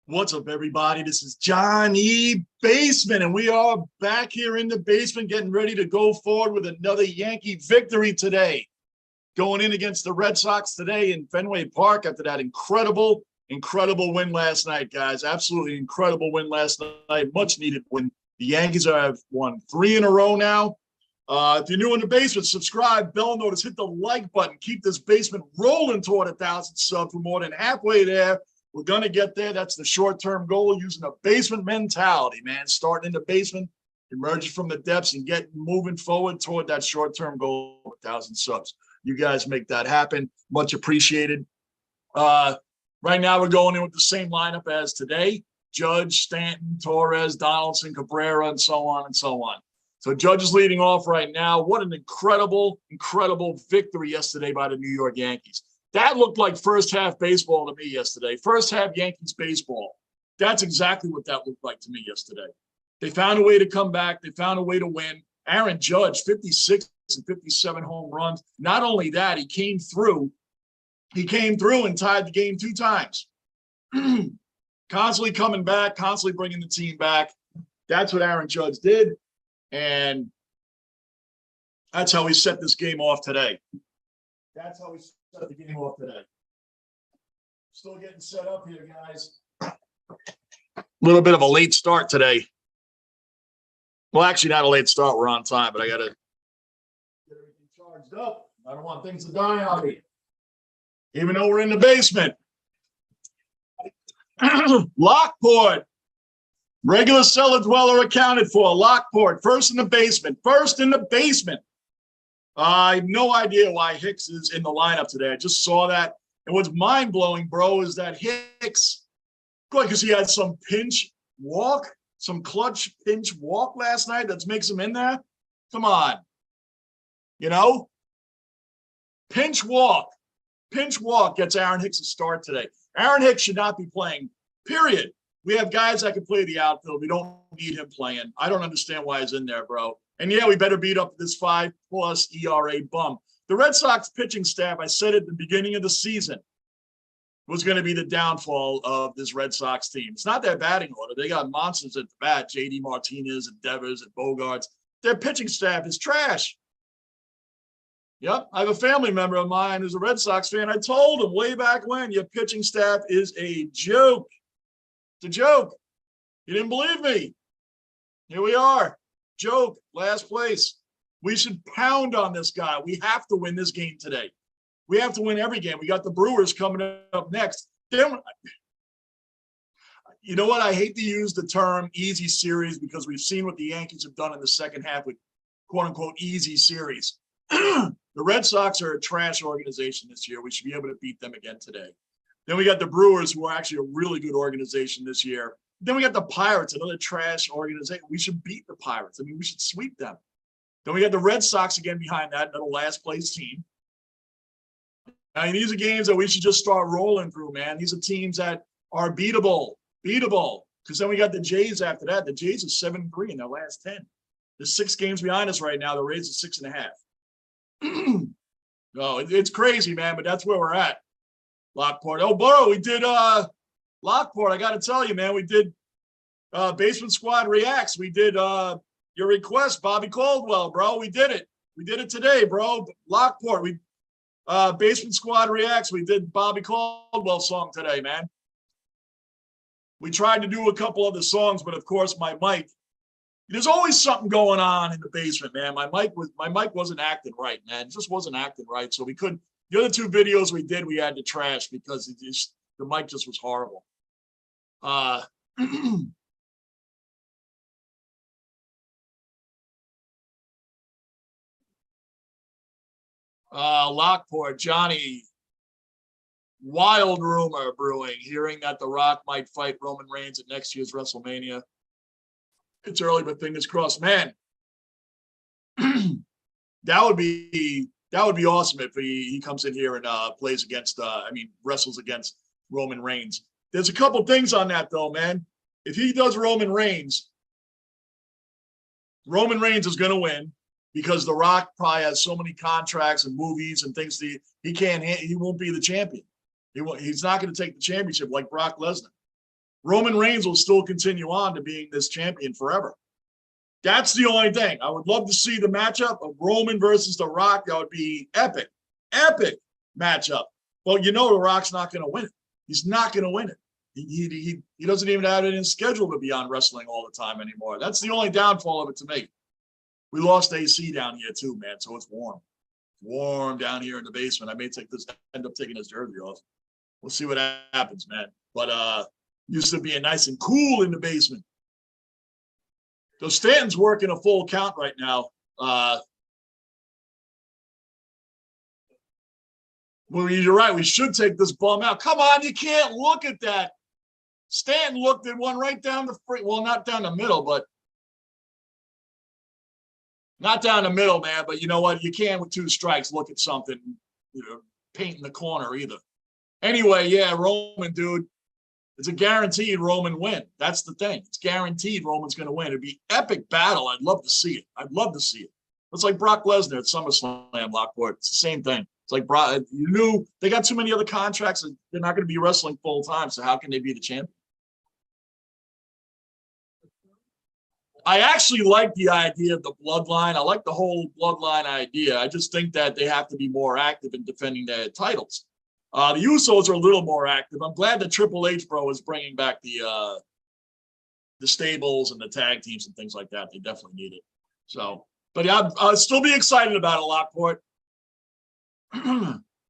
What's up, everybody? This is Johnny Basement, and we are back here in the basement getting ready to go forward with another Yankee victory today. Going in against the Red Sox today in Fenway Park after that incredible win last night, guys. Absolutely incredible win last night. Much needed win. The Yankees have won 3 in a row now. If you're new in the basement, subscribe, bell notice, hit the like button. Keep this basement rolling toward 1,000 subs. We're more than halfway there. We're going to get there. That's the short-term goal, using a basement mentality, man. Starting in the basement, emerging from the depths, and getting moving forward toward that short-term goal of 1,000 subs. You guys make that happen. Much appreciated. Right now, we're going in with the same lineup as today. Judge, Stanton, Torres, Donaldson, Cabrera, and so on and so on. So Judge is leading off right now. What an incredible victory yesterday by the New York Yankees. That looked like first half baseball to me yesterday. First half Yankees baseball. That's exactly what that looked like to me yesterday. They found a way to come back. They found a way to win. Aaron Judge, 56 and 57 home runs. Not only that, he came through. He came through and tied the game 2 times. Constantly coming back, constantly bringing the team back. That's what Aaron Judge did. And that's how we set this game off today. That's how we set the game off today. Still getting set up here, guys. A little bit of a late start today. Well, actually, not a late start. We're on time, but I got to get everything charged up. I don't want things to die on me, even though we're in the basement. Lockport. Regular cellar dweller accounted for. Lockport, first in the basement. First in the basement. I have no idea why Hicks is in the lineup today. I just saw that. And what's mind-blowing, bro, is that Hicks, because he had some pinch walk, some clutch pinch walk last night that makes him in there. Come on. You know? Pinch walk. Pinch walk gets Aaron Hicks a start today. Aaron Hicks should not be playing, period. We have guys that can play the outfield. We don't need him playing. I don't understand why he's in there, bro. And, yeah, we better beat up this 5+ ERA bum. The Red Sox pitching staff, I said at the beginning of the season, was going to be the downfall of this Red Sox team. It's not their batting order. They got monsters at the bat, J.D. Martinez and Devers and Bogarts. Their pitching staff is trash. Yep, I have a family member of mine who's a Red Sox fan. I told him way back when, your pitching staff is a joke. It's a joke. You didn't believe me. Here we are. Joke, last place. We should pound on this guy. We have to win this game today. We have to win every game. We got the Brewers coming up next. Then, you know what? I hate to use the term easy series because we've seen what the Yankees have done in the second half with quote-unquote easy series. The Red Sox are a trash organization this year. We should be able to beat them again today. Then we got the Brewers, who are actually a really good organization this year. Then we got the Pirates, another trash organization. We should beat the Pirates. I mean, we should sweep them. Then we got the Red Sox again behind that, another last-place team. I mean, these are games that we should just start rolling through, man. These are teams that are beatable. Because then we got the Jays after that. The Jays are 7-3 in their last 10. There's 6 games behind us right now. The Rays are 6.5. No, it's crazy, man, but that's where we're at. Lockport. Oh, bro, we did Lockport. I got to tell you, man, we did Basement Squad Reacts. We did your request, Bobby Caldwell, bro. We did it. We did it today, bro. Lockport. We Basement Squad Reacts. We did Bobby Caldwell song today, man. We tried to do a couple other songs, but of course my mic. There's always something going on in the basement, man. My mic wasn't acting right, man. It just wasn't acting right. So we couldn't. The other 2 videos we did, we had to trash because the mic just was horrible. Lockport, Johnny. Wild rumor brewing, hearing that The Rock might fight Roman Reigns at next year's WrestleMania. It's early, but fingers crossed, man. That would be awesome if he comes in here and plays against, wrestles against Roman Reigns. There's a couple things on that, though, man. If he does Roman Reigns is going to win because The Rock probably has so many contracts and movies and things that he won't be the champion. He's not going to take the championship like Brock Lesnar. Roman Reigns will still continue on to being this champion forever. That's the only thing. I would love to see the matchup of Roman versus The Rock. That would be epic, epic matchup. But you know The Rock's not going to win it. He's not going to win it. He doesn't even have it in schedule to be on wrestling all the time anymore. That's the only downfall of it to me. We lost AC down here too, man, so it's warm. Warm down here in the basement. I may end up taking this jersey off. We'll see what happens, man. But used to being nice and cool in the basement. So Stanton's working a full count right now. Well, you're right. We should take this bum out. Come on, you can't look at that. Stanton looked at one right down the free. Well, not down the middle, but not down the middle, man. But you know what? You can't with 2 strikes look at something, paint in the corner either. Anyway, yeah, Roman, dude. It's a guaranteed Roman win. That's the thing. It's guaranteed Roman's going to win. It'd be epic battle. I'd love to see it. I'd love to see it. It's like Brock Lesnar at SummerSlam, Lockport. It's the same thing. It's like Brock. You knew they got too many other contracts and they're not going to be wrestling full time. So how can they be the champion? I actually like the idea of the bloodline. I like the whole bloodline idea. I just think that they have to be more active in defending their titles. The Usos are a little more active. I'm glad that Triple H, bro, is bringing back the stables and the tag teams and things like that. They definitely need it. So, but yeah, I'll still be excited about it, Lockport.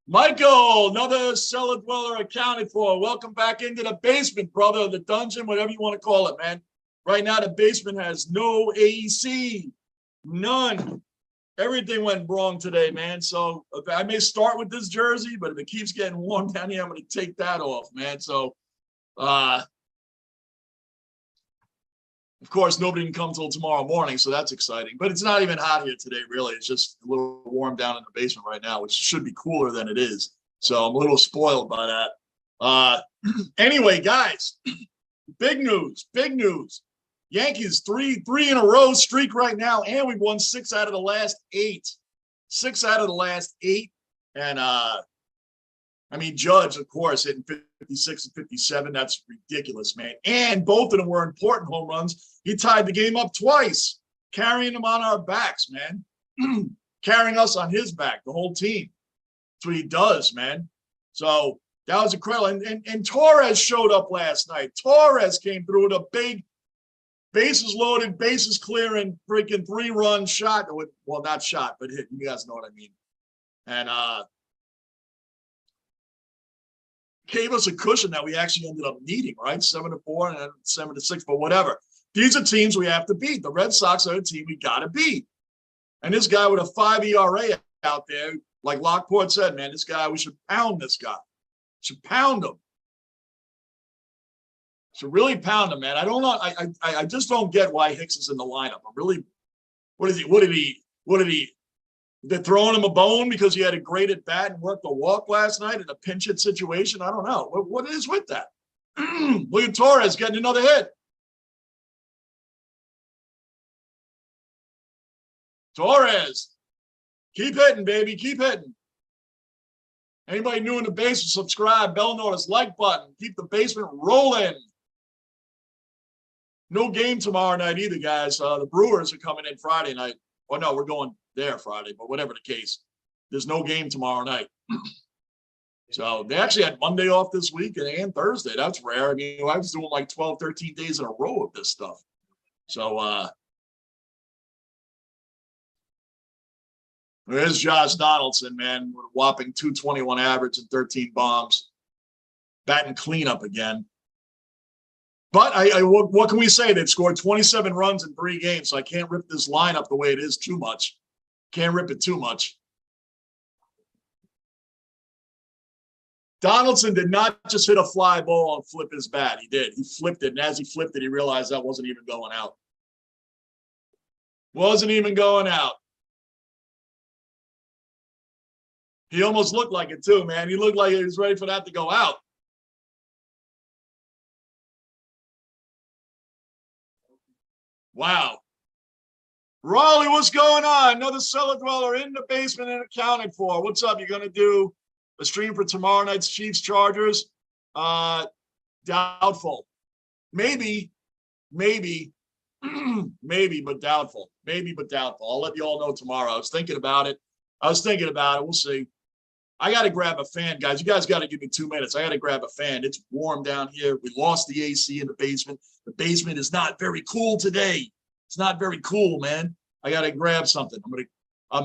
Michael, another cellar dweller accounted for. Welcome back into the basement, brother, the dungeon, whatever you want to call it, man. Right now, the basement has no AC, none. Everything went wrong today, man. So I may start with this jersey, but if it keeps getting warm down here, I'm going to take that off, man. So, of course, nobody can come till tomorrow morning, so that's exciting. But it's not even hot here today, really. It's just a little warm down in the basement right now, which should be cooler than it is. So I'm a little spoiled by that. Anyway, guys, big news, big news. Yankees three in a row streak right now, and we've won 6 out of the last 8. 6 out of the last 8. And I mean, Judge, of course, hitting 56 and 57. That's ridiculous, man. And both of them were important home runs. He tied the game up twice, carrying them on our backs, man. Carrying us on his back, the whole team. That's what he does, man. So that was incredible. And Torres showed up last night. Torres came through with a big bases loaded, bases clearing, freaking 3-run shot. Well, not shot, but hit. You guys know what I mean. And gave us a cushion that we actually ended up needing, right? 7-4 and then 7-6, but whatever. These are teams we have to beat. The Red Sox are a team we got to beat. And this guy with a 5 ERA out there, like Lockport said, man, this guy, we should pound this guy. Should pound him. Should really pound him, man. I don't know. I just don't get why Hicks is in the lineup. I'm really, what is he? What did he? They're throwing him a bone because he had a great at bat and worked a walk last night in a pinch hit situation. I don't know. What is with that? Look at Torres getting another hit. Torres, keep hitting, baby. Keep hitting. Anybody new in the basement, subscribe, bell notice, like button. Keep the basement rolling. No game tomorrow night either, guys. The Brewers are coming in Friday night. Well, no, we're going there Friday, but whatever the case, there's no game tomorrow night. So they actually had Monday off this week and Thursday. That's rare. I mean, I was doing like 12, 13 days in a row of this stuff. So there's Josh Donaldson, man, with a whopping 221 average and 13 bombs. Batting cleanup again. But what can we say? They've scored 27 runs in 3 games, so I can't rip this lineup the way it is too much. Can't rip it too much. Donaldson did not just hit a fly ball and flip his bat. He did. He flipped it, and as he flipped it, he realized that wasn't even going out. Wasn't even going out. He almost looked like it too, man. He looked like he was ready for that to go out. Wow. Raleigh, what's going on? Another cellar dweller in the basement and accounted for. What's up? You're going to do a stream for tomorrow night's Chiefs Chargers? Doubtful. maybe, maybe, maybe, but doubtful. Maybe, but doubtful. I'll let you all know tomorrow. I was thinking about it. We'll see. I got to grab a fan, guys. You guys got to give me 2 minutes. I got to grab a fan. It's warm down here. We lost the AC in the basement. The basement is not very cool today. It's not very cool, man. I got to grab something. I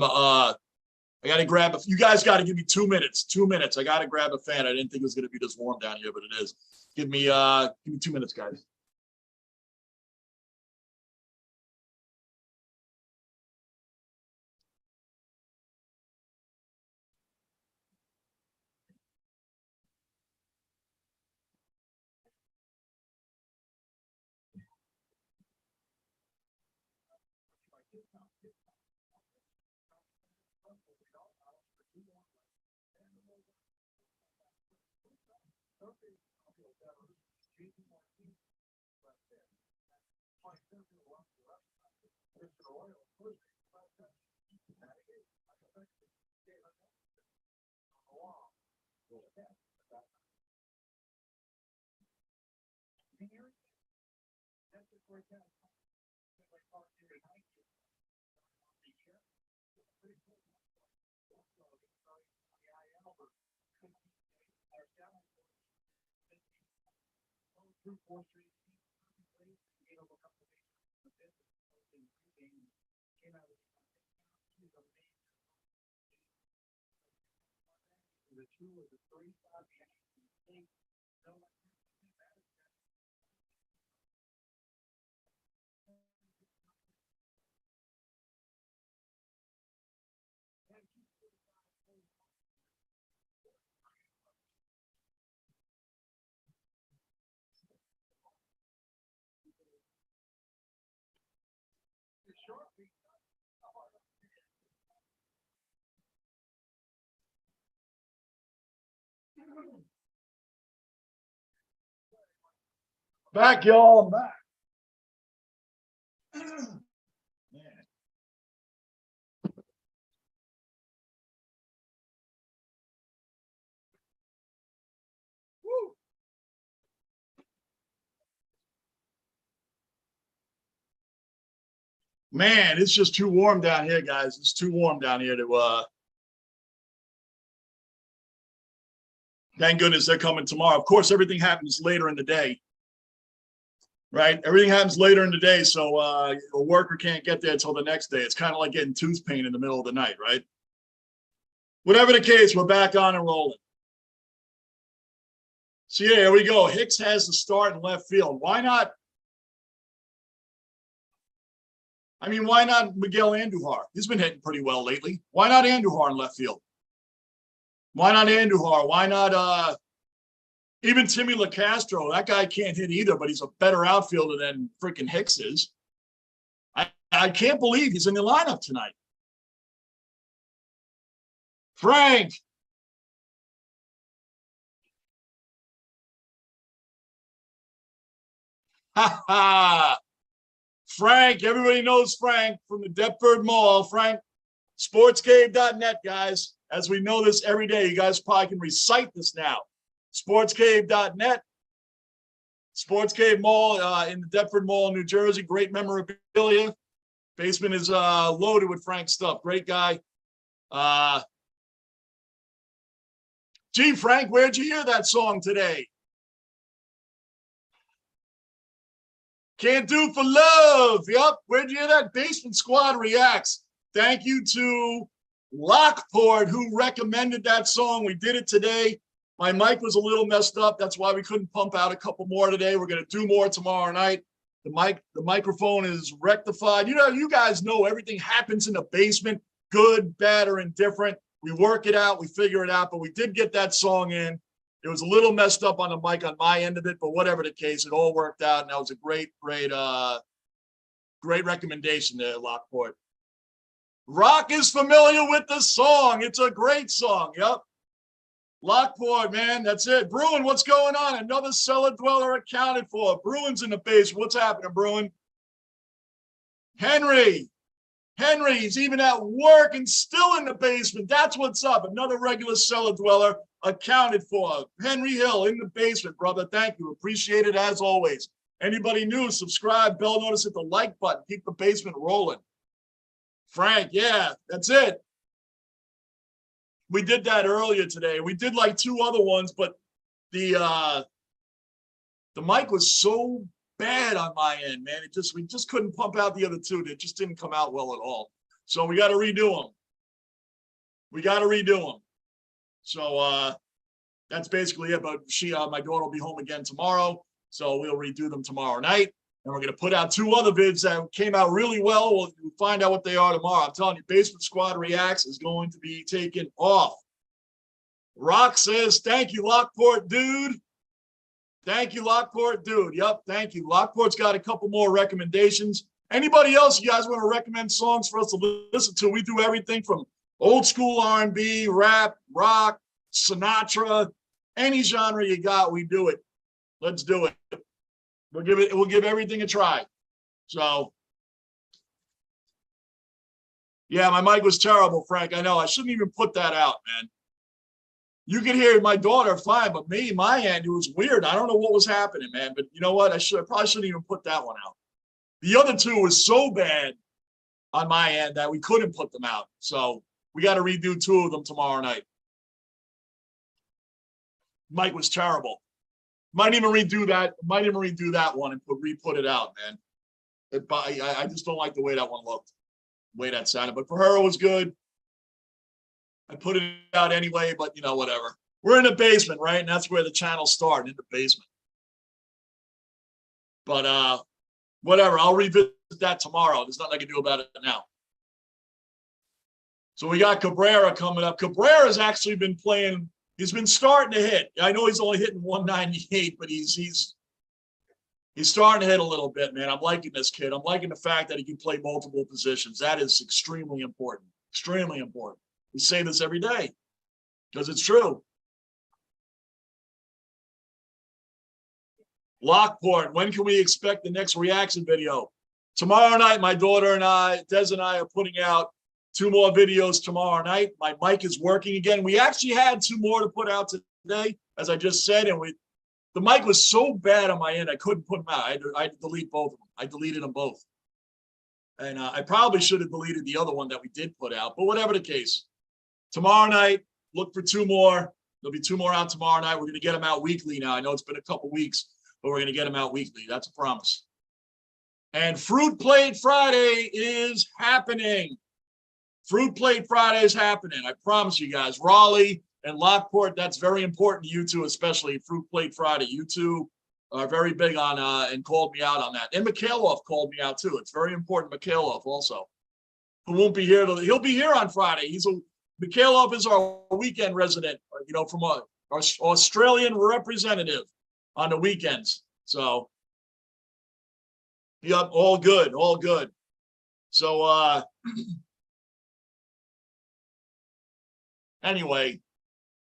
got to grab you guys got to give me 2 minutes. 2 minutes. I got to grab a fan. I didn't think it was going to be this warm down here, but it is. Give me 2 minutes, guys. Back, y'all. I'm back. Man, it's just too warm down here, guys. It's too warm down here to thank goodness they're coming tomorrow. Of course, everything happens later in the day. Right? Everything happens later in the day, so a worker can't get there until the next day. It's kind of like getting tooth pain in the middle of the night, right? Whatever the case, we're back on and rolling. So yeah, here we go. Hicks has the start in left field. Why not? I mean, why not Miguel Andujar? He's been hitting pretty well lately. Why not Andujar in left field? Why not Andujar? Why not even Timmy LaCastro? That guy can't hit either, but he's a better outfielder than freaking Hicks is. I can't believe he's in the lineup tonight. Frank. Ha ha. Frank, everybody knows Frank from the Deptford Mall. Frank, sportscave.net, guys. As we know this every day, you guys probably can recite this now. Sportscave.net. Sports Cave Mall in the Deptford Mall, New Jersey. Great memorabilia. Basement is loaded with Frank stuff. Great guy. Gee, Frank, where'd you hear that song today? Can't do for love. Yup. Where'd you hear that? Basement Squad Reacts. Thank you to Lockport, who recommended that song. We did it today. My mic was a little messed up. That's why we couldn't pump out a couple more today. We're going to do more tomorrow night. The microphone is rectified. You know, you guys know everything happens in the basement, good, bad, or indifferent. We work it out. We figure it out. But we did get that song in. It was a little messed up on the mic on my end of it, but whatever the case, it all worked out. And that was a great recommendation there, Lockport. Rock is familiar with the song. It's a great song. Yep. Lockport, man, that's it. Bruin, what's going on? Another cellar dweller accounted for. Bruin's in the basement. What's happening, Bruin? Henry's even at work and still in the basement. That's what's up. Another regular cellar dweller accounted for. Henry Hill in the basement, brother. Thank you. Appreciate it as always. Anybody new, subscribe, bell notice, hit the like button, keep the basement rolling. Frank, yeah, that's it. We did that earlier today. We did like 2 other ones, but the mic was so bad on my end, man. We just couldn't pump out the other 2. They just didn't come out well at all. So we got to redo them. So that's basically it. But my daughter will be home again tomorrow, so we'll redo them tomorrow night. And we're going to put out 2 other vids that came out really well. We'll find out what they are tomorrow. I'm telling you, Basement Squad Reacts is going to be taken off. Rock says, thank you, Lockport dude. Thank you, Lockport dude. Yep, thank you. Lockport's got a couple more recommendations. Anybody else you guys want to recommend songs for us to listen to? We do everything from old school R&B, rap, rock, Sinatra, any genre you got, we do it. Let's do it. We'll give everything a try. So, yeah, my mic was terrible, Frank. I know. I shouldn't even put that out, man. You can hear my daughter fine, but me, my end, it was weird. I don't know what was happening, man. But you know what? I probably shouldn't even put that one out. The other 2 was so bad on my end that we couldn't put them out. So we got to redo 2 of them tomorrow night. Mike was terrible. Might even redo that one and re-put it out, man. I just don't like the way that one looked, the way that sounded. But for her, it was good. I put it out anyway, but you know, whatever. We're in the basement, right? And that's where the channels start, in the basement. But whatever, I'll revisit that tomorrow. There's nothing I can do about it now. So we got Cabrera coming up. Cabrera's actually been playing. He's been starting to hit. I know he's only hitting 198, but he's starting to hit a little bit, man. I'm liking this kid. I'm liking the fact that he can play multiple positions. That is extremely important. Extremely important. We say this every day because it's true. Lockport, when can we expect the next reaction video? Tomorrow night, my daughter and I, Des and I, are putting out 2 more videos tomorrow night. My mic is working again. We actually had 2 more to put out today, as I just said, and the mic was so bad on my end, I couldn't put them out. I had to delete both of them. I deleted them both. And I probably should have deleted the other one that we did put out, but whatever the case. Tomorrow night, look for 2 more. There'll be 2 more out tomorrow night. We're going to get them out weekly now. I know it's been a couple weeks, but we're going to get them out weekly. That's a promise. And Fruit Plate Friday is happening. Fruit Plate Friday is happening. I promise you guys. Raleigh and Lockport, that's very important to you two, especially Fruit Plate Friday. You two are very big on and called me out on that. And Mikhailov called me out too. It's very important. Mikhailov also, who won't be here. He'll be here on Friday. Mikhailov is our weekend resident, you know, from our Australian representative on the weekends. So, yep, all good, all good. So, anyway,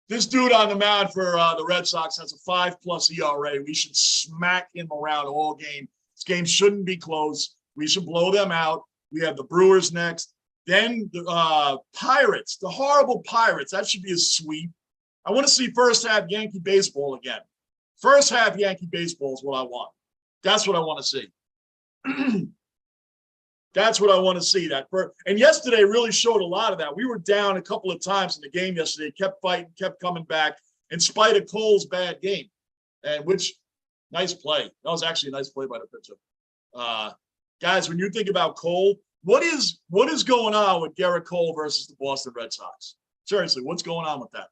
this dude on the mound for the Red Sox has a 5+ ERA. We should smack him around all game. This game shouldn't be close. We should blow them out. We have the Brewers next. Then the Pirates, the horrible Pirates. That should be a sweep. I want to see first half Yankee baseball again. First half Yankee baseball is what I want. That's what I want to see. That's what I want to see. And yesterday really showed a lot of that. We were down a couple of times in the game yesterday, kept fighting, kept coming back in spite of Cole's bad game. And nice play. That was actually a nice play by the pitcher. Guys, when you think about Cole, what is going on with Garrett Cole versus the Boston Red Sox? Seriously, what's going on with that?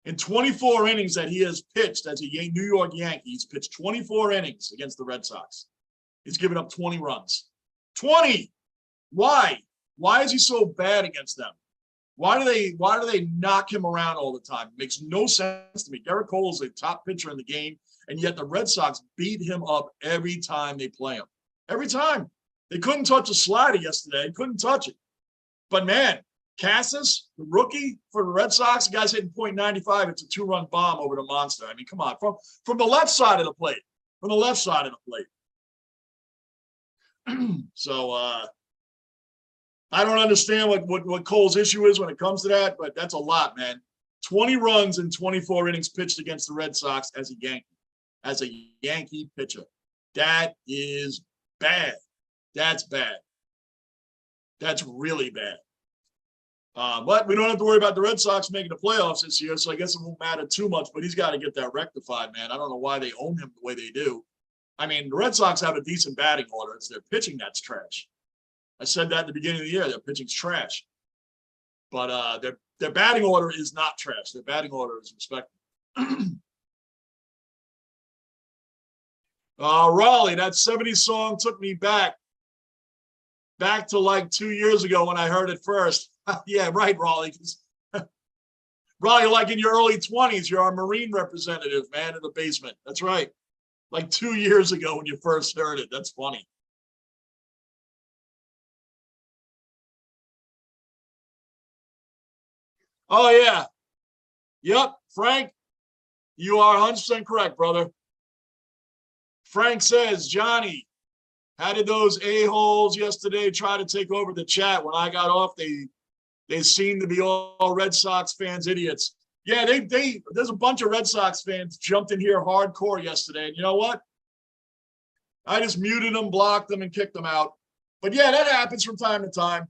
In 24 innings that he has pitched as a New York Yankee, he's pitched 24 innings against the Red Sox. He's given up 20 runs. 20. Why? Why is he so bad against them? Why do they knock him around all the time? It makes no sense to me. Garrett Cole is a top pitcher in the game, and yet the Red Sox beat him up every time they play him. Every time. They couldn't touch a slider yesterday. Couldn't touch it. But man, Cassis, the rookie for the Red Sox, the guy's hitting .95. It's a 2-run bomb over the monster. I mean, come on, from the left side of the plate. From the left side of the plate. So I don't understand what Cole's issue is when it comes to that, but that's a lot, man. 20 runs in 24 innings pitched against the Red Sox as a Yankee pitcher. That is bad. That's bad. That's really bad. But we don't have to worry about the Red Sox making the playoffs this year, so I guess it won't matter too much, but he's got to get that rectified, man. I don't know why they own him the way they do. I mean, the Red Sox have a decent batting order. It's their pitching that's trash. I said that at the beginning of the year. Their pitching's trash. But their batting order is not trash. Their batting order is respectable. Raleigh, that 70s song took me back to like 2 years ago when I heard it first. Yeah, right, Raleigh. Raleigh, like in your early 20s, you're our Marine representative, man, in the basement. That's right. Like 2 years ago when you first heard it. That's funny. Oh, yeah. Yep, Frank, you are 100% correct, brother. Frank says, Johnny, how did those a-holes yesterday try to take over the chat? When I got off, they seem to be all Red Sox fans idiots. Yeah, there's a bunch of Red Sox fans jumped in here hardcore yesterday. And you know what? I just muted them, blocked them, and kicked them out. But yeah, that happens from time to time.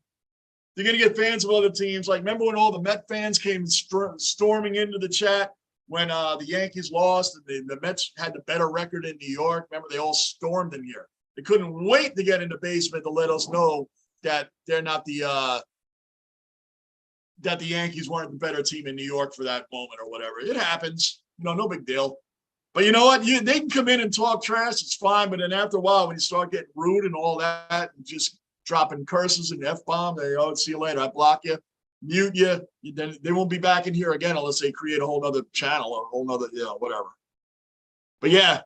You're going to get fans of other teams. Like, remember when all the Met fans came storming into the chat when the Yankees lost and the Mets had the better record in New York? Remember, they all stormed in here. They couldn't wait to get in the basement to let us know that they're not that the Yankees weren't the better team in New York for that moment or whatever. It happens. No big deal. But you know what? They can come in and talk trash. It's fine. But then after a while, when you start getting rude and all that and just dropping curses and F-bomb, see you later. I block you, mute you. Then they won't be back in here again unless they create a whole nother channel or a whole nother, whatever. But yeah,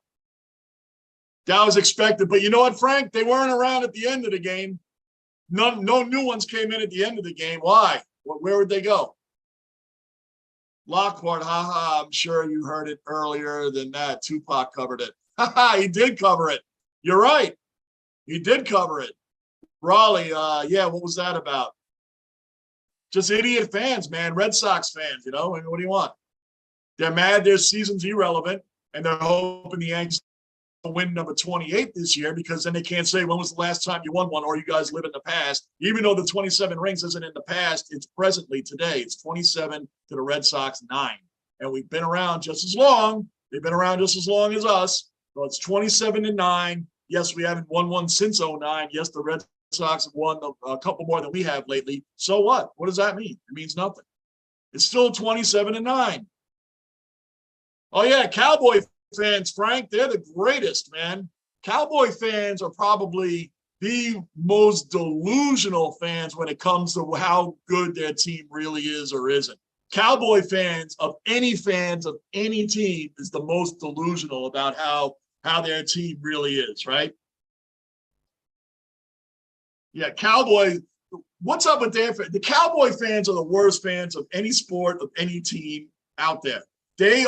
that was expected. But you know what, Frank? They weren't around at the end of the game. No new ones came in at the end of the game. Why? Where would they go? Lockhart, haha, I'm sure you heard it earlier than that. Tupac covered it. Haha, he did cover it. You're right. He did cover it. Raleigh, yeah, what was that about? Just idiot fans, man. Red Sox fans, I mean, what do you want? They're mad their season's irrelevant, and they're hoping the Yankees will win number 28 this year because then they can't say, when was the last time you won one, or you guys live in the past. Even though the 27 rings isn't in the past, it's presently today. It's 27 to the Red Sox 9. And we've been around just as long. They've been around just as long as us. So it's 27-9. Yes, we haven't won one since 09. Yes, the Red Sox have won a couple more than we have lately. So what? What does that mean? It means nothing. It's still 27-9. Oh, yeah, Cowboy fans, Frank, they're the greatest, man. Cowboy fans are probably the most delusional fans when it comes to how good their team really is or isn't. Cowboy fans of any team is the most delusional about how their team really is, right? Yeah, Cowboys. What's up with their fans? The Cowboy fans are the worst fans of any sport, of any team out there. They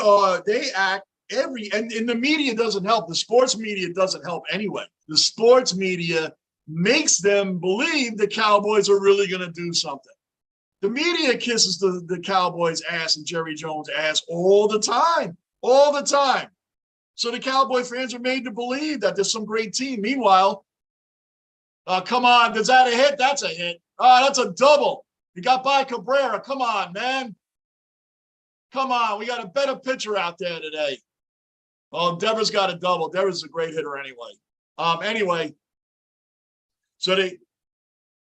act and the media doesn't help. The sports media doesn't help anyway. The sports media makes them believe the Cowboys are really going to do something. The media kisses the Cowboys' ass and Jerry Jones' ass all the time. So the Cowboy fans are made to believe that there's some great team. Meanwhile, come on, is that a hit? That's a hit. That's a double. You got by Cabrera. Come on, man. Come on, we got a better pitcher out there today. Oh, Devers got a double. Devers is a great hitter anyway. Anyway, so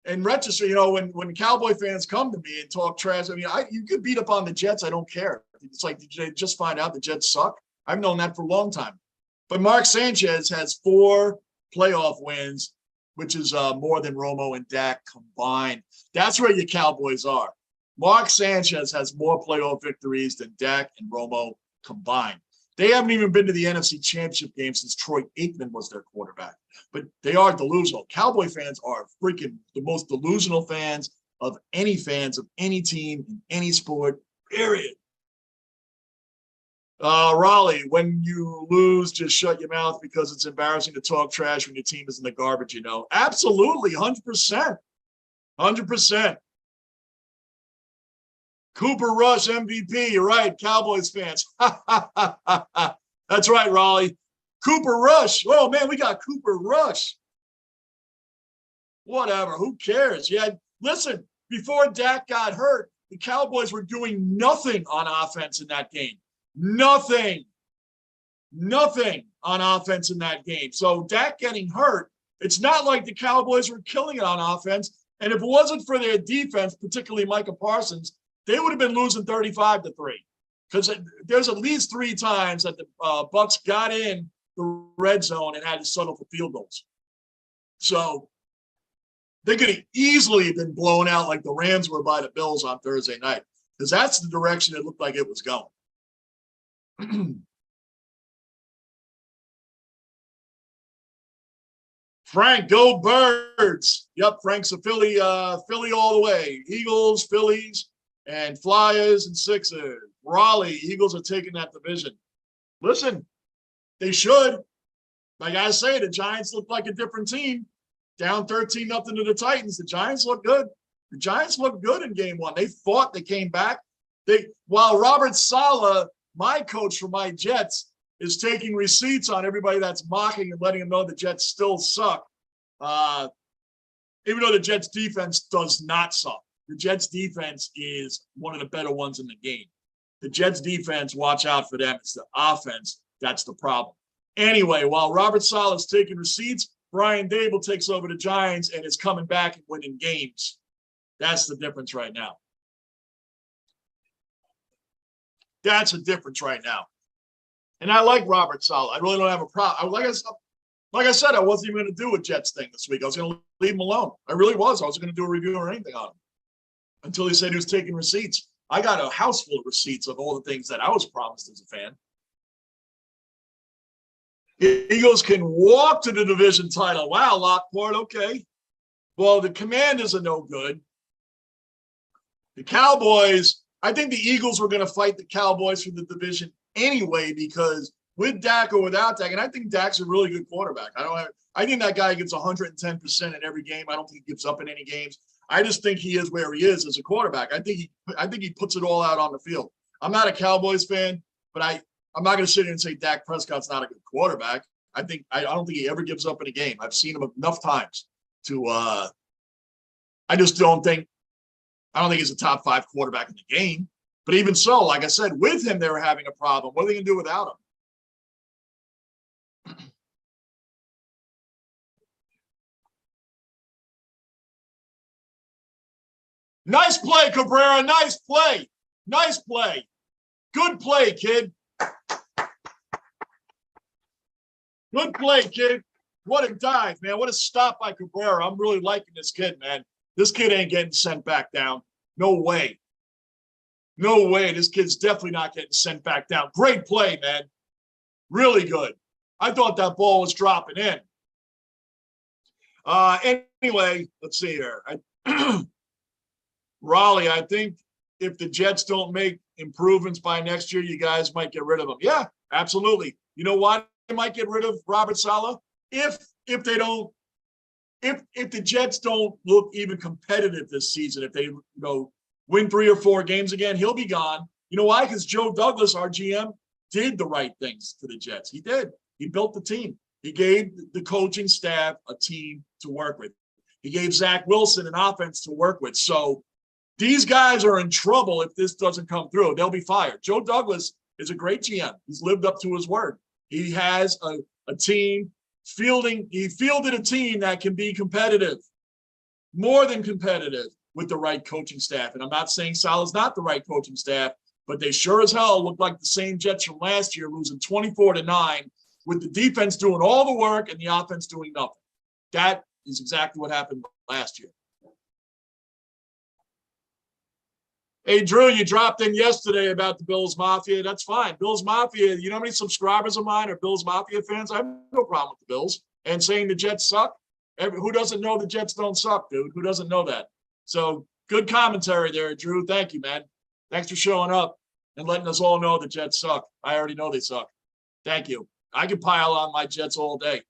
in retrospect, when Cowboy fans come to me and talk trash, I mean, you could beat up on the Jets. I don't care. It's like, did they just find out the Jets suck? I've known that for a long time. But Mark Sanchez has 4 playoff wins, which is more than Romo and Dak combined. That's where your Cowboys are. Mark Sanchez has more playoff victories than Dak and Romo combined. They haven't even been to the NFC Championship game since Troy Aikman was their quarterback. But they are delusional. Cowboy fans are freaking the most delusional fans of any team in any sport, period. Raleigh, when you lose, just shut your mouth because it's embarrassing to talk trash when your team is in the garbage, Absolutely, 100%. 100%. Cooper Rush MVP. You're right, Cowboys fans. That's right, Raleigh. Cooper Rush. Oh, man, we got Cooper Rush. Whatever. Who cares? Yeah, listen, before Dak got hurt, the Cowboys were doing nothing on offense in that game. Nothing on offense in that game. So Dak getting hurt, it's not like the Cowboys were killing it on offense. And if it wasn't for their defense, particularly Micah Parsons, they would have been losing 35-3. Because there's at least 3 times that the Bucs got in the red zone and had to settle for field goals. So they could have easily been blown out like the Rams were by the Bills on Thursday night, because that's the direction it looked like it was going. Frank, go Birds. Yep, Frank's a Philly all the way. Eagles, Phillies, and Flyers and Sixers. Raleigh, Eagles are taking that division. Listen, they should. Like I say, the Giants look like a different team. Down 13-0 to the Titans. The Giants look good. The Giants look good in game 1. They fought. They came back. While Robert Saleh, my coach for my Jets, is taking receipts on everybody that's mocking and letting them know the Jets still suck. Even though the Jets defense does not suck. The Jets defense is one of the better ones in the game. The Jets defense, watch out for them. It's the offense that's the problem. Anyway, while Robert Saleh is taking receipts, Brian Dable takes over the Giants and is coming back and winning games. That's the difference right now. That's a difference right now. And I like Robert Saleh. I really don't have a problem. Like I said, I wasn't even going to do a Jets thing this week. I was going to leave him alone. I really was. I wasn't going to do a review or anything on him until he said he was taking receipts. I got a house full of receipts of all the things that I was promised as a fan. Eagles can walk to the division title. Wow, Lockport, okay. Well, the Commanders are no good. The Cowboys, I think the Eagles were going to fight the Cowboys for the division anyway, because with Dak or without Dak, and I think Dak's a really good quarterback. I think that guy gets 110% in every game. I don't think he gives up in any games. I just think he is where he is as a quarterback. I think he puts it all out on the field. I'm not a Cowboys fan, but I'm not going to sit here and say Dak Prescott's not a good quarterback. I don't think he ever gives up in a game. I've seen him enough times to I don't think he's a top 5 quarterback in the game. But even so, like I said, with him, they were having a problem. What are they going to do without him? Nice play, Cabrera. Nice play. Nice play. Good play, kid. Good play, kid. What a dive, man. What a stop by Cabrera. I'm really liking this kid, man. This kid ain't getting sent back down. No way. No way. This kid's definitely not getting sent back down. Great play, man. Really good. I thought that ball was dropping in. Anyway, let's see here. Raleigh, I think if the Jets don't make improvements by next year, you guys might get rid of them. Yeah, absolutely. You know why they might get rid of Robert Saleh? If the Jets don't look even competitive this season, if they win 3 or 4 games again, he'll be gone. You know why? Because Joe Douglas, our GM, did the right things to the Jets. He did. He built the team. He gave the coaching staff a team to work with. He gave Zach Wilson an offense to work with. So these guys are in trouble if this doesn't come through. They'll be fired. Joe Douglas is a great GM. He's lived up to his word. He has a team fielding. He fielded a team that can be competitive, more than competitive, with the right coaching staff. And I'm not saying Saleh's not the right coaching staff, but they sure as hell look like the same Jets from last year, losing 24-9, with the defense doing all the work and the offense doing nothing. That is exactly what happened last year. Hey, Drew, you dropped in yesterday about the Bills Mafia. That's fine. Bills Mafia, you know how many subscribers of mine are Bills Mafia fans? I have no problem with the Bills. And saying the Jets suck? Who doesn't know the Jets don't suck, dude? Who doesn't know that? So good commentary there, Drew. Thank you, man. Thanks for showing up and letting us all know the Jets suck. I already know they suck. Thank you. I can pile on my Jets all day.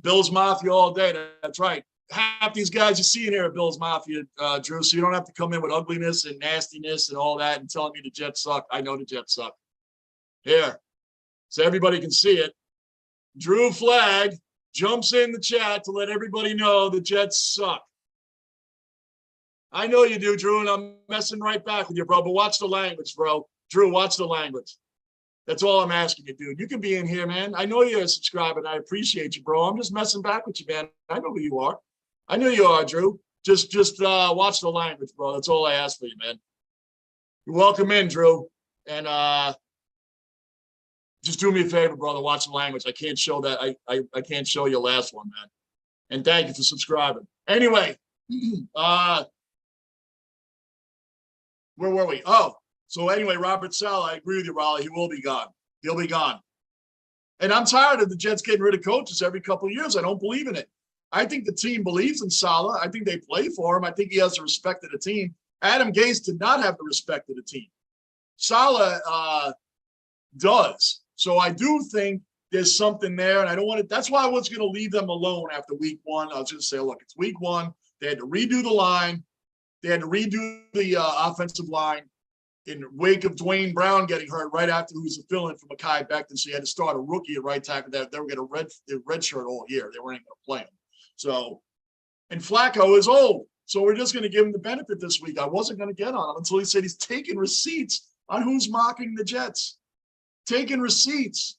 Bills Mafia all day. That's right. Half these guys you see in here are Bills Mafia, Drew, so you don't have to come in with ugliness and nastiness and all that and telling me the Jets suck. I know the Jets suck. Here. so everybody can see it. Drew Flag jumps in the chat to let everybody know the Jets suck. I know you do, Drew, and I'm messing right back with you, bro, but watch the language, bro. Drew, watch the language. That's all I'm asking you, dude. You can be in here, man. I know you're a subscriber, and I appreciate you, bro. I'm just messing back with you, man. I know who you are. I know you are, Drew. Just watch the language, bro. That's all I ask for you, man. You're welcome in, Drew. And just do me a favor, brother. Watch the language. I can't show that. I can't show your last one, man. And thank you for subscribing. Anyway, where were we? Oh, so anyway, Robert Saleh, I agree with you, Raleigh. He will be gone. He'll be gone. And I'm tired of the Jets getting rid of coaches every couple of years. I don't believe in it. I think the team believes in Saleh. I think they play for him. I think he has the respect of the team. Adam Gase did not have the respect of the team. Saleh does. So I do think there's something there, and I don't want to. That's why I was going to leave them alone after week one. I was going to say, look, it's week one. They had to redo the line. They had to redo the offensive line in wake of Dwayne Brown getting hurt right after he was a fill-in for Mekhi Becton. So you had to start a rookie at right tackle. They were going to red shirt all year. They weren't going to play him. So, and Flacco is old. So we're just going to give him the benefit this week. I wasn't going to get on him until he said he's taking receipts on who's mocking the Jets. Taking receipts.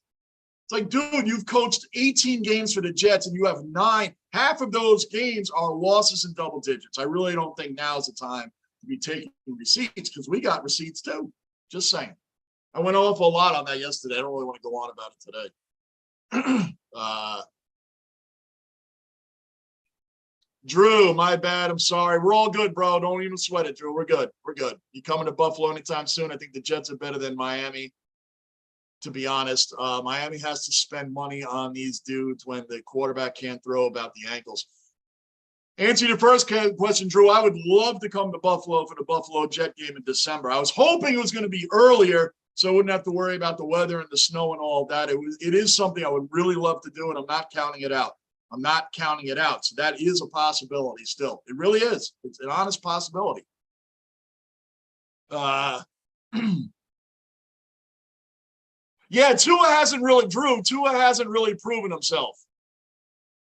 It's like, dude, you've coached 18 games for the Jets and you have 9. Half of those games are losses in double digits. I really don't think now's the time to be taking receipts because we got receipts too. Just saying. I went off a lot on that yesterday. I don't really want to go on about it today. Drew, my bad. I'm sorry. We're all good, bro. Don't even sweat it, Drew. We're good. We're good. You coming to Buffalo anytime soon? I think the Jets are better than Miami. To be honest, Miami has to spend money on these dudes when the quarterback can't throw about the ankles. Answer your first question, Drew. I would love to come to Buffalo for the Buffalo Jet game in December. I was hoping it was going to be earlier so I wouldn't have to worry about the weather and the snow and all of that. It is something I would really love to do, and I'm not counting it out. I'm not counting it out. So that is a possibility still. It really is. It's an honest possibility. Yeah, Tua hasn't really proven himself.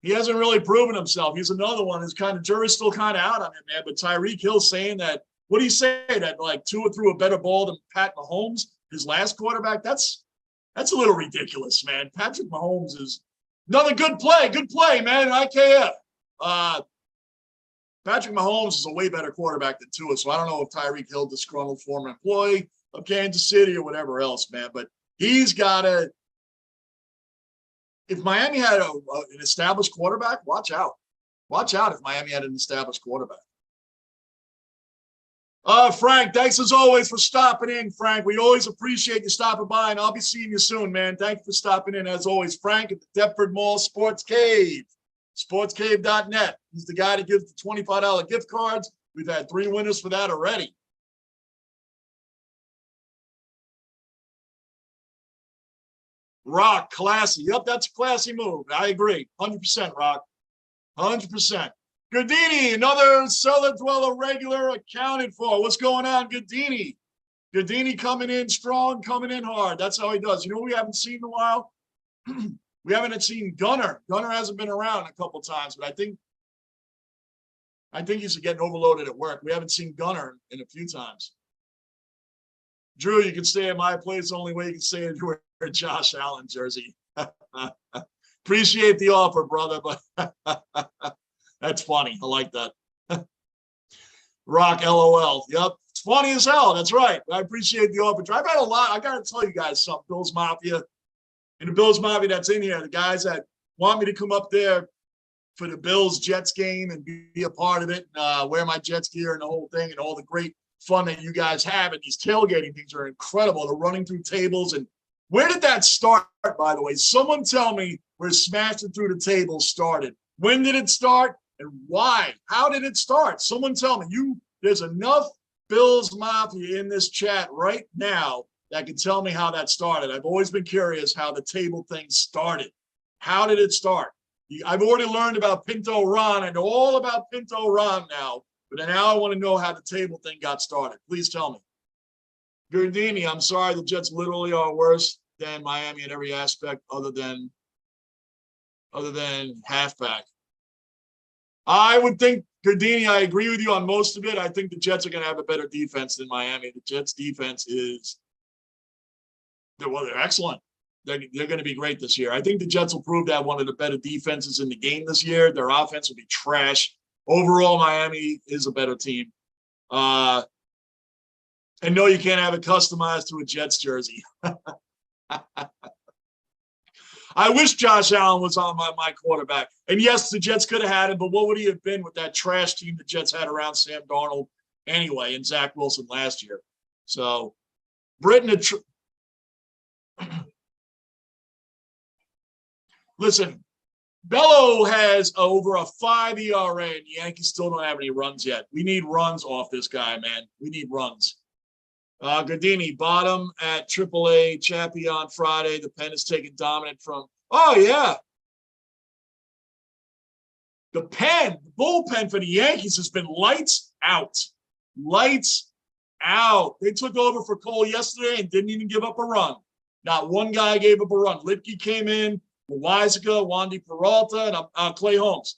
He hasn't really proven himself. He's another one who's kind of, jury's still kind of out on him, man. But Tyreek Hill saying that, what do you say, that like Tua threw a better ball than Pat Mahomes, his last quarterback? That's a little ridiculous, man. Patrick Mahomes is another good play, man, IKF. Patrick Mahomes is a way better quarterback than Tua, so I don't know if Tyreek Hill, disgruntled former employee of Kansas City or whatever else, man, but he's got to – if Miami had an established quarterback, watch out. Watch out if Miami had an established quarterback. Frank, thanks as always for stopping in, Frank. We always appreciate you stopping by, and I'll be seeing you soon, man. Thank you for stopping in, as always. Frank at the Deptford Mall Sports Cave, sportscave.net. He's the guy that gives the $25 gift cards. We've had 3 winners for that already. Rock, classy. Yep, that's a classy move. I agree. 100%, Rock. 100%. Goodini, another cellar dweller regular accounted for. What's going on, Goodini? Goodini coming in strong, coming in hard. That's how he does. You know what we haven't seen in a while? We haven't seen Gunner. Gunner hasn't been around a couple times, but I think he's getting overloaded at work. We haven't seen Gunner in a few times. Drew, you can stay at my place. The only way you can stay is wear a Josh Allen jersey. Appreciate the offer, brother, but that's funny. I like that. Rock, LOL. Yep. It's funny as hell. That's right. I appreciate the offer. I've had a lot. I got to tell you guys something, Bills Mafia. And the Bills Mafia that's in here, the guys that want me to come up there for the Bills Jets game and be a part of it, and wear my Jets gear and the whole thing and all the great fun that you guys have. And these tailgating things are incredible. They're running through tables. And where did that start, by the way? Someone tell me where smashing through the tables started. When did it start and why? How did it start? Someone tell me. There's enough Bills Mafia in this chat right now that can tell me how that started. I've always been curious how the table thing started. How did it start? I've already learned about Pinto Ron. I know all about Pinto Ron now, but now I want to know how the table thing got started. Please tell me. Gardini, I'm sorry, the Jets literally are worse than Miami in every aspect other than halfback. I would think, Gardini, I agree with you on most of it. I think the Jets are going to have a better defense than Miami. The Jets' defense they're excellent. They're going to be great this year. I think the Jets will prove that one of the better defenses in the game this year. Their offense will be trash. Overall, Miami is a better team. And no, you can't have it customized to a Jets jersey. I wish Josh Allen was on my quarterback. And yes, the Jets could have had him, but what would he have been with that trash team the Jets had around Sam Darnold anyway and Zach Wilson last year? So, Britain, listen, Bello has over a 5 ERA, and the Yankees still don't have any runs yet. We need runs off this guy, man. We need runs. Gardini, bottom at AAA, Chappie on Friday. The pen is taken dominant from – oh, yeah. The bullpen for the Yankees has been lights out. Lights out. They took over for Cole yesterday and didn't even give up a run. Not one guy gave up a run. Lipke came in, Weizica, Wandy Peralta, and Clay Holmes.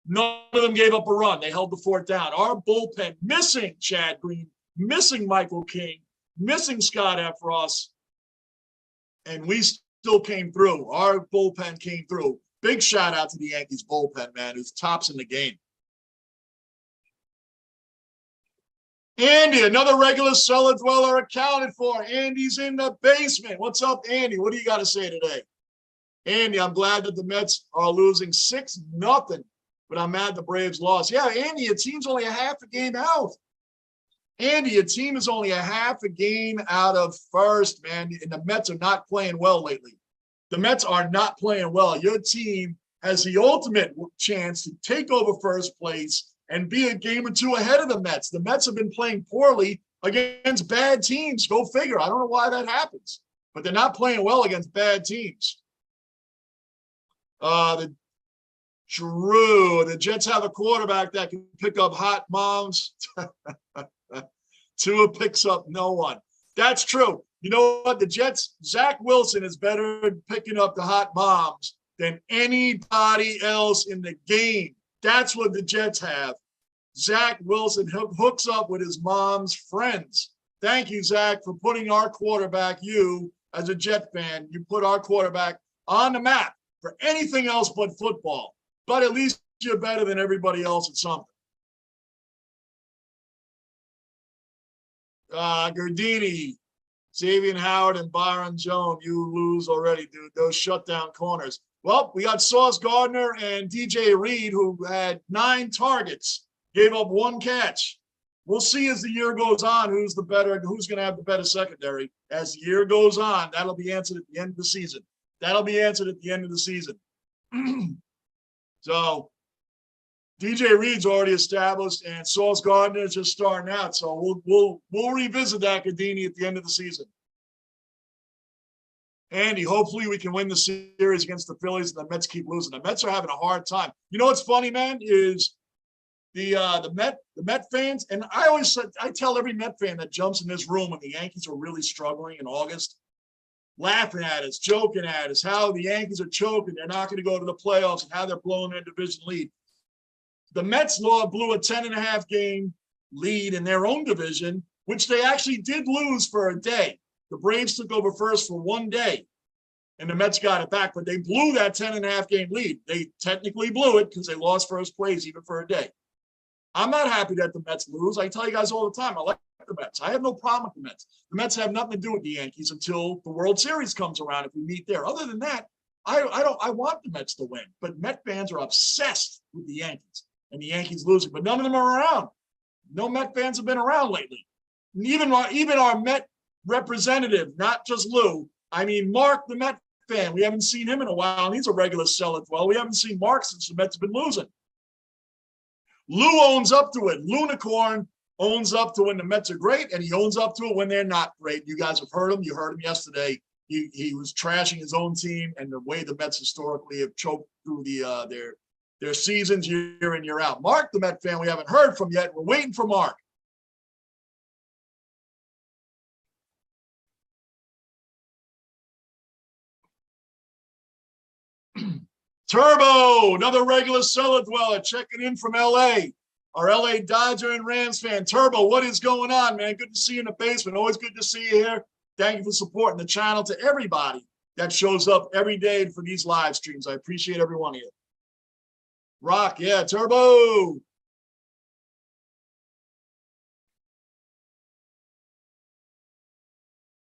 None of them gave up a run. They held the fort down. Our bullpen, missing Chad Green, missing Michael King, missing Scott Efros, and we still came through. Our bullpen came through. Big shout out to the Yankees bullpen, man, who's tops in the game. Andy, another regular cellar dweller accounted for. Andy's in the basement. What's up, Andy? What do you got to say today? Andy, I'm glad that the Mets are losing 6-0, but I'm mad the Braves lost. Yeah, Andy, your team's only a half a game out. Andy, your team is only a half a game out of first, man, and the Mets are not playing well lately. The Mets are not playing well. Your team has the ultimate chance to take over first place and be a game or two ahead of the Mets. The Mets have been playing poorly against bad teams. Go figure. I don't know why that happens, but they're not playing well against bad teams. The Jets have a quarterback that can pick up hot moms. Tua picks up no one. That's true. You know what? The Jets, Zach Wilson is better at picking up the hot moms than anybody else in the game. That's what the Jets have. Zach Wilson hooks up with his mom's friends. Thank you, Zach, for putting our quarterback, you, as a Jet fan, you put our quarterback on the map for anything else but football. But at least you're better than everybody else at something. Gardini, Xavier Howard, and Byron Jones, you lose already, dude. Those shutdown corners. Well, we got Sauce Gardner and DJ Reed, who had 9 targets, gave up 1 catch. We'll see as the year goes on who's going to have the better secondary. As the year goes on, that'll be answered at the end of the season. So DJ Reed's already established, and Sauce Gardner is just starting out. So we'll revisit that, Gardini, at the end of the season. Andy, hopefully we can win the series against the Phillies, and the Mets keep losing. The Mets are having a hard time. You know what's funny, man, is the Met fans, and I tell every Met fan that jumps in this room when the Yankees are really struggling in August, laughing at us, joking at us, how the Yankees are choking, they're not going to go to the playoffs, and how they're blowing their division lead. The Mets blew a 10.5 game lead in their own division, which they actually did lose for a day. The Braves took over first for 1 day, and the Mets got it back, but they blew that 10.5 game lead. They technically blew it because they lost first place even for a day. I'm not happy that the Mets lose. I tell you guys all the time, I like the Mets. I have no problem with the Mets. The Mets have nothing to do with the Yankees until the World Series comes around if we meet there. Other than that, I want the Mets to win, but Met fans are obsessed with the Yankees and the Yankees losing, but none of them are around. No Met fans have been around lately. And even our Met representative, not just Lou, I mean, Mark, the Met fan, we haven't seen him in a while, and he's a regular seller. Well, we haven't seen Mark since the Mets have been losing. Lou owns up to it. Lunicorn owns up to when the Mets are great, and he owns up to it when they're not great. You guys have heard him. You heard him yesterday. He was trashing his own team and the way the Mets historically have choked through their seasons year in, year out. Mark, the Met fan, we haven't heard from yet. We're waiting for Mark. Turbo, another regular cellar dweller checking in from LA. Our LA Dodger and Rams fan. Turbo, what is going on, man? Good to see you in the basement. Always good to see you here. Thank you for supporting the channel. To everybody that shows up every day for these live streams, I appreciate every one of you. Rock, yeah, Turbo.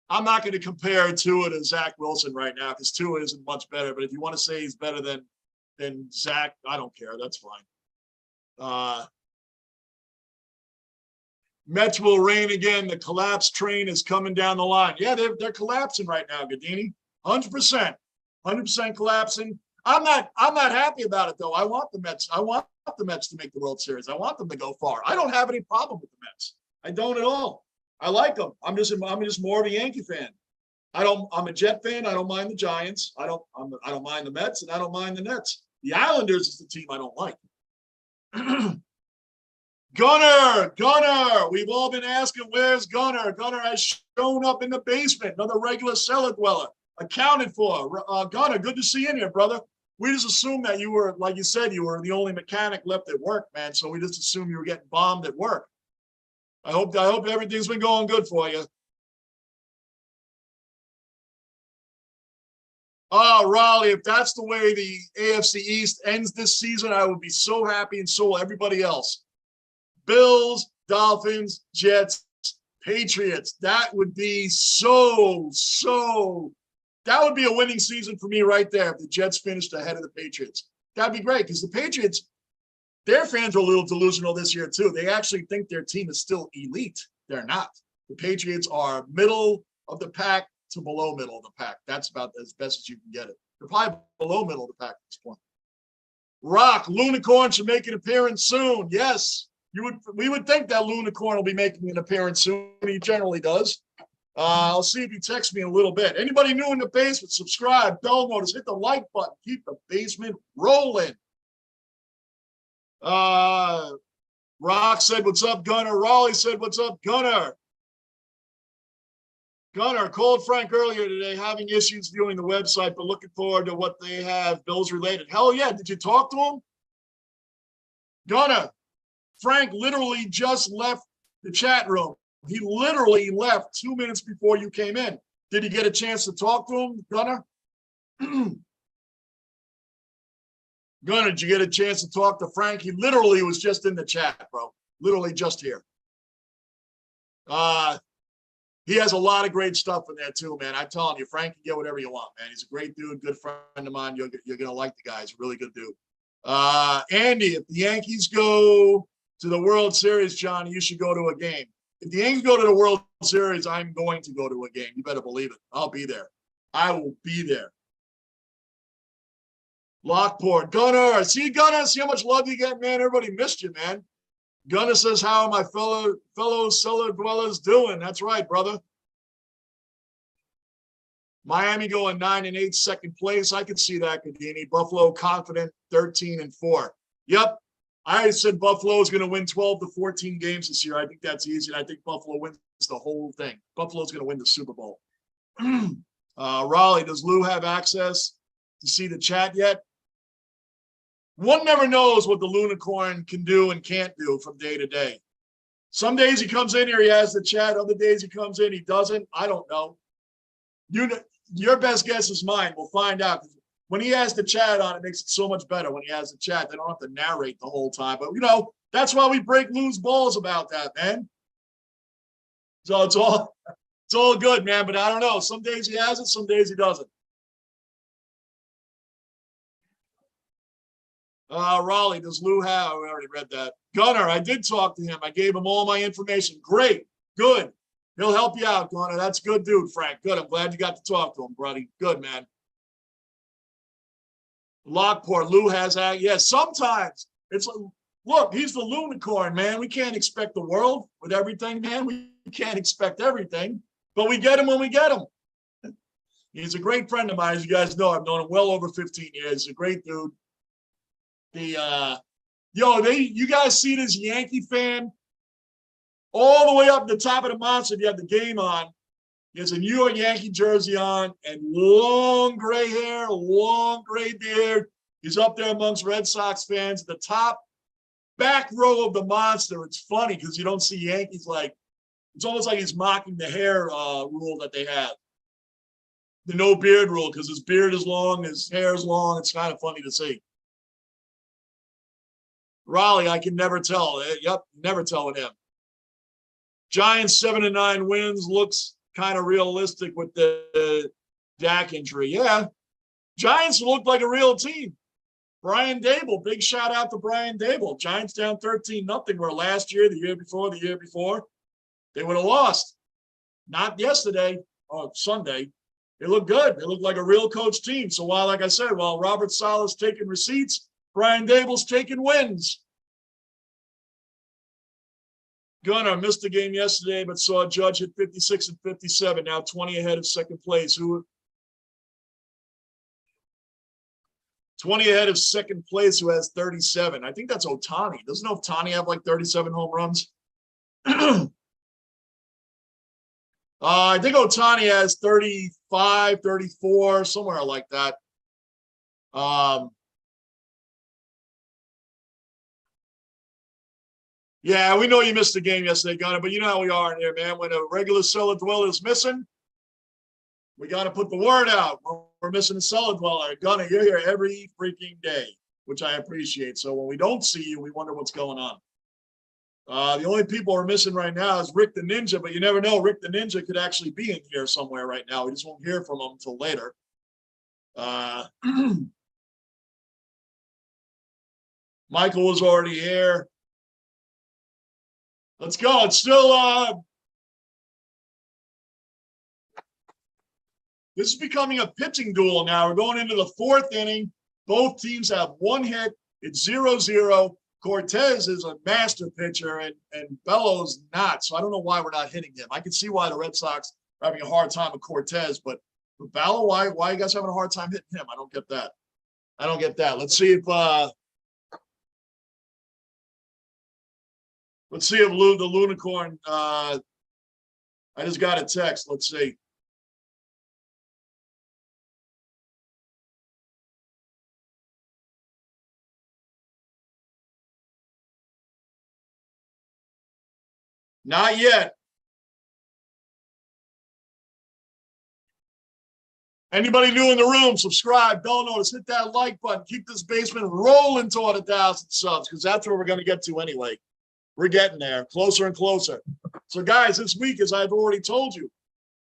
I'm not going to compare Tua to Zach Wilson right now because Tua isn't much better. But if you want to say he's better than Zach, I don't care. That's fine. Mets will reign again. The collapse train is coming down the line. Yeah, they're collapsing right now, Gadini. 100%. 100% collapsing. I'm not happy about it though. I want the Mets. I want the Mets to make the World Series. I want them to go far. I don't have any problem with the Mets. I don't at all. I like them. I'm just more of a Yankee fan. I'm a Jet fan. I don't mind the Giants. I don't mind the Mets, and I don't mind the Nets. The Islanders is the team I don't like. Gunner. We've all been asking, where's Gunner? Gunner has shown up in the basement. Another regular cellar dweller. Accounted for. Gunner, good to see you in here, brother. We just assumed that you were, like you said, you were the only mechanic left at work, man. So we just assumed you were getting bombed at work. I hope everything's been going good for you. Oh, Raleigh, if that's the way the AFC East ends this season, I would be so happy, and so will everybody else. Bills, Dolphins, Jets, Patriots. That would be so that would be a winning season for me right there if the Jets finished ahead of the Patriots. That'd be great because the Patriots, their fans are a little delusional this year too. They actually think their team is still elite. They're not. The Patriots are middle of the pack to below middle of the pack. That's about as best as you can get it. They're probably below middle of the pack at this point. Rock, Lunicorn should make an appearance soon. Yes, we would think that Lunicorn will be making an appearance soon. He generally does. I'll see if he texts me in a little bit. Anybody new in the basement, subscribe, bell notice, hit the like button. Keep the basement rolling. Rock said, what's up, Gunner? Raleigh said, what's up, Gunner? Gunner called Frank earlier today, having issues viewing the website, but looking forward to what they have Bills related. Hell yeah. Did you talk to him? Gunner, Frank literally just left the chat room. He literally left 2 minutes before you came in. Did you get a chance to talk to him, Gunner? Gunner, did you get a chance to talk to Frank? He literally was just in the chat, bro. Literally just here. He has a lot of great stuff in there too, man. I'm telling you, Frank can get whatever you want, man. He's a great dude, good friend of mine. You're going to like the guy. He's a really good dude. Andy, if the Yankees go to the World Series, Johnny, you should go to a game. If the Yankees go to the World Series, I'm going to go to a game. You better believe it. I'll be there. I will be there. Lockport. Gunner. See, Gunner, see how much love you get, man? Everybody missed you, man. Gunner says, how are my fellow cellar dwellers doing? That's right, brother. Miami going 9-8, second place. I could see that, Gadini. Buffalo confident, 13-4. Yep. I said Buffalo is going to win 12 to 14 games this year. I think that's easy. And I think Buffalo wins the whole thing. Buffalo's going to win the Super Bowl. Raleigh, does Lou have access to see the chat yet? One never knows what the Lunicorn can do and can't do from day to day. Some days he comes in here, he has the chat. Other days he comes in, he doesn't. I don't know. Your best guess is mine. We'll find out. When he has the chat on, it makes it so much better when he has the chat. They don't have to narrate the whole time. But, that's why we break Lou's balls about that, man. So it's all good, man. But I don't know. Some days he has it, some days he doesn't. Raleigh, does Lou have? We already read that. Gunner, I did talk to him. I gave him all my information. Great. Good. He'll help you out, Gunner. That's good, dude, Frank. Good. I'm glad you got to talk to him, buddy. Good, man. Lockport, Lou has that. Yeah, sometimes it's look, he's the Lunicorn, man. We can't expect the world with everything, man. We can't expect everything, but we get him when we get him. He's a great friend of mine, as you guys know. I've known him well over 15 years. He's a great dude. You guys see this Yankee fan all the way up the top of the monster. You have the game on. He has a New York Yankee jersey on and long gray hair, long gray beard. He's up there amongst Red Sox fans, the top back row of the monster. It's funny because you don't see Yankees like, it's almost like he's mocking the hair rule that they have. The no beard rule, because his beard is long, his hair is long. It's kind of funny to see. Raleigh, I can never tell. Yep, never tell with him. Giants 7-9 wins. Looks kind of realistic with the Dak injury. Yeah, Giants looked like a real team. Brian Dable, big shout out to Brian Dable. Giants down 13-0, where last year, the year before, they would have lost. Not yesterday or Sunday. They look good. They look like a real coach team. So while, like I said, while Robert Saleh's taking receipts, Brian Dable's taking wins. Gunnar missed the game yesterday, but saw Judge at 56 and 57, now 20 ahead of second place. 20 ahead of second place, who has 37. I think that's Ohtani. Doesn't Ohtani have like 37 home runs? I think Ohtani has 35, 34, somewhere like that. Yeah, we know you missed the game yesterday, Gunnar, but you know how we are in here, man. When a regular cellar dweller is missing, we got to put the word out. We're missing a cellar dweller. Gunnar, you're here every freaking day, which I appreciate. So when we don't see you, we wonder what's going on. The only people we're missing right now is Rick the Ninja, but you never know. Rick the Ninja could actually be in here somewhere right now. We just won't hear from him until later. Michael was already here. Let's go. It's still this is becoming a pitching duel now. We're going into the fourth inning. Both teams have one hit. It's 0-0. Cortez is a master pitcher and Bellows not. So I don't know why we're not hitting him. I can see why the Red Sox are having a hard time with Cortez, but with Bellow, why are you guys having a hard time hitting him? I don't get that. I don't get that. Let's see if Lou the Lunicorn. I just got a text. Let's see. Not yet. Anybody new in the room, subscribe, bell notice, hit that like button. Keep this basement rolling toward 1,000 subs, because that's where we're going to get to anyway. We're getting there, closer and closer. So, guys, this week, as I've already told you,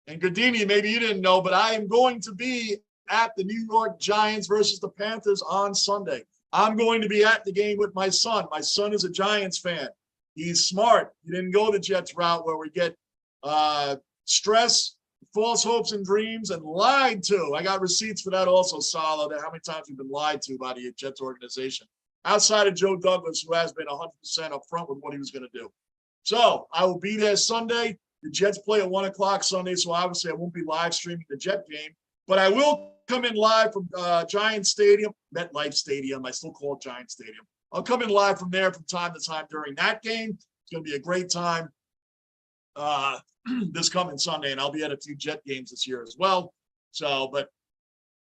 and Godini, maybe you didn't know, but I am going to be at the New York Giants versus the Panthers on Sunday. I'm going to be at the game with my son. My son is a Giants fan. He's smart. He didn't go the Jets route where we get stress, false hopes and dreams, and lied to. I got receipts for that also, Salah, that how many times we've been lied to by the Jets organization. Outside of Joe Douglas, who has been 100% upfront with what he was going to do. So I will be there Sunday. The Jets play at 1 o'clock Sunday, so obviously I won't be live streaming the Jet game. But I will come in live from Giants Stadium, MetLife Stadium. I still call it Giants Stadium. I'll come in live from there from time to time during that game. It's going to be a great time this coming Sunday, and I'll be at a few Jet games this year as well. So, but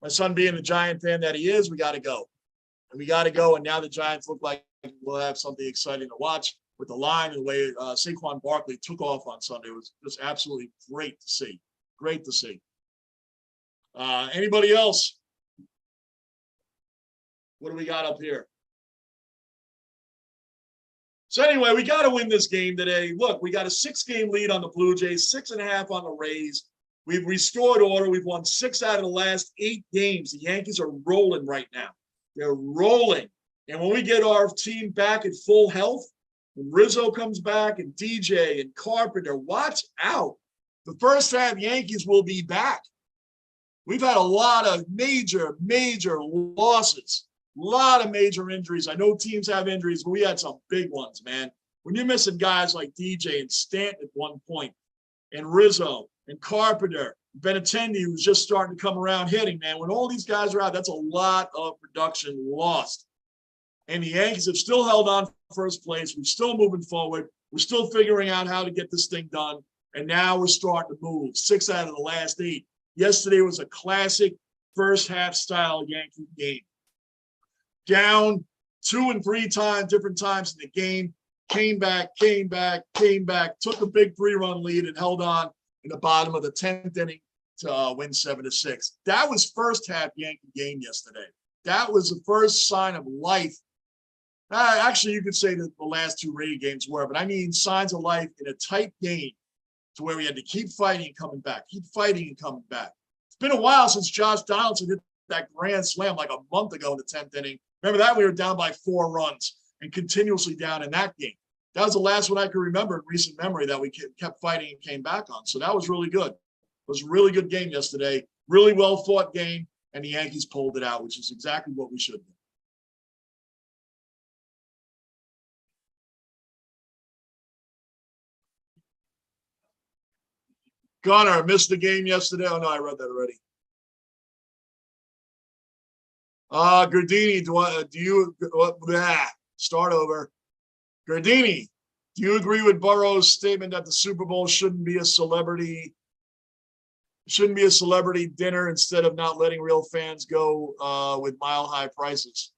my son being the Giant fan that he is, we got to go. And we got to go, and now the Giants look like we'll have something exciting to watch with the line and the way Saquon Barkley took off on Sunday. It was just absolutely great to see. Great to see. Anybody else? What do we got up here? So anyway, we got to win this game today. Look, we got a 6-game lead on the Blue Jays, 6.5 on the Rays. We've restored order. We've won 6 out of the last 8 games. The Yankees are rolling right now. They're rolling. And when we get our team back at full health, when Rizzo comes back and DJ and Carpenter, watch out. The first half Yankees will be back. We've had a lot of major losses. A lot of major injuries. I know teams have injuries, but we had some big ones, man. When you're missing guys like DJ and Stanton at one point, and Rizzo and Carpenter, Benintendi, who's just starting to come around hitting, man. When all these guys are out, that's a lot of production lost. And the Yankees have still held on first place. We're still moving forward. We're still figuring out how to get this thing done. And now we're starting to move. 6 out of the last 8. Yesterday was a classic first half style Yankee game. down 2 and 3 times, different times in the game, came back, took a big 3-run lead and held on in the bottom of the 10th inning to win 7-6. That was first half Yankee game yesterday. That was the first sign of life. Actually, you could say that the last 2 Raid games were, but I mean signs of life in a tight game to where we had to keep fighting and coming back, keep fighting and coming back. It's been a while since Josh Donaldson hit that grand slam like a month ago in the 10th inning. Remember that? We were down by 4 runs and continuously down in that game. That was the last one I could remember in recent memory that we kept fighting and came back on. So that was really good. It was a really good game yesterday. Really well fought game, and the Yankees pulled it out, which is exactly what we should do. Gunnar missed the game yesterday. Oh no, I read that already. Gardini, do you start over? Gardini, do you agree with Burrow's statement that the Super Bowl shouldn't be a celebrity dinner instead of not letting real fans go with mile-high prices?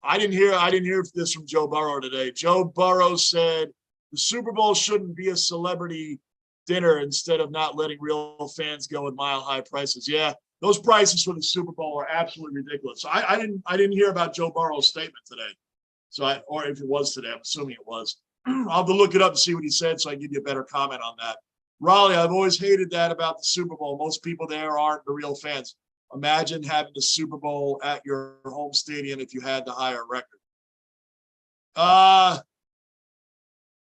I didn't hear this from Joe Burrow today. Joe Burrow said the Super Bowl shouldn't be a celebrity dinner instead of not letting real fans go with mile-high prices. Yeah, those prices for the Super Bowl are absolutely ridiculous. I didn't hear about Joe Burrow's statement today. Or if it was today, I'm assuming it was. I'll have to look it up to see what he said so I can give you a better comment on that. Raleigh, I've always hated that about the Super Bowl. Most people there aren't the real fans. Imagine having the Super Bowl at your home stadium if you had the higher record.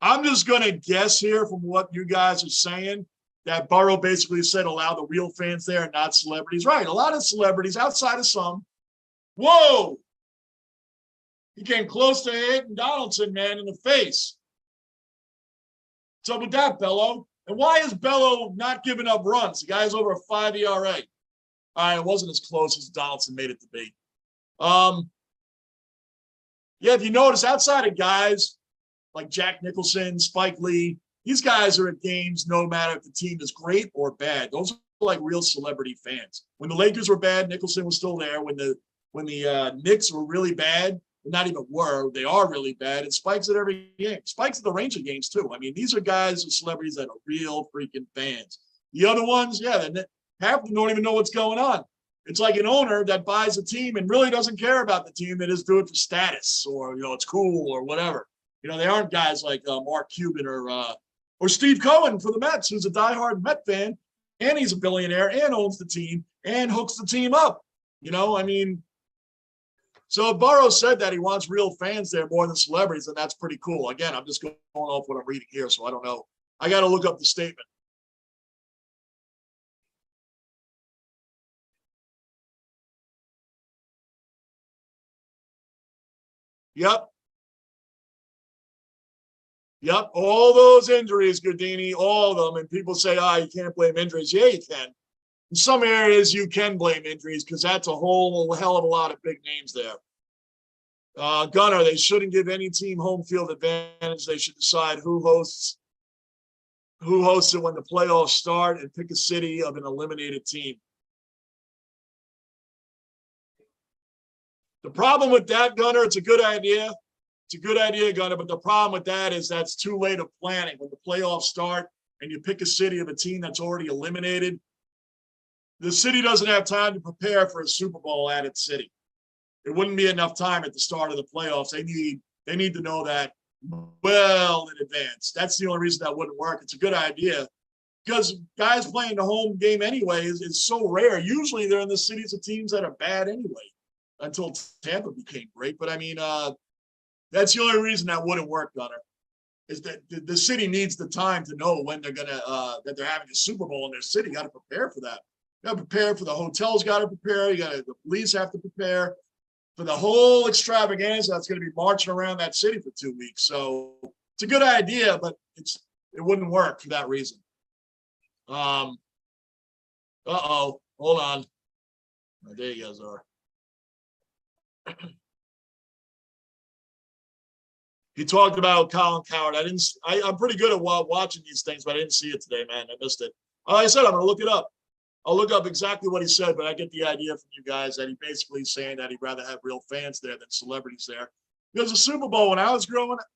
I'm just going to guess here from what you guys are saying that Burrow basically said allow the real fans there and not celebrities. Right, a lot of celebrities outside of some. Whoa! He came close to hitting Donaldson, man, in the face. What's up with that, Bello? And why is Bello not giving up runs? The guy's over a 5 ERA. All right, it wasn't as close as Donaldson made it to be. Yeah, if you notice, outside of guys like Jack Nicholson, Spike Lee, these guys are at games no matter if the team is great or bad. Those are like real celebrity fans. When the Lakers were bad, Nicholson was still there. When the Knicks were really bad, not even were, they are really bad. And Spike's at every game. Spike's at the Ranger games too. I mean, these are guys and celebrities that are real freaking fans. The other ones, yeah, half of them don't even know what's going on. It's like an owner that buys a team and really doesn't care about the team. They just do it for status or, it's cool or whatever. They aren't guys like Mark Cuban or Steve Cohen for the Mets, who's a diehard Met fan, and he's a billionaire and owns the team and hooks the team up. So Burrow said that he wants real fans there more than celebrities, and that's pretty cool. Again, I'm just going off what I'm reading here, so I don't know. I got to look up the statement. Yep. Yep, all those injuries, Gardini, all of them. And people say, you can't blame injuries. Yeah, you can. In some areas, you can blame injuries because that's a whole hell of a lot of big names there. Gunnar, they shouldn't give any team home field advantage. They should decide who hosts it when the playoffs start and pick a city of an eliminated team. The problem with that, Gunnar, it's a good idea. It's a good idea, Gunnar, but the problem with that is that's too late of planning. When the playoffs start and you pick a city of a team that's already eliminated, the city doesn't have time to prepare for a Super Bowl at its city. It wouldn't be enough time at the start of the playoffs. They need to know that well in advance. That's the only reason that wouldn't work. It's a good idea because guys playing the home game anyway is so rare. Usually they're in the cities of teams that are bad anyway until Tampa became great. But that's the only reason that wouldn't work, Gunnar, is that the city needs the time to know when they're that they're having a Super Bowl in their city. You got to prepare for that. You got to prepare for the hotels. Got to prepare. The police have to prepare for the whole extravaganza that's going to be marching around that city for 2 weeks. So it's a good idea, but it wouldn't work for that reason. Hold on. There you guys are. He talked about Colin Cowherd. I'm pretty good at watching these things, but I didn't see it today, man. I missed it. Like I said, I'm going to look it up. I'll look up exactly what he said, but I get the idea from you guys that he basically is saying that he'd rather have real fans there than celebrities there. Because the Super Bowl, when I was growing up,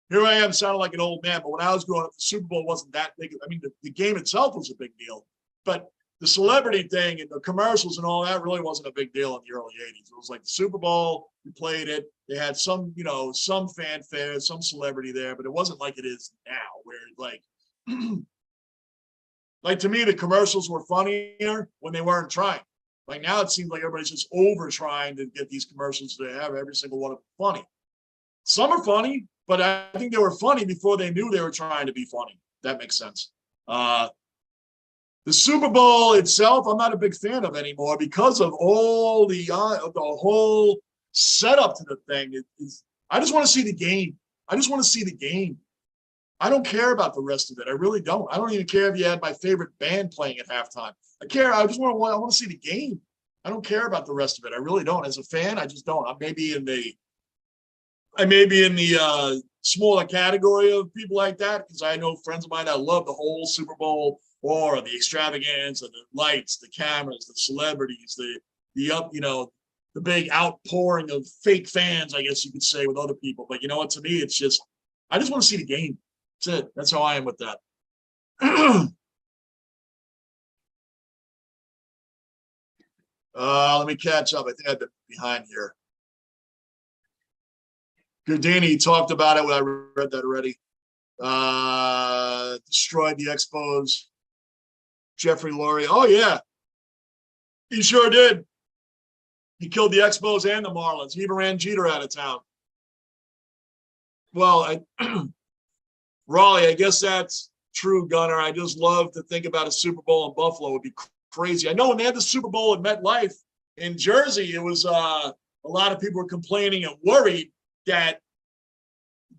here I am sounding like an old man, but when I was growing up, the Super Bowl wasn't that big. I mean, the game itself was a big deal, but the celebrity thing and the commercials and all that really wasn't a big deal in the early 80s. It was like the Super Bowl, you played it. They had some, you know, some fanfare, some celebrity there, but it wasn't like it is now where like, like to me, the commercials were funnier when they weren't trying. Like now it seems like everybody's just over trying to get these commercials to have every single one of them funny. Some are funny, but I think they were funny before they knew they were trying to be funny. That makes sense. The Super Bowl itself, I'm not a big fan of anymore because of all the whole setup to the thing. I just want to see the game. I just want to see the game. I don't care about the rest of it. I really don't. I don't even care if you had my favorite band playing at halftime. I care. I want to see the game. I don't care about the rest of it. I really don't. As a fan, I just don't. I may be in the smaller category of people like that because I know friends of mine that love the whole Super Bowl or the extravaganza, the lights, the cameras, the celebrities, the big outpouring of fake fans, I guess you could say, with other people. But you know what? To me, it's just I just want to see the game. That's it. That's how I am with that. Let me catch up. I think I've been behind here. Gardini talked about it when I read that already. Destroyed the Expos. Jeffrey Lurie. Oh, yeah. He sure did. He killed the Expos and the Marlins. He even ran Jeter out of town. Well, Raleigh, I guess that's true, Gunner. I just love to think about a Super Bowl in Buffalo. It would be crazy. I know when they had the Super Bowl at MetLife in Jersey, it was a lot of people were complaining and worried that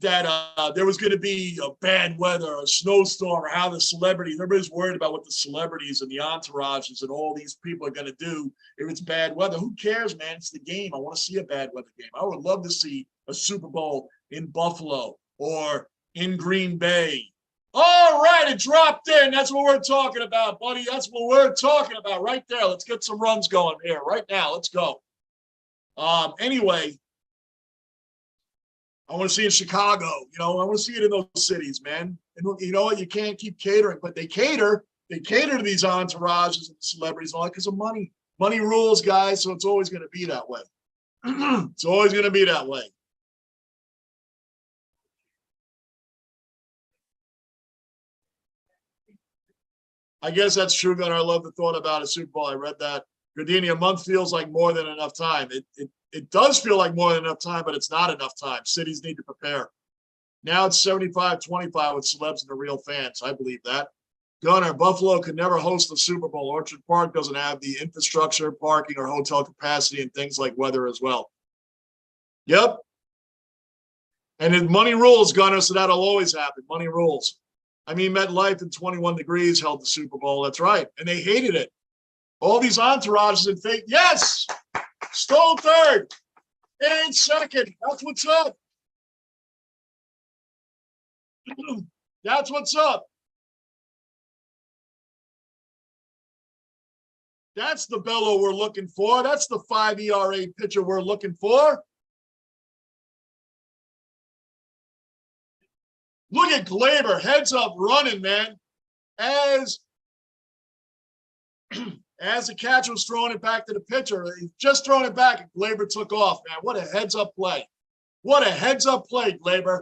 there was going to be a bad weather, a snowstorm, or how the celebrities, everybody's worried about what the celebrities and the entourages and all these people are going to do if it's bad weather. Who cares, man? It's the game. I want to see a bad weather game. I would love to see a Super Bowl in Buffalo or in Green Bay. All right, it dropped in. That's what we're talking about, buddy. That's what we're talking about right there. Let's get some runs going here right now. Let's go. Anyway, I want to see it in Chicago. You know, I want to see it in those cities, man. And you know what? You can't keep catering, but they cater to these entourages and celebrities and all that because of money. Money rules, guys. So it's always going to be that way. It's always going to be that way. I guess that's true, Gunnar. I love the thought about a Super Bowl. I read that. Gardini, a month feels like more than enough time. It does feel like more than enough time, but it's not enough time. Cities need to prepare. Now it's 75-25 with celebs and the real fans. I believe that. Gunnar, Buffalo could never host the Super Bowl. Orchard Park doesn't have the infrastructure, parking, or hotel capacity, and things like weather as well. Yep. And it, money rules, Gunnar, so that'll always happen. Money rules. I mean, MetLife in 21 degrees held the Super Bowl. That's right. And they hated it. All these entourages and fake. Yes! Stole third and second. That's what's up. That's what's up. That's the bellow we're looking for. That's the 5 ERA pitcher we're looking for. Look at Glaber, heads up running, man. As the catcher was throwing it back to the pitcher, he just throwing it back, and Glaber took off, man. What a heads-up play. What a heads-up play, Glaber.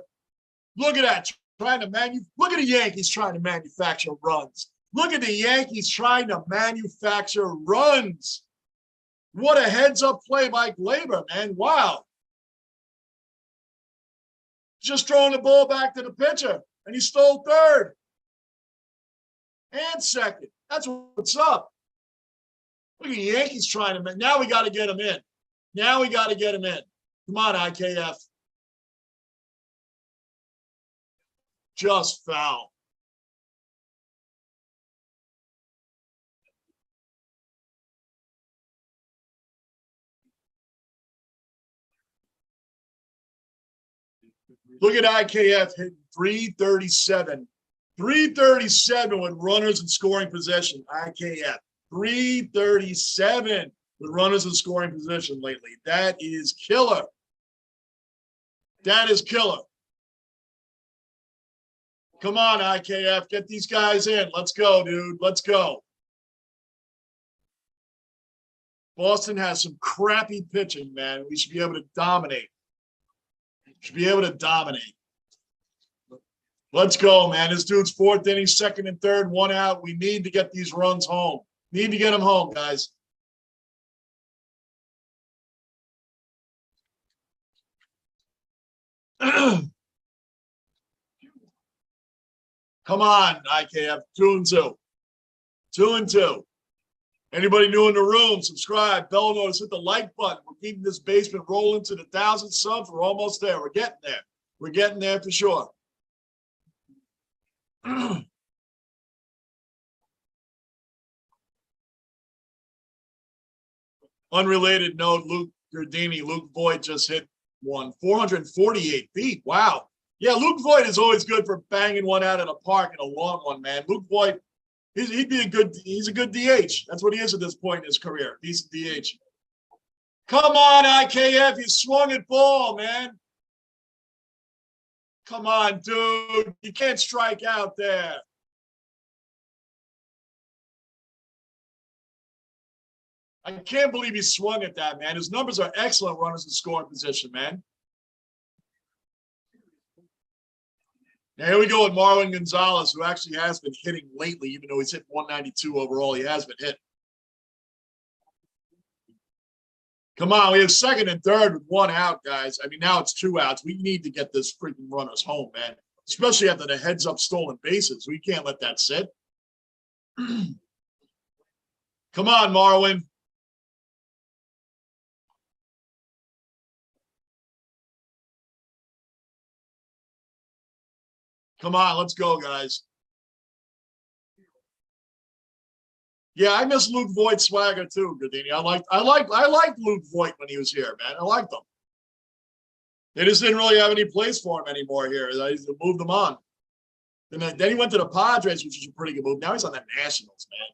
Look at that. Look at the Yankees trying to manufacture runs. Look at the Yankees trying to manufacture runs. What a heads-up play by Glaber, man. Wow. Just throwing the ball back to the pitcher, and he stole third and second. That's what's up. Look at the Yankees trying to. Now we got to get him in. Now we got to get him in. Come on, IKF. Just foul. Look at IKF hitting 337. 337 with runners in scoring possession. IKF. 337 with runners in scoring position lately. That is killer. That is killer. Come on, IKF, get these guys in. Let's go, dude. Let's go. Boston has some crappy pitching, man. We should be able to dominate. Should be able to dominate. Let's go, man. This dude's fourth inning, second and third, one out. We need to get these runs home. Need to get them home, guys. Come on, IKF. 2-2. 2-2. Anybody new in the room, subscribe, bell notice, hit the like button. We're keeping this basement rolling to the 1,000 subs. We're almost there. We're getting there. We're getting there for sure. Unrelated note, Luke Voigt just hit one. 448 feet. Wow. Yeah, Luke Voigt is always good for banging one out in a park and a long one, man. Luke Voigt, he's a good DH. That's what he is at this point in his career. He's a DH. Come on, IKF. You swung at ball, man. Come on, dude. You can't strike out there. I can't believe he swung at that, man. His numbers are excellent runners in scoring position, man. Now here we go with Marwin Gonzalez, who actually has been hitting lately, even though he's hit 192 overall. He has been hit. Come on, we have second and third with one out, guys. I mean, now it's 2 outs. We need to get this freaking runners home, man. Especially after the heads-up stolen bases. We can't let that sit. Come on, Marwin. Come on, let's go, guys. Yeah, I miss Luke Voigt's swagger too, Gardini. I liked Luke Voigt when he was here, man. I liked him. They just didn't really have any place for him anymore here. They moved him on. Then he went to the Padres, which is a pretty good move. Now he's on the Nationals, man.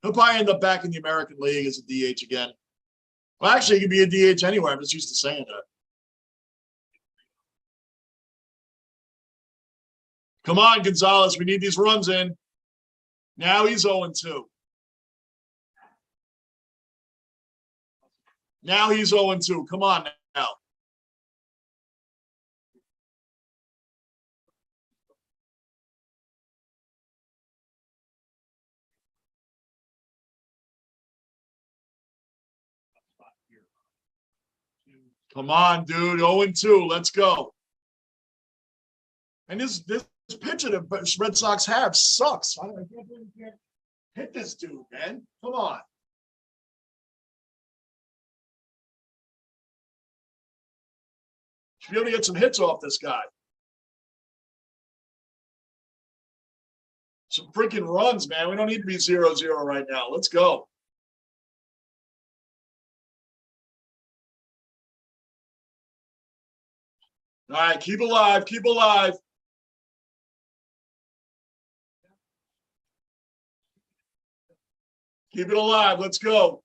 He'll probably end up back in the American League as a DH again. Well, actually, he could be a DH anywhere. I'm just used to saying that. Come on, Gonzalez. We need these runs in. Now he's 0-2. Now he's 0-2. Come on now. Come on, dude. 0-2. Let's go. And this pitcher the Red Sox have sucks. I can't believe you can't hit this dude, man. Come on. Should be able to get some hits off this guy. Some freaking runs, man. We don't need to be 0-0 right now. Let's go. All right, keep alive. Keep alive. Keep it alive. Let's go.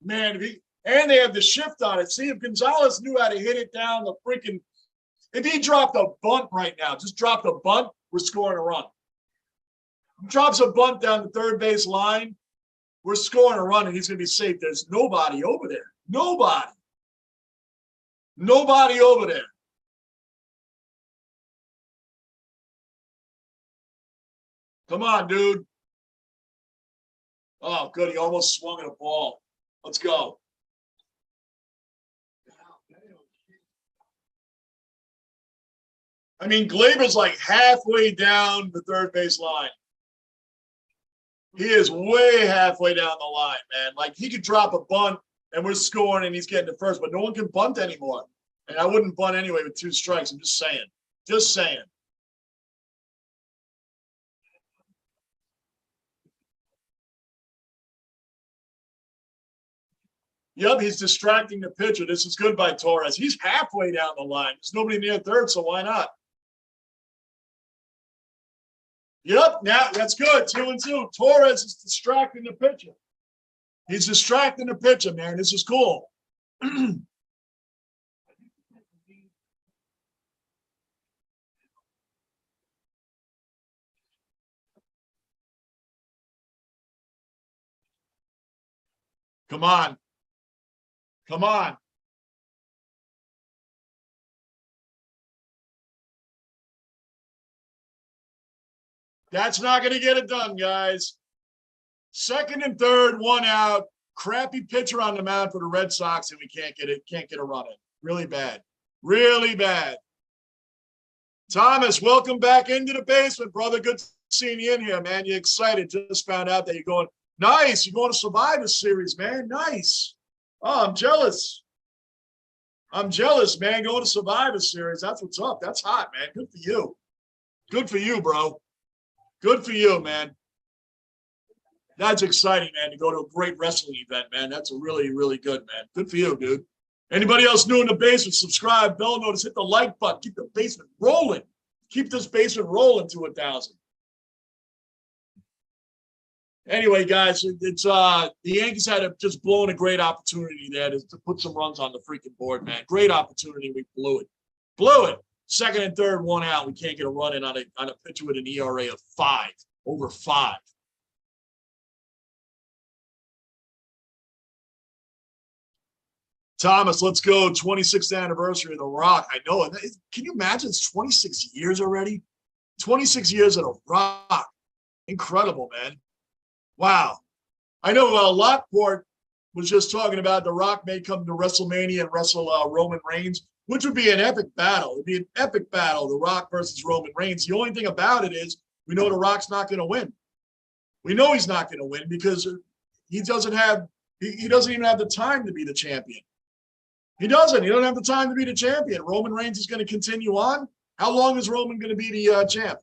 Man, and they have the shift on it. See, if Gonzalez knew how to hit it down the freaking – if he dropped a bunt right now, just dropped a bunt, we're scoring a run. He drops a bunt down the third base line, we're scoring a run, and he's going to be safe. There's nobody over there. Nobody. Nobody over there. Come on, dude. Oh, good. He almost swung at a ball. Let's go. I mean, Glaber's like halfway down the third base line. He is way halfway down the line, man. Like, he could drop a bunt, and we're scoring, and he's getting to first, but no one can bunt anymore. And I wouldn't bunt anyway with 2 strikes. I'm just saying. Just saying. Yep, he's distracting the pitcher. This is good by Torres. He's halfway down the line. There's nobody near third, so why not? Yep, now that's good. 2-2. Torres is distracting the pitcher. He's distracting the pitcher, man. This is cool. Come on. Come on. That's not going to get it done, guys. Second and third, one out. Crappy pitcher on the mound for the Red Sox, and we can't get a run in. Really bad. Really bad. Thomas, welcome back into the basement, brother. Good seeing you in here, man. You excited? Just found out that you're going. Nice. You're going to Survivor Series, man. Nice. Oh, I'm jealous. I'm jealous, man. Going to Survivor Series. That's what's up. That's hot, man. Good for you. Good for you, bro. Good for you, man. That's exciting, man, to go to a great wrestling event, man. That's a really, really good, man. Good for you, dude. Anybody else new in the basement, subscribe, bell notice, hit the like button. Keep the basement rolling. Keep this basement rolling to 1,000. Anyway, guys, it's the Yankees had just blown a great opportunity there to put some runs on the freaking board, man. Great opportunity. We blew it. Blew it. Second and third, one out. We can't get a run in on a pitcher with an ERA of 5, over 5. Thomas, let's go. 26th anniversary of The Rock. I know. Can you imagine? It's 26 years already. 26 years of The Rock. Incredible, man. Wow. I know Lockport was just talking about The Rock may come to WrestleMania and wrestle Roman Reigns, which would be an epic battle. It would be an epic battle, The Rock versus Roman Reigns. The only thing about it is we know The Rock's not going to win. We know he's not going to win because he doesn't even have the time to be the champion. He doesn't. He doesn't have the time to be the champion. Roman Reigns is going to continue on. How long is Roman going to be the champ?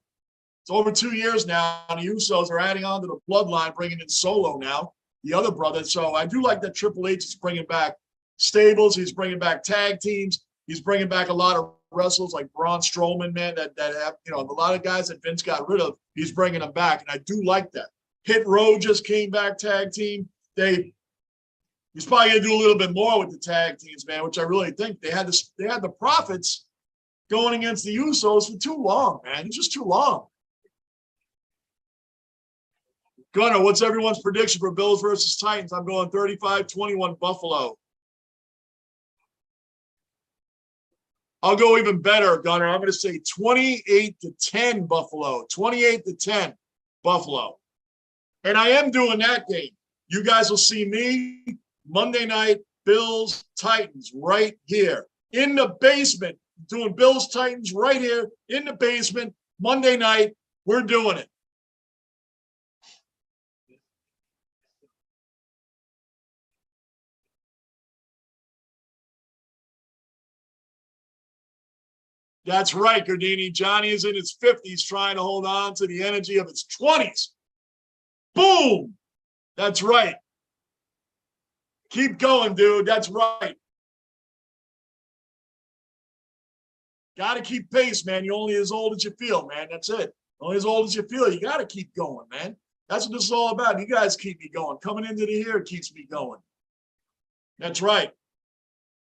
It's over 2 years now. The Usos are adding on to the bloodline, bringing in Solo now, the other brother. So I do like that Triple H is bringing back stables. He's bringing back tag teams. He's bringing back a lot of wrestlers like Braun Strowman, man, that have, a lot of guys that Vince got rid of. He's bringing them back, and I do like that. Hit Row just came back, tag team. He's probably going to do a little bit more with the tag teams, man, which I really think they had the Profits going against the Usos for too long, man. It's just too long. Gunnar, what's everyone's prediction for Bills versus Titans? I'm going 35-21 Buffalo. I'll go even better, Gunnar. I'm going to say 28-10 Buffalo. 28-10 Buffalo. And I am doing that game. You guys will see me Monday night, Bills, Titans, right here in the basement. Doing Bills, Titans right here in the basement. Monday night, we're doing it. That's right, Gardini. Johnny is in his 50s trying to hold on to the energy of his 20s. Boom! That's right. Keep going, dude. That's right. Got to keep pace, man. You're only as old as you feel, man. That's it. Only as old as you feel. You got to keep going, man. That's what this is all about. You guys keep me going. Coming into the hair keeps me going. That's right.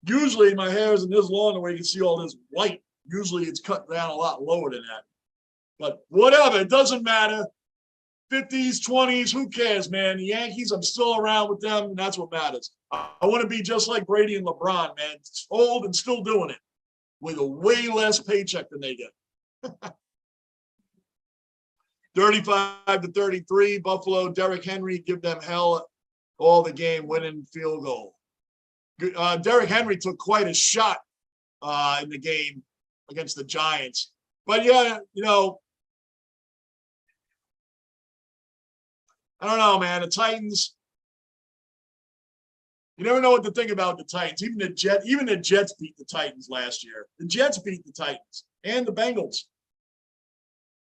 Usually my hair isn't this long where you can see all this white. Usually it's cut down a lot lower than that. But whatever, it doesn't matter. 50s, 20s, who cares, man? The Yankees, I'm still around with them, and that's what matters. I want to be just like Brady and LeBron, man. Old and still doing it with a way less paycheck than they get. 35-33, Buffalo. Derrick Henry, give them hell all the game, winning field goal. Derrick Henry took quite a shot in the game against the Giants. But, yeah, I don't know, man. The Titans, you never know what to think about the Titans. Even the Jets beat the Titans last year. The Jets beat the Titans and the Bengals.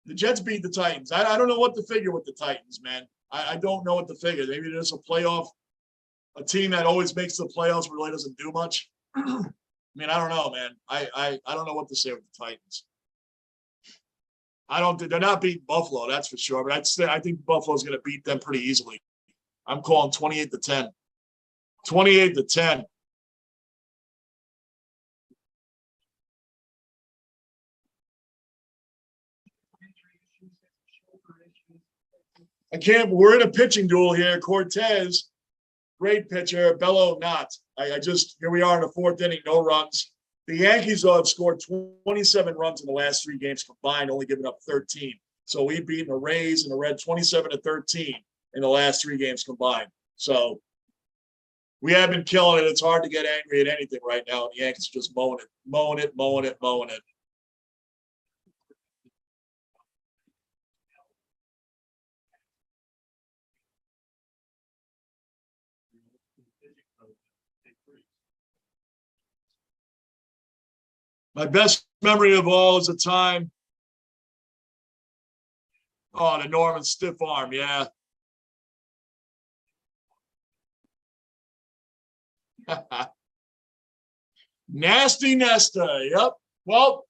The Jets beat the Titans. I don't know what to figure with the Titans, man. I don't know what to figure. Maybe there's a playoff a team that always makes the playoffs really doesn't do much. I mean, I don't know, man. I don't know what to say with the Titans. They're not beating Buffalo, that's for sure. But I think Buffalo's going to beat them pretty easily. I'm calling 28-10. 28-10. We're in a pitching duel here. Cortez, great pitcher. Bello, not. Here we are in the fourth inning, no runs. The Yankees have scored 27 runs in the last 3 games combined, only giving up 13. So we've beaten the Rays and the Reds 27-13 in the last 3 games combined. So we have been killing it. It's hard to get angry at anything right now. The Yankees are just mowing it. My best memory of all is the time. Oh, the Norman stiff arm, yeah. Nasty Nesta, yep. Well,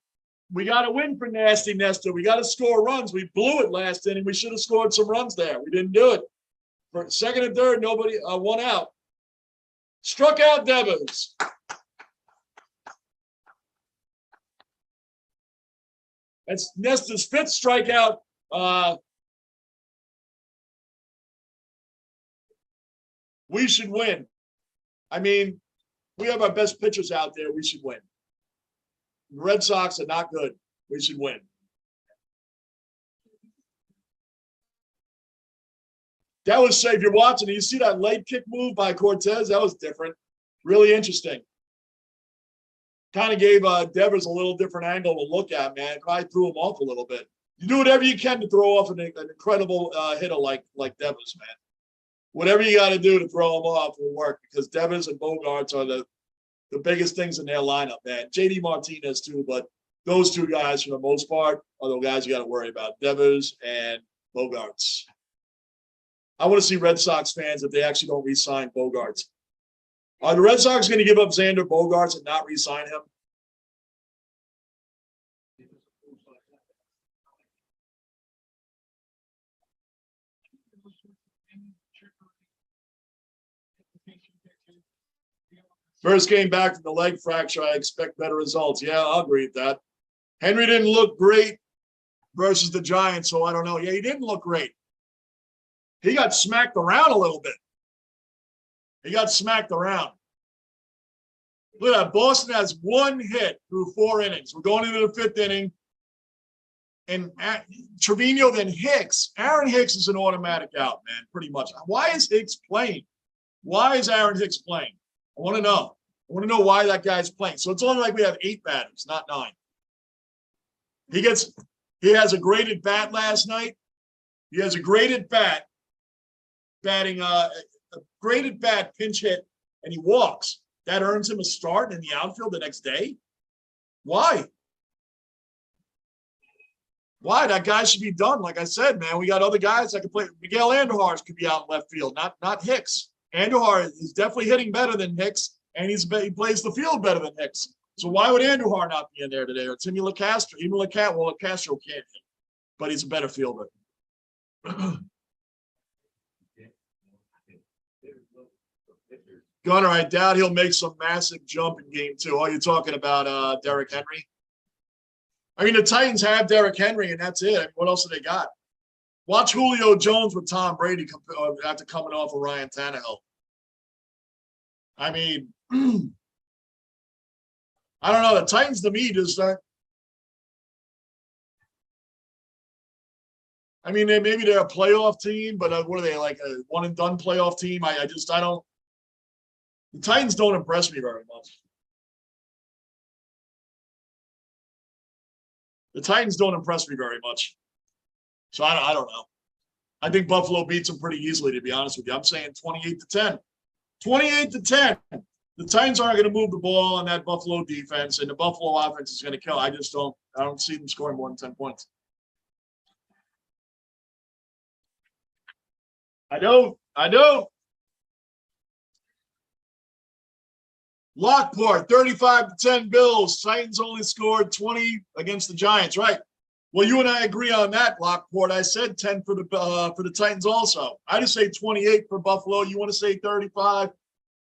we got to win for Nasty Nesta. We got to score runs. We blew it last inning. We should have scored some runs there. We didn't do it. For second and third, nobody, 1 out. Struck out Devers. That's Nesta's 5th strikeout. We should win. I mean, we have our best pitchers out there. We should win. The Red Sox are not good. We should win. That was safe. You're watching it. You see that leg kick move by Cortez? That was different. Really interesting. Kind of gave Devers a little different angle to look at, man. Probably threw him off a little bit. You do whatever you can to throw off an incredible hitter like Devers, man. Whatever you got to do to throw him off will work, because Devers and Bogarts are the biggest things in their lineup, man. JD Martinez too, but those 2 guys for the most part are the guys you got to worry about, Devers and Bogarts. I want to see Red Sox fans if they actually don't re-sign Bogarts. Are the Red Sox going to give up Xander Bogaerts and not re-sign him? First game back from the leg fracture, I expect better results. Yeah, I'll agree with that. Henry didn't look great versus the Giants, so I don't know. Yeah, he didn't look great. He got smacked around a little bit. He got smacked around. Look at that. Boston has 1 hit through 4 innings. We're going into the 5th inning. And Trevino, then Hicks. Aaron Hicks is an automatic out, man, pretty much. Why is Hicks playing? Why is Aaron Hicks playing? I want to know. I want to know why that guy's playing. So it's only like we have 8 batters, not 9. He has a graded bat last night. He has a graded bat, batting a graded bat pinch hit, and he walks. That earns him a start in the outfield the next day. Why? Why? That guy should be done. Like I said, man, we got other guys that can play. Miguel Andujar could be out in left field, not Hicks. Andujar is definitely hitting better than Hicks, and he plays the field better than Hicks. So why would Andujar not be in there today? Or Timmy LaCastro? Even LaCastro can't hit, but he's a better fielder. Gunner, I doubt he'll make some massive jump in game 2. Oh, you're talking about Derrick Henry? I mean, the Titans have Derrick Henry, and that's it. I mean, what else do they got? Watch Julio Jones with Tom Brady after coming off of Ryan Tannehill. I mean, I don't know. The Titans, to me, just I mean, maybe they're a playoff team, but what are they, like a one-and-done playoff team? I don't. The Titans don't impress me very much. The Titans don't impress me very much. So I don't know. I think Buffalo beats them pretty easily, to be honest with you. I'm saying 28-10. 28-10. The Titans aren't going to move the ball on that Buffalo defense, and the Buffalo offense is going to kill. I don't see them scoring more than 10 points. I know. Lockport, 35-10 Bills. Titans only scored 20 against the Giants, right? Well, you and I agree on that, Lockport. I said 10 for the Titans also. I just say 28 for Buffalo. You want to say 35?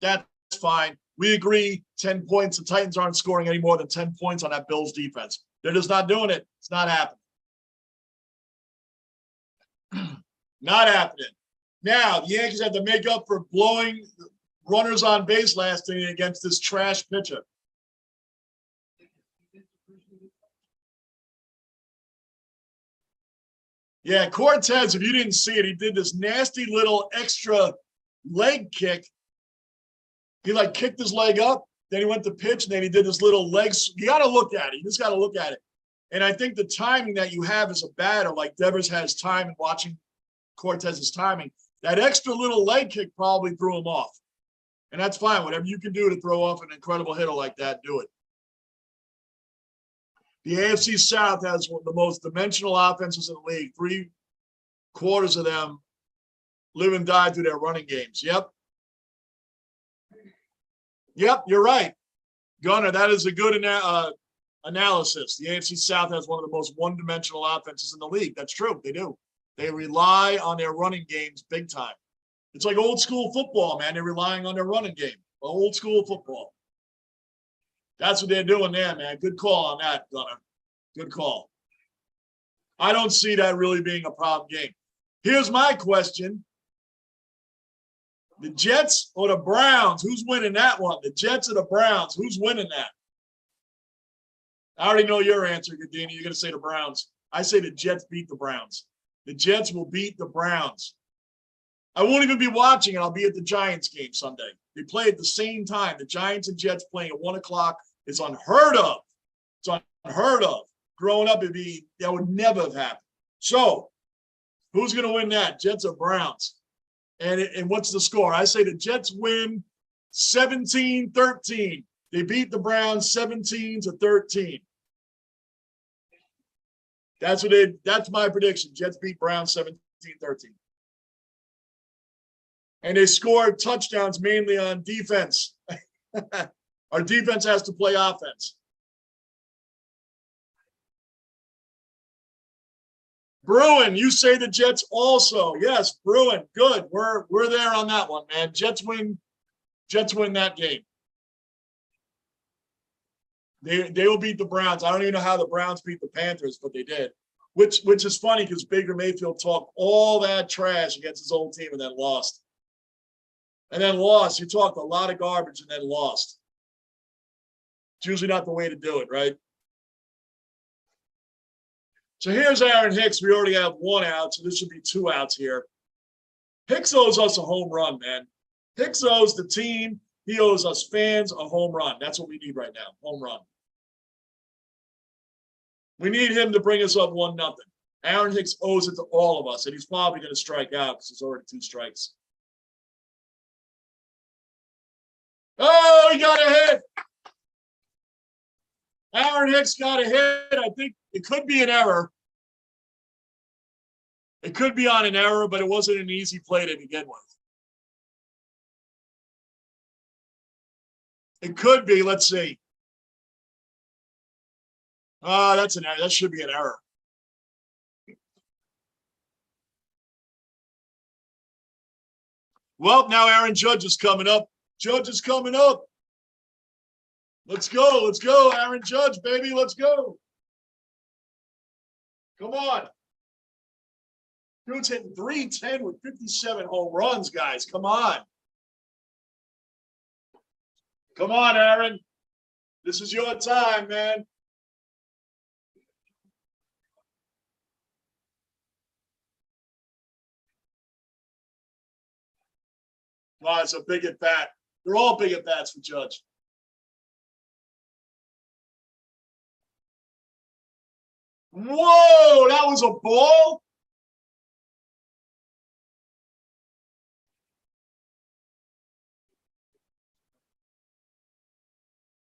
That's fine. We agree 10 points. The Titans aren't scoring any more than 10 points on that Bills defense. They're just not doing it. It's not happening. Not happening. Now, the Yankees had to make up for blowing runners on base last inning against this trash pitcher. Yeah, Cortez, if you didn't see it, he did this nasty little extra leg kick. He like kicked his leg up, then he went to pitch, and then he did this little legs. You got to look at it. You just got to look at it. And I think the timing that you have as a batter, like Devers has time and watching Cortez's timing, that extra little leg kick probably threw him off. And that's fine. Whatever you can do to throw off an incredible hitter like that, do it. The AFC South has one of the most dimensional offenses in the league. 3/4 of them live and die through their running games. Yep. Yep, you're right. Gunnar, that is a good analysis. The AFC South has one of the most one-dimensional offenses in the league. That's true. They do. They rely on their running games big time. It's like old school football, man. They're relying on their running game. Old school football. That's what they're doing there, man. Good call on that, Gunnar. Good call. I don't see that really being a problem game. Here's my question. The Jets or the Browns? Who's winning that one? The Jets or the Browns? Who's winning that? I already know your answer, Gadini. You're going to say the Browns. I say the Jets beat the Browns. The Jets will beat the Browns. I won't even be watching it. I'll be at the Giants game Sunday. They play at the same time. The Giants and Jets playing at 1 o'clock is unheard of. It's unheard of. Growing up, that would never have happened. So, who's going to win that? Jets or Browns? And what's the score? I say the Jets win 17-13. They beat the Browns 17-13. That's my prediction. Jets beat Browns 17-13. And they scored touchdowns mainly on defense. Our defense has to play offense. Bruin, you say the Jets also. Yes, Bruin, good. We're there on that one, man. Jets win that game. They will beat the Browns. I don't even know how the Browns beat the Panthers, but they did. Which is funny because Baker Mayfield talked all that trash against his old team and then lost. You talked a lot of garbage and then lost. It's usually not the way to do it, right? So here's Aaron Hicks. We already have 1 out, so this should be 2 outs here. Hicks owes us a home run, man. Hicks owes the team. He owes us fans a home run. That's what we need right now, home run. We need him to bring us up 1-0. Aaron Hicks owes it to all of us, and he's probably going to strike out because there's already 2 strikes. Oh, he got a hit. Aaron Hicks got a hit. I think it could be an error. It could be on an error, but it wasn't an easy play to begin with. It could be. Let's see. That's an error. That should be an error. Well, now Aaron Judge is coming up. Judge is coming up. Let's go. Let's go, Aaron Judge, baby. Let's go. Come on. Dude's hitting .310 with 57 home runs, guys. Come on. Come on, Aaron. This is your time, man. Wow, it's a big at bat. They're all big at bats for Judge. Whoa, that was a ball?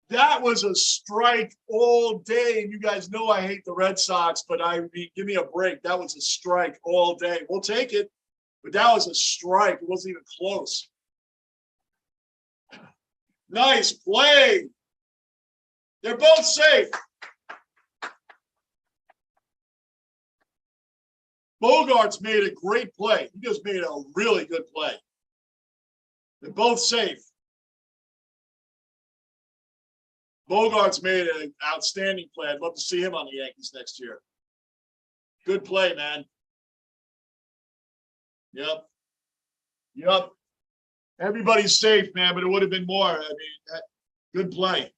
That was a strike all day. And you guys know I hate the Red Sox, but give me a break. That was a strike all day. We'll take it, but that was a strike. It wasn't even close. Nice play. They're both safe. Bogarts made a great play. He just made a really good play. They're both safe. Bogarts made an outstanding play. I'd love to see him on the Yankees next year. Good play, man. Yep. Yep. Everybody's safe, man, but it would have been more. I mean, good play.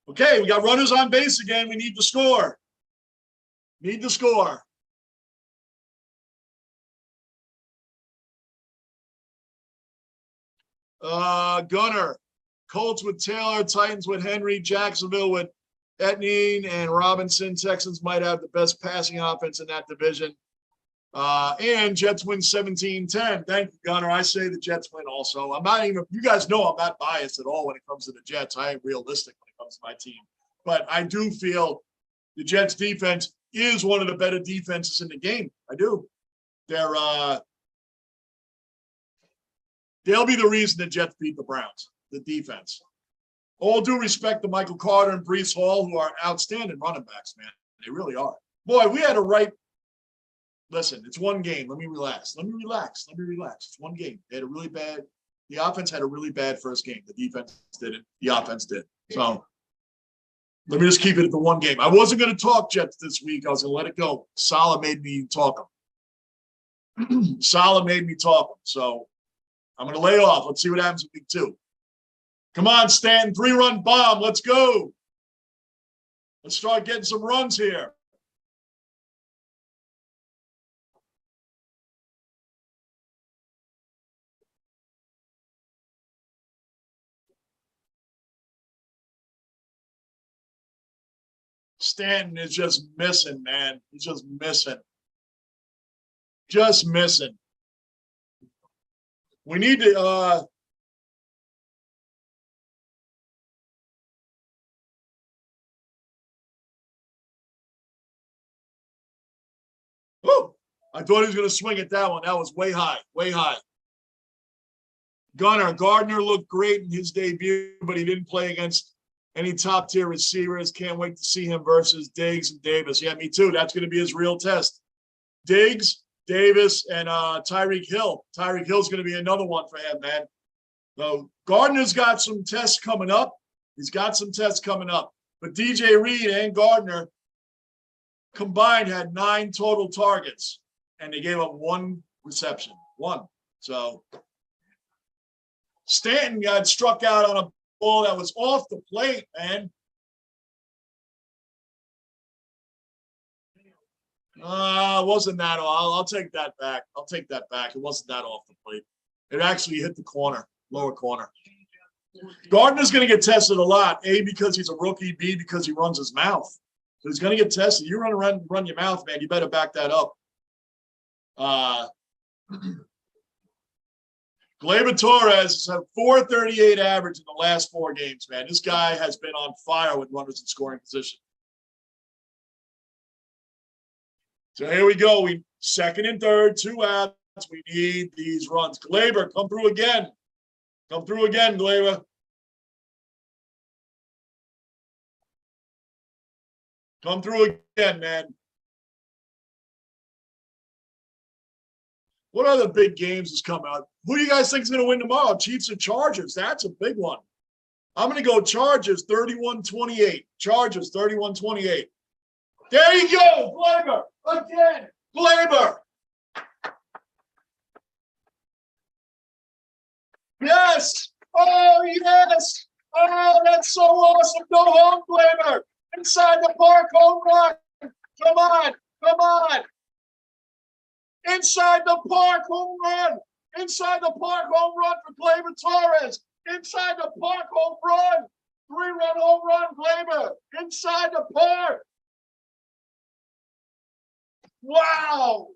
Okay, we got runners on base again. We need to score. Need to score. Gunner. Colts with Taylor, Titans with Henry, Jacksonville with Etnine and Robinson. Texans might have the best passing offense in that division. And Jets win 17-10. Thank you, Gunner. I say the Jets win also. I'm not even, you guys know I'm not biased at all when it comes to the Jets. I am realistic when it comes to my team. But I do feel the Jets defense is one of the better defenses in the game. I do. They'll be the reason the Jets beat the Browns, the defense. All due respect to Michael Carter and Breece Hall, who are outstanding running backs, man. They really are. Boy, we had a right. Listen, it's one game. Let me relax. Let me relax. It's one game. They had a really bad. The offense had a really bad first game. The defense didn't. The offense did. So let me just keep it at the one game. I wasn't going to talk Jets this week. I was going to let it go. Salah made me talk them. Salah made me talk them. So I'm going to lay off. Let's see what happens in week 2. Come on, Stanton. 3-run bomb. Let's go. Let's start getting some runs here. Stanton is just missing, man. He's just missing. Just missing. We need to woo! I thought he was going to swing at that one. That was way high, way high. Gardner looked great in his debut, but he didn't play against any top-tier receivers. Can't wait to see him versus Diggs and Davis. Yeah, me too. That's going to be his real test. Diggs, Davis, and Tyreek Hill. Tyreek Hill's going to be another one for him, man. So Gardner's got some tests coming up. He's got some tests coming up. But DJ Reed and Gardner combined had 9 total targets, and they gave up 1 reception. 1. So Stanton got struck out on a ball that was off the plate, man. Wasn't that all? I'll take that back. I'll take that back. It wasn't that off the plate. It actually hit the corner, lower corner. Gardner's going to get tested a lot, A, because he's a rookie, B, because he runs his mouth. So he's going to get tested. You run your mouth, man. You better back that up. Gleyber Torres has had 438 average in the last 4 games, man. This guy has been on fire with runners in scoring position. So here we go. We 2nd and 3rd, 2 outs. We need these runs. Gleyber, come through again. Come through again, Gleyber. Come through again, man. What other big games is coming out? Who do you guys think is going to win tomorrow? Chiefs or Chargers? That's a big one. I'm going to go Chargers 31-28. Chargers 31-28. There you go, Gleyber. Again, Gleyber. Yes. Oh, yes. Oh, that's so awesome. Go home, Gleyber. Inside the park, home run. Come on. Come on. Inside the park, home run. Inside the park, home run for Gleyber Torres. Inside the park, home run. 3-run home run, Gleyber. Inside the park. Wow.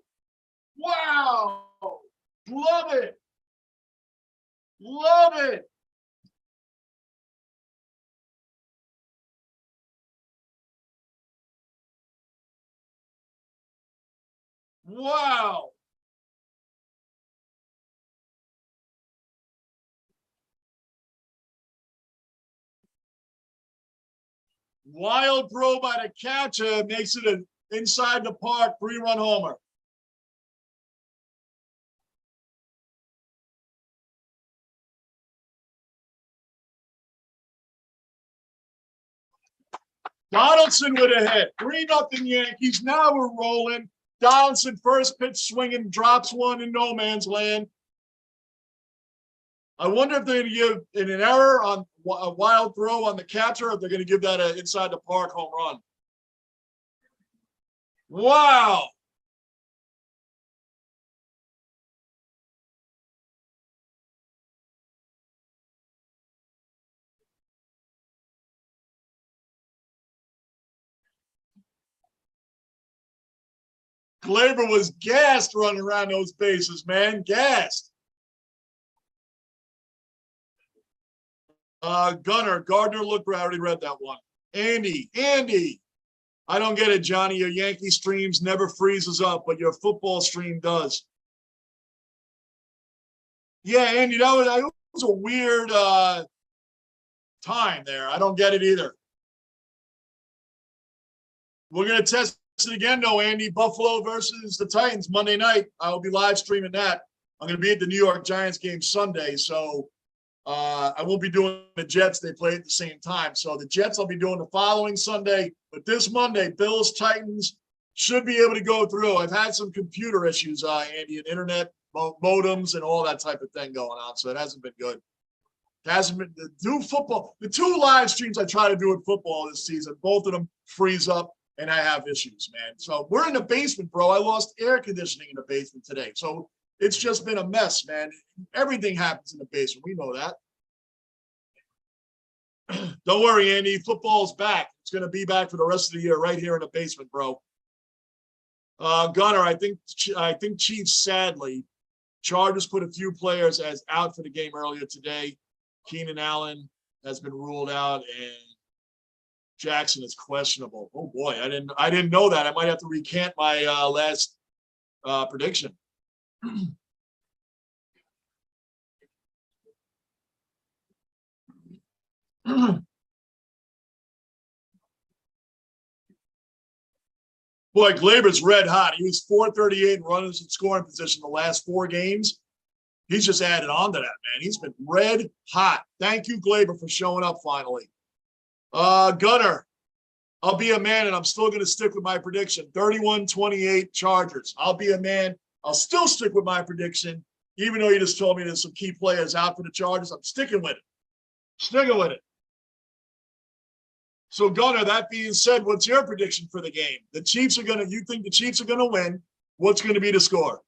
Wow. Love it. Love it. Wow. Wild throw by the catcher makes it an inside the park 3-run homer. Donaldson with a hit. 3-0 Yankees. Now we're rolling. Donaldson first pitch swinging, drops one in no man's land. I wonder if they're going to give an error on a wild throw on the catcher, or if they're going to give that an inside the park home run. Wow. Glaber was gassed running around those bases, man. Gassed. Gardner looked, I already read that one. Andy. I don't get it, Johnny. Your Yankee streams never freezes up, but your football stream does. Yeah, Andy, that was a weird time there. I don't get it either. We're going to test it again, though, Andy. Buffalo versus the Titans Monday night. I'll be live streaming that. I'm going to be at the New York Giants game Sunday, so I won't be doing the Jets. They play at the same time. So the Jets I'll be doing the following Sunday. But this Monday, Bills, Titans should be able to go through. I've had some computer issues, Andy, and internet modems and all that type of thing going on. So it hasn't been good. It hasn't been the two live streams I try to do in football this season, both of them freeze up and I have issues, man. So we're in the basement, bro. I lost air conditioning in the basement today. So it's just been a mess, man. Everything happens in the basement. We know that. Don't worry, Andy. Football's back. It's going to be back for the rest of the year right here in the basement, bro. Gunner, I think Chiefs, sadly, Chargers put a few players as out for the game earlier today. Keenan Allen has been ruled out, and Jackson is questionable. Oh boy, I didn't know that. I might have to recant my last prediction. Boy, Glaber's red hot. He was 438 runners in scoring position the last 4 games. He's just added on to that, man. He's been red hot. Thank you, Glaber, for showing up finally. Gunner, I'll be a man, and I'm still going to stick with my prediction. 31-28 Chargers. I'll be a man. I'll still stick with my prediction, even though you just told me there's some key players out for the Chargers. I'm sticking with it. Sticking with it. So, Gunner, that being said, what's your prediction for the game? You think the Chiefs are going to win. What's going to be the score?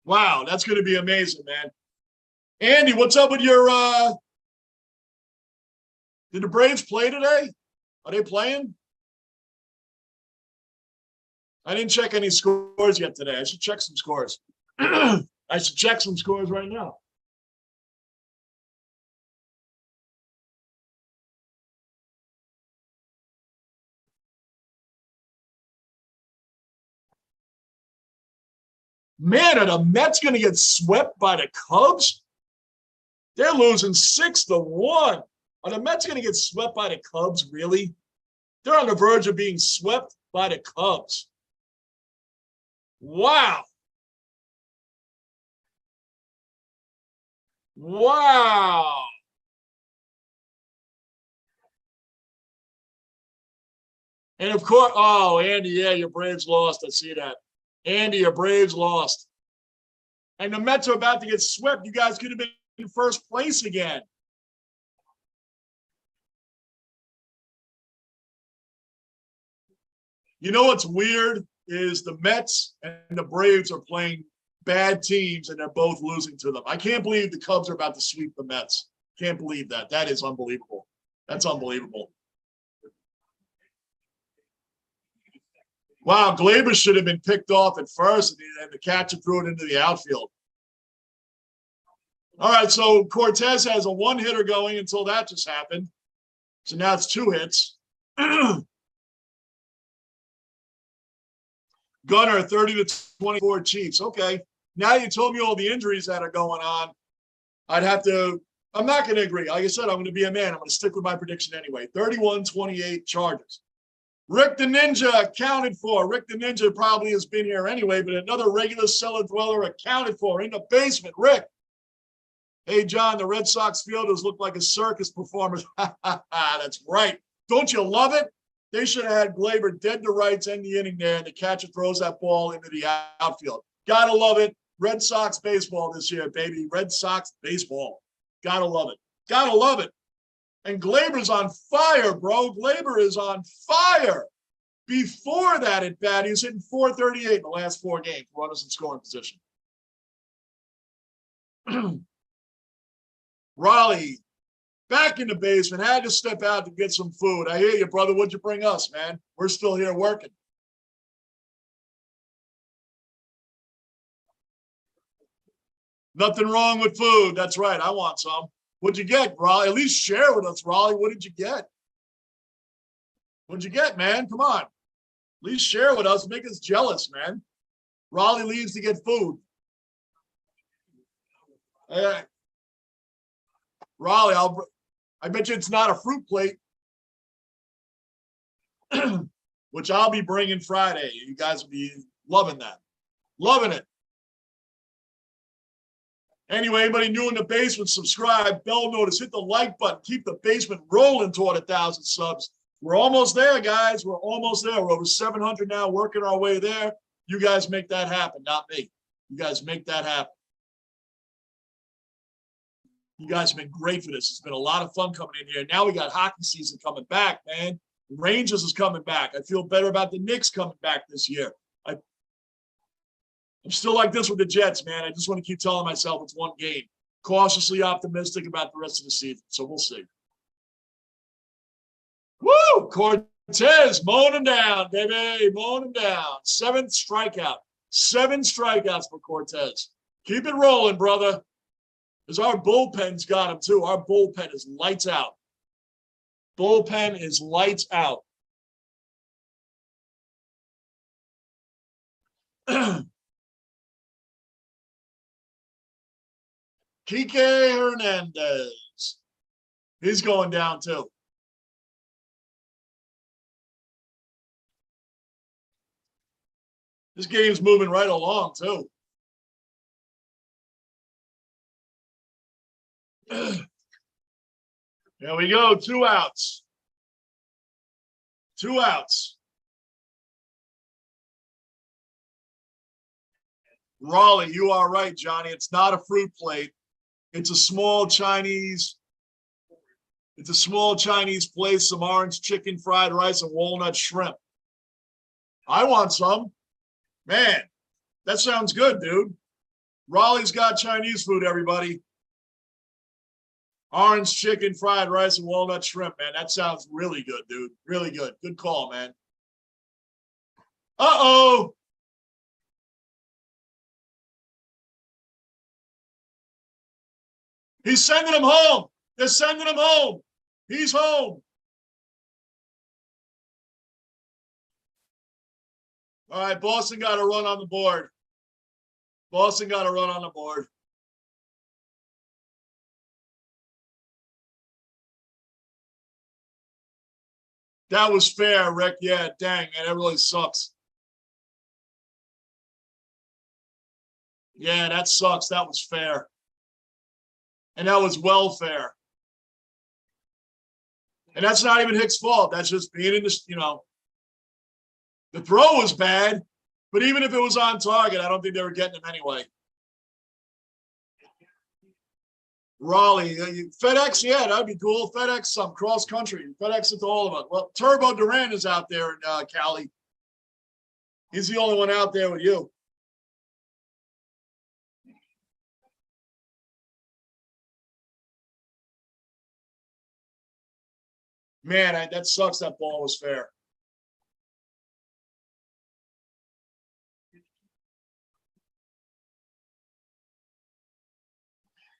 Wow, that's going to be amazing, man. Andy, what's up with your did the Braves play today? Are they playing? I didn't check any scores yet today. I should check some scores. I should check some scores right now. Man, are the Mets going to get swept by the Cubs? They're losing 6-1. Are the Mets going to get swept by the Cubs, really? They're on the verge of being swept by the Cubs. Wow. Wow. And of course, oh, Andy, yeah, your Braves lost. I see that. Andy, your Braves lost. And the Mets are about to get swept. You guys could have been in first place again. You know what's weird is the Mets and the Braves are playing bad teams, and they're both losing to them. I can't believe the Cubs are about to sweep the Mets. Can't believe that. That is unbelievable. That's unbelievable. Wow, Glaber should have been picked off at first, and the catcher threw it into the outfield. All right, so Cortez has a 1-hitter going until that just happened. So now it's 2 hits. Gunner, 30-24 Chiefs. Okay. Now you told me all the injuries that are going on. I'd have to, I'm not going to agree. Like I said, I'm going to be a man. I'm going to stick with my prediction anyway. 31-28 Chargers. Rick the Ninja accounted for. Rick the Ninja probably has been here anyway, but another regular cellar dweller accounted for in the basement. Rick. Hey, John, the Red Sox fielders look like a circus performance. That's right. Don't you love it? They should have had Glaber dead to rights end the inning there, and the catcher throws that ball into the outfield. Gotta love it. Red Sox baseball this year, baby. Red Sox baseball. Gotta love it. Gotta love it. And Glaber's on fire, bro. Glaber is on fire. Before that at bat, he was hitting .438 in the last 4 games, runners in scoring position. Raleigh, back in the basement, had to step out to get some food. I hear you, brother. What'd you bring us, man? We're still here working. Nothing wrong with food. That's right. I want some. What'd you get, Raleigh? At least share with us, Raleigh. What did you get? What'd you get, man? Come on. At least share with us. Make us jealous, man. Raleigh leaves to get food. Raleigh, I bet you it's not a fruit plate, which I'll be bringing Friday. You guys will be loving that. Loving it. Anyway, anybody new in the basement, subscribe, bell notice, hit the like button, keep the basement rolling toward 1,000 subs. We're almost there, guys. We're almost there. We're over 700 now, working our way there. You guys make that happen, not me. You guys make that happen. You guys have been great for this. It's been a lot of fun coming in here. Now we got hockey season coming back, man. The Rangers is coming back. I feel better about the Knicks coming back this year. I'm still like this with the Jets, man. I just want to keep telling myself it's one game. Cautiously optimistic about the rest of the season. So we'll see. Woo! Cortez mowing him down, baby. Mowing him down. 7th strikeout. 7 strikeouts for Cortez. Keep it rolling, brother. Because our bullpen's got him, too. Our bullpen is lights out. Bullpen is lights out. Kike Hernandez. He's going down, too. This game's moving right along, too. There we go. 2 outs. 2 outs. Raleigh, you are right, Johnny. It's not a fruit plate. It's a small Chinese. It's a small Chinese place, some orange chicken, fried rice, and walnut shrimp. I want some. Man, that sounds good, dude. Raleigh's got Chinese food, everybody. Orange chicken, fried rice, and walnut shrimp, man. That sounds really good, dude. Really good. Good call, man. Uh-oh. He's sending him home. They're sending him home. He's home. All right, Boston got a run on the board. Boston got a run on the board. That was fair, Rick. Yeah, dang, man, that really sucks. Yeah, that sucks. That was fair. And that was well fair. And that's not even Hicks' fault. That's just being in this, the throw was bad, but even if it was on target, I don't think they were getting him anyway. Raleigh, FedEx, yeah, that'd be cool. FedEx, some cross country. FedEx it to all of us. Well, Turbo Duran is out there in Cali. He's the only one out there with you. Man, that sucks. That ball was fair.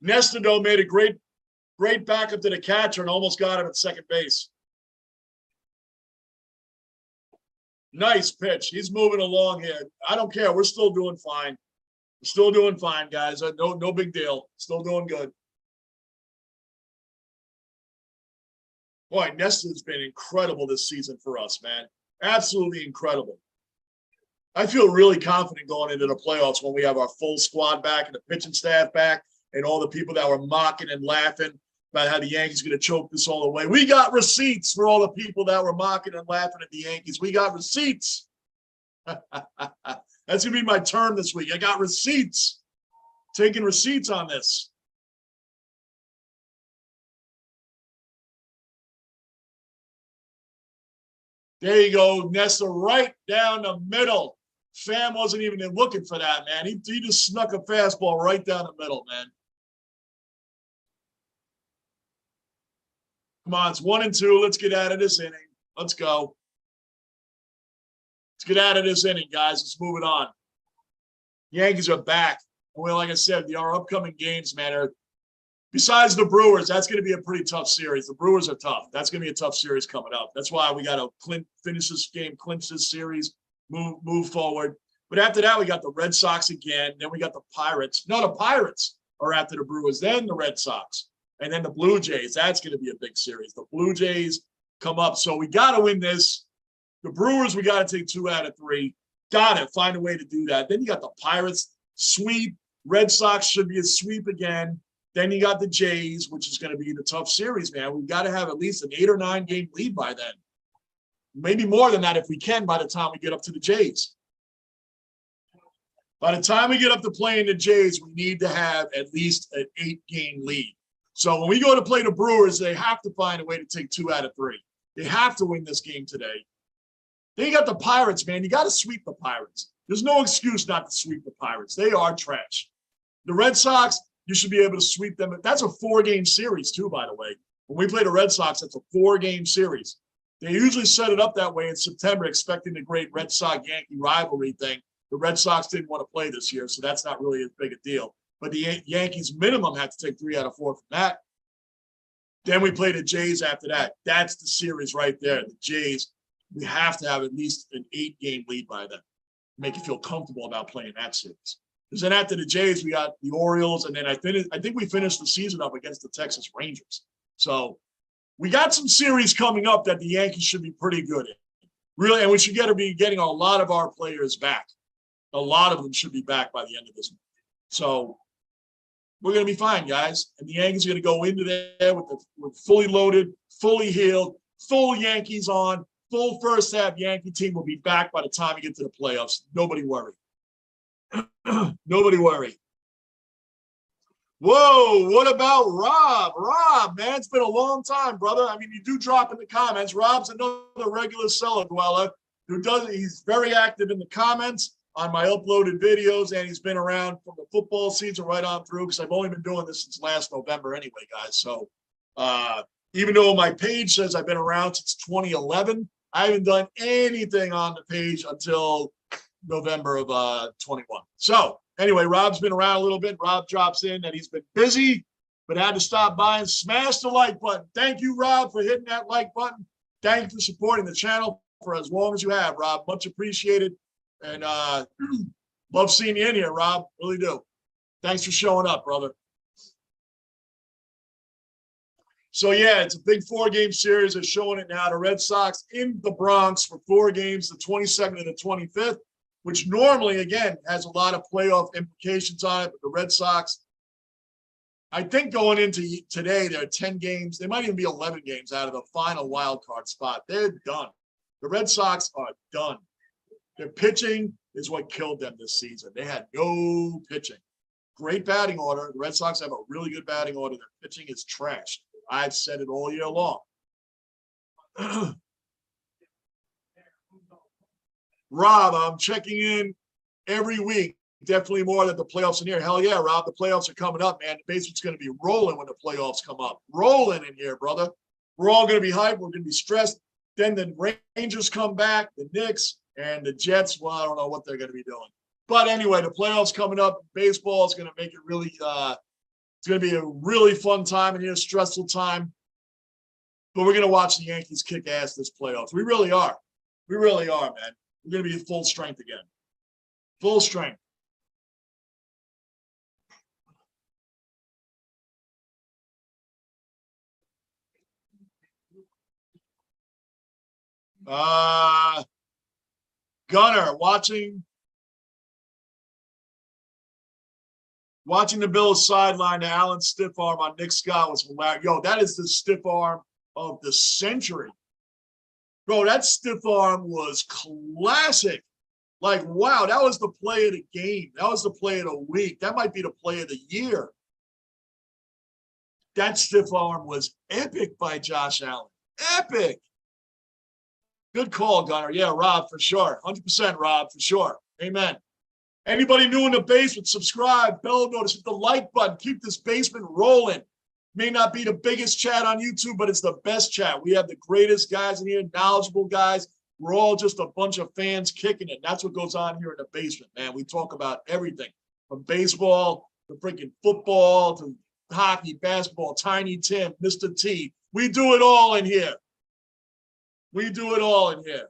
Nestado made a great backup to the catcher and almost got him at second base. Nice pitch. He's moving along here. I don't care. We're still doing fine. Still doing fine, guys. No big deal. Still doing good. Boy, Nesta's been incredible this season for us, man. Absolutely incredible. I feel really confident going into the playoffs when we have our full squad back and the pitching staff back and all the people that were mocking and laughing about how the Yankees are going to choke this all away. We got receipts for all the people that were mocking and laughing at the Yankees. We got receipts. That's going to be my term this week. I got receipts. Taking receipts on this. There you go, Nessa, right down the middle. Pham wasn't even looking for that, man. He just snuck a fastball right down the middle, man. Come on, it's 1-2. Let's get out of this inning. Let's go. Let's get out of this inning, guys. Let's move it on. Yankees are back. Well, like I said, our upcoming games, man, are besides the Brewers, that's going to be a pretty tough series. The Brewers are tough. That's going to be a tough series coming up. That's why we got to finish this game, clinch this series, move forward. But after that, we got the Red Sox again. Then we got the Pirates. No, the Pirates are after the Brewers. Then the Red Sox. And then the Blue Jays. That's going to be a big series. The Blue Jays come up. So we got to win this. The Brewers, we got to take 2 out of 3. Got to find a way to do that. Then you got the Pirates, sweep. Red Sox should be a sweep again. Then you got the Jays, which is going to be the tough series, man. We've got to have at least an 8 or 9 game lead by then. Maybe more than that if we can by the time we get up to the Jays. By the time we get up to playing the Jays, we need to have at least an 8-game lead. So when we go to play the Brewers, they have to find a way to take 2 out of 3. They have to win this game today. Then you got the Pirates, man. You got to sweep the Pirates. There's no excuse not to sweep the Pirates. They are trash. The Red Sox, you should be able to sweep them. That's a 4-game series, too, by the way. When we play the Red Sox, that's a 4-game series. They usually set it up that way in September, expecting the great Red Sox-Yankee rivalry thing. The Red Sox didn't want to play this year, so that's not really as big a deal. But the Yankees minimum had to take 3 out of 4 from that. Then we play the Jays after that. That's the series right there. The Jays, we have to have at least an 8-game lead by then. Make you feel comfortable about playing that series. Because then after the Jays, we got the Orioles, and then I think we finished the season up against the Texas Rangers. So we got some series coming up that the Yankees should be pretty good in. Really, and we should be getting a lot of our players back. A lot of them should be back by the end of this month. So we're going to be fine, guys. And the Yankees are going to go into there with fully loaded, fully healed, full Yankees on, full first half Yankee team will be back by the time we get to the playoffs. Nobody worry. Nobody worry. Whoa, what about Rob? Rob, man, it's been a long time, brother. I mean, you do drop in the comments. Rob's another regular cellar dweller he's very active in the comments on my uploaded videos, and he's been around from the football season right on through because I've only been doing this since last November anyway, guys. So even though my page says I've been around since 2011, I haven't done anything on the page until November of 21. So anyway, Rob's been around a little bit. Rob drops in that he's been busy, but had to stop by and smash the like button. Thank you, Rob, for hitting that like button. Thank you for supporting the channel for as long as you have, Rob. Much appreciated. And love seeing you in here, Rob. Really do. Thanks for showing up, brother. So, yeah, it's a big 4-game series. They're showing it now. The Red Sox in the Bronx for 4 games, the 22nd and the 25th, which normally, again, has a lot of playoff implications on it. But the Red Sox, I think going into today, there are 10 games. They might even be 11 games out of the final wild card spot. They're done. The Red Sox are done. Their pitching is what killed them this season. They had no pitching. Great batting order. The Red Sox have a really good batting order. Their pitching is trash. I've said it all year long. Rob, I'm checking in every week. Definitely more that the playoffs are near. Hell yeah, Rob. The playoffs are coming up, man. The basement's going to be rolling when the playoffs come up. Rolling in here, brother. We're all going to be hyped. We're going to be stressed. Then the Rangers come back, the Knicks, and the Jets. Well, I don't know what they're going to be doing. But anyway, the playoffs coming up. Baseball is going to make it really it's going to be a really fun time and a stressful time. But we're going to watch the Yankees kick ass this playoffs. We really are. We really are, man. We're going to be at full strength again. Full strength. Gunner, watching the Bills sideline to Allen's stiff arm on Nick Scott was hilarious. Yo, that is the stiff arm of the century. Bro, that stiff arm was classic. Like, wow, that was the play of the game. That was the play of the week. That might be the play of the year. That stiff arm was epic by Josh Allen. Epic. Good call, Gunner. Yeah, Rob, for sure. 100% Rob, for sure. Amen. Anybody new in the basement, subscribe, bell notice, hit the like button. Keep this basement rolling. May not be the biggest chat on YouTube, but it's the best chat. We have the greatest guys in here, knowledgeable guys. We're all just a bunch of fans kicking it. That's what goes on here in the basement, man. We talk about everything from baseball to freaking football to hockey, basketball, Tiny Tim, Mr. T. We do it all in here. We do it all in here.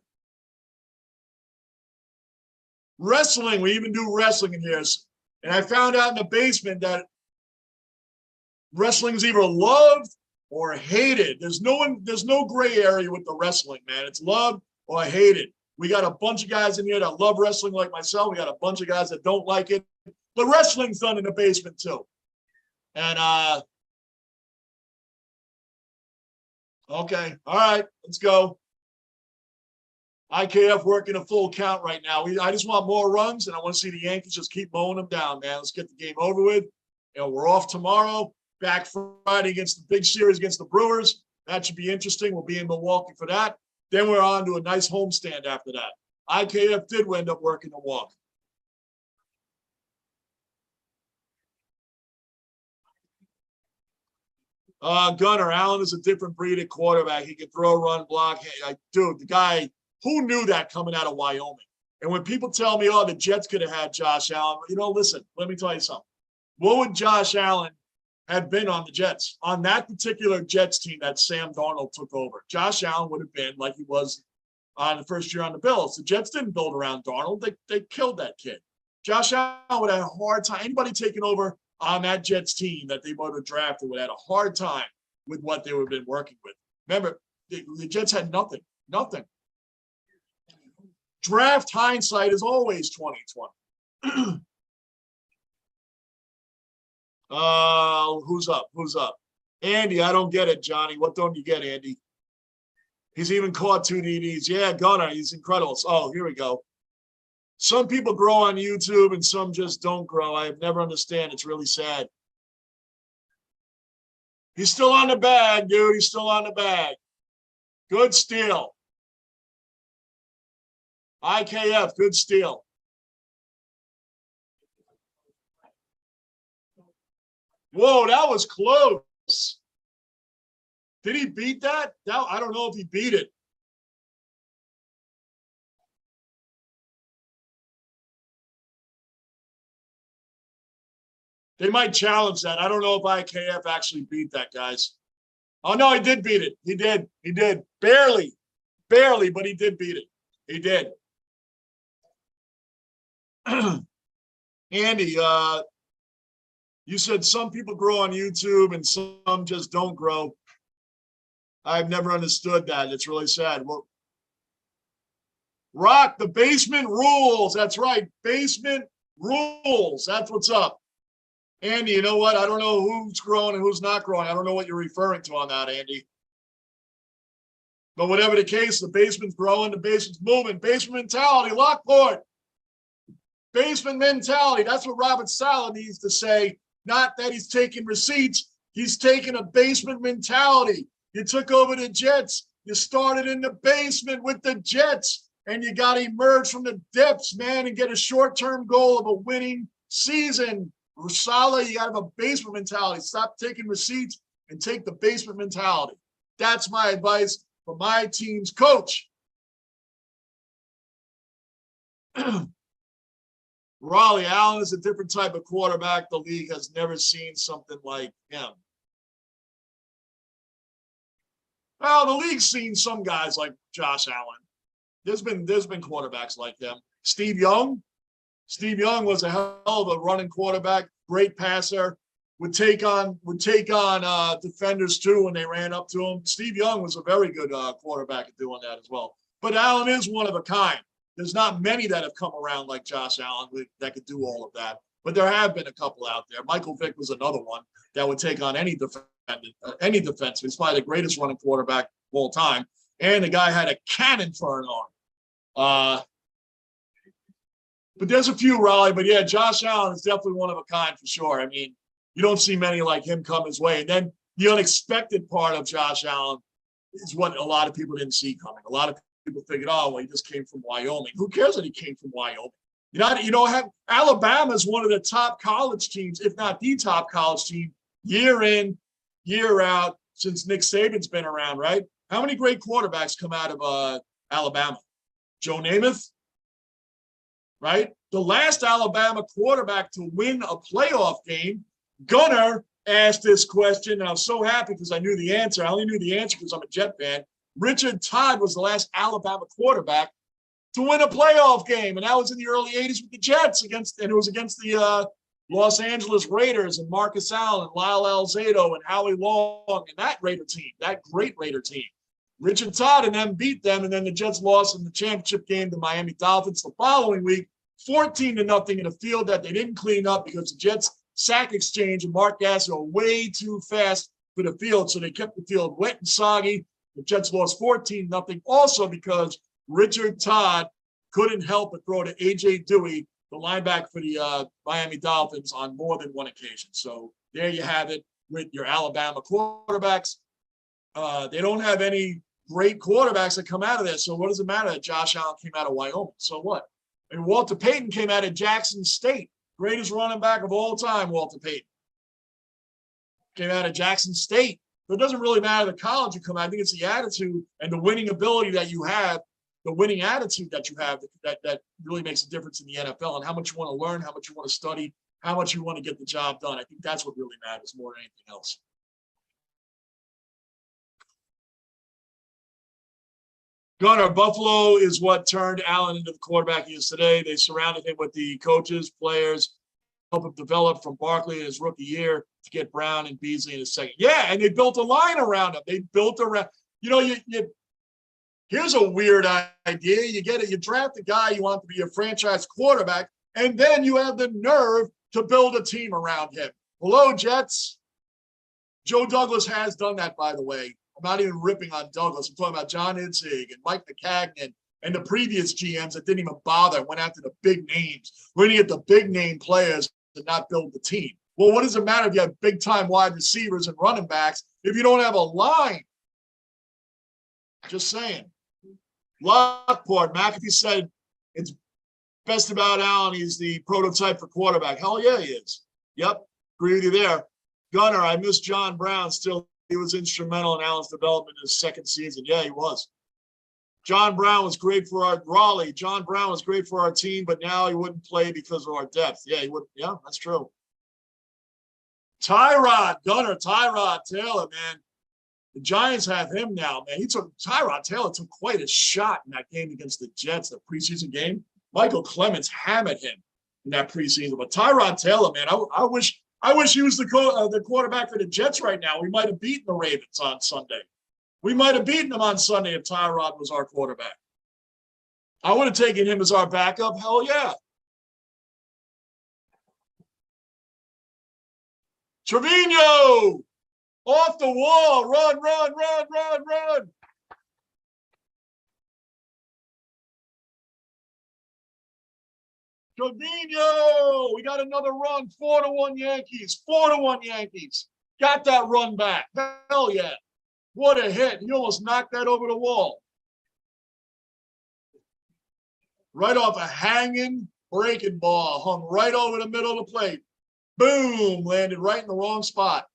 Wrestling, we even do wrestling in here. And I found out in the basement that wrestling is either loved or hated. There's no gray area with the wrestling, man. It's loved or hated. We got a bunch of guys in here that love wrestling like myself. We got a bunch of guys that don't like it. But wrestling's done in the basement too. And okay, all right, let's go. IKF working a full count right now. I just want more runs, and I want to see the Yankees just keep mowing them down, man. Let's get the game over with. You know, we're off tomorrow. Back Friday against the big series against the Brewers. That should be interesting. We'll be in Milwaukee for that. Then we're on to a nice homestand after that. IKF did end up working the walk. Gunner, Allen is a different breed of quarterback. He can throw, run, block. Hey, dude, the guy, who knew that coming out of Wyoming? And when people tell me, oh, the Jets could have had Josh Allen, you know, listen, let me tell you something. What would Josh Allen have been on the Jets? On that particular Jets team that Sam Darnold took over, Josh Allen would have been like he was on the first year on the Bills. The Jets didn't build around Darnold. They killed that kid. Josh Allen would have had a hard time. Anybody taking over on that Jets team that they would have drafted would have had a hard time with what they would have been working with. Remember, the Jets had nothing. Draft hindsight is always 2020. Who's up? Andy, I don't get it, Johnny. What don't you get, Andy? He's even caught 2 DDs. Yeah, Gunnar, he's incredible. Oh, here we go. Some people grow on YouTube and some just don't grow. I have never understand. It's really sad. He's still on the bag, dude. He's still on the bag. Good steal. IKF, good steal. Whoa, that was close. Did he beat that? I don't know if he beat it. They might challenge that. I don't know if IKF actually beat that, guys. Oh, no, he did beat it. He did. Barely, but he did beat it. He did. Andy, you said some people grow on YouTube and some just don't grow. I've never understood that. It's really sad. Well, Rock, the basement rules. That's right. Basement rules. That's what's up. Andy, you know what? I don't know who's growing and who's not growing. I don't know what you're referring to on that, Andy. But whatever the case, the basement's growing, the basement's moving. Basement mentality, Lockport. Basement mentality. That's what Robert Saleh needs to say. Not that he's taking receipts. He's taking a basement mentality. You took over the Jets. You started in the basement with the Jets, and you got to emerge from the depths, man, and get a short-term goal of a winning season. Saleh, you got to have a basement mentality. Stop taking receipts and take the basement mentality. That's my advice for my team's coach. Raleigh, Allen is a different type of quarterback. The league has never seen something like him. Well, the league's seen some guys like Josh Allen. There's been quarterbacks like him. Steve Young was a hell of a running quarterback, great passer, would take on defenders too when they ran up to him. Steve Young was a very good quarterback at doing that as well. But Allen is one of a kind. There's not many that have come around like Josh Allen that could do all of that. But there have been a couple out there. Michael Vick was another one that would take on any defense. He's probably the greatest running quarterback of all time. And the guy had a cannon for an arm. But there's a few, Raleigh. But, yeah, Josh Allen is definitely one of a kind for sure. I mean, you don't see many like him come his way. And then the unexpected part of Josh Allen is what a lot of people didn't see coming. A lot of people figured, oh, well, he just came from Wyoming. Who cares that he came from Wyoming? Alabama is one of the top college teams, if not the top college team, year in, year out, since Nick Saban's been around, right? How many great quarterbacks come out of Alabama? Joe Namath, right? The last Alabama quarterback to win a playoff game, Gunnar asked this question, and I was so happy because I knew the answer. I only knew the answer because I'm a Jet fan. Richard Todd was the last Alabama quarterback to win a playoff game, and that was in the early 80s with the Jets and it was against the Los Angeles Raiders and Marcus Allen, Lyle Alzado, and Howie Long, and that Raider team, that great Raider team. Richard Todd and them beat them, and then the Jets lost in the championship game to Miami Dolphins the following week, 14-0 in a field that they didn't clean up because the Jets sack exchange and Mark Gasser are way too fast for the field, so they kept the field wet and soggy. The Jets lost 14-0, also because Richard Todd couldn't help but throw to A.J. Dewey, the linebacker for the Miami Dolphins, on more than one occasion. So there you have it with your Alabama quarterbacks. They don't have any great quarterbacks that come out of there. So what does it matter that Josh Allen came out of Wyoming? So what? And Walter Payton came out of Jackson State. Greatest running back of all time, Walter Payton. Came out of Jackson State. So it doesn't really matter the college you come out. I think it's the attitude and the winning ability that you have, the winning attitude that you have that really makes a difference in the NFL, and how much you want to learn, how much you want to study, how much you want to get the job done. I think that's what really matters more than anything else. Gunnar, Buffalo is what turned Allen into the quarterback he is today. They surrounded him with the coaches, players, help him develop from Barkley in his rookie year to get Brown and Beasley in his second. Yeah, and they built a line around him. They built around, here's a weird idea. You draft a guy you want to be a franchise quarterback, and then you have the nerve to build a team around him. Hello, Jets. Joe Douglas has done that, by the way. I'm not even ripping on Douglas. I'm talking about John Itzig and Mike McCagnon and the previous GMs that didn't even bother, went after the big names. We're going to get the big name players to not build the team. Well, what does it matter if you have big-time wide receivers and running backs if you don't have a line? Just saying. Lockport, McAfee said it's best about Allen. He's the prototype for quarterback. Hell yeah, he is. Yep, agree with you there. Gunnar, I miss John Brown. Still, he was instrumental in Allen's development in his second season. Yeah, he was. John Brown was great for our Raleigh. John Brown was great for our team, but now he wouldn't play because of our depth. Yeah, he would. Yeah, that's true. Tyrod, Gunnar, Tyrod Taylor, man. The Giants have him now, man. Tyrod Taylor took quite a shot in that game against the Jets, the preseason game. Michael Clemens hammered him in that preseason. But Tyrod Taylor, man, I wish he was the quarterback for the Jets right now. We might have beaten the Ravens on Sunday. We might have beaten them on Sunday if Tyrod was our quarterback. I would have taken him as our backup. Hell yeah. Trevino, off the wall. Run, run, run, run, run. Trevino, we got another run. 4-1 Yankees. 4-1 Yankees. Got that run back. Hell yeah. What a hit. He almost knocked that over the wall. Right off a hanging breaking ball. Hung right over the middle of the plate. Boom. Landed right in the wrong spot.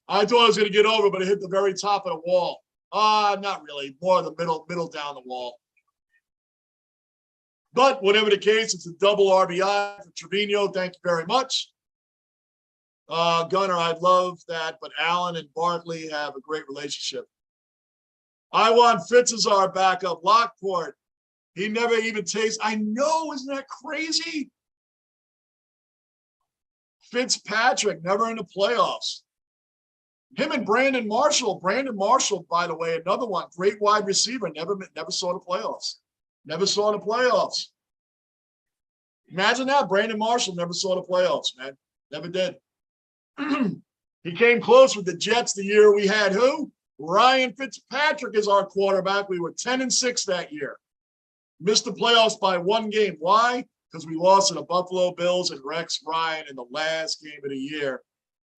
I thought I was going to get over, but it hit the very top of the wall. Not really. More of the middle down the wall. But whatever the case, it's a double RBI for Trevino. Thank you very much. Gunnar, I'd love that, but Allen and Barkley have a great relationship. I want Fitz as our backup. Lockport. He never even tastes. I know, isn't that crazy? Fitzpatrick, never in the playoffs. Him and Brandon Marshall. Brandon Marshall, by the way, another one, great wide receiver, never saw the playoffs. Never saw the playoffs. Imagine that. Brandon Marshall never saw the playoffs, man. Never did. He came close with the Jets the year we had who? Ryan Fitzpatrick is our quarterback. We were 10-6 that year. Missed the playoffs by one game. Why? Because we lost to the Buffalo Bills and Rex Ryan in the last game of the year.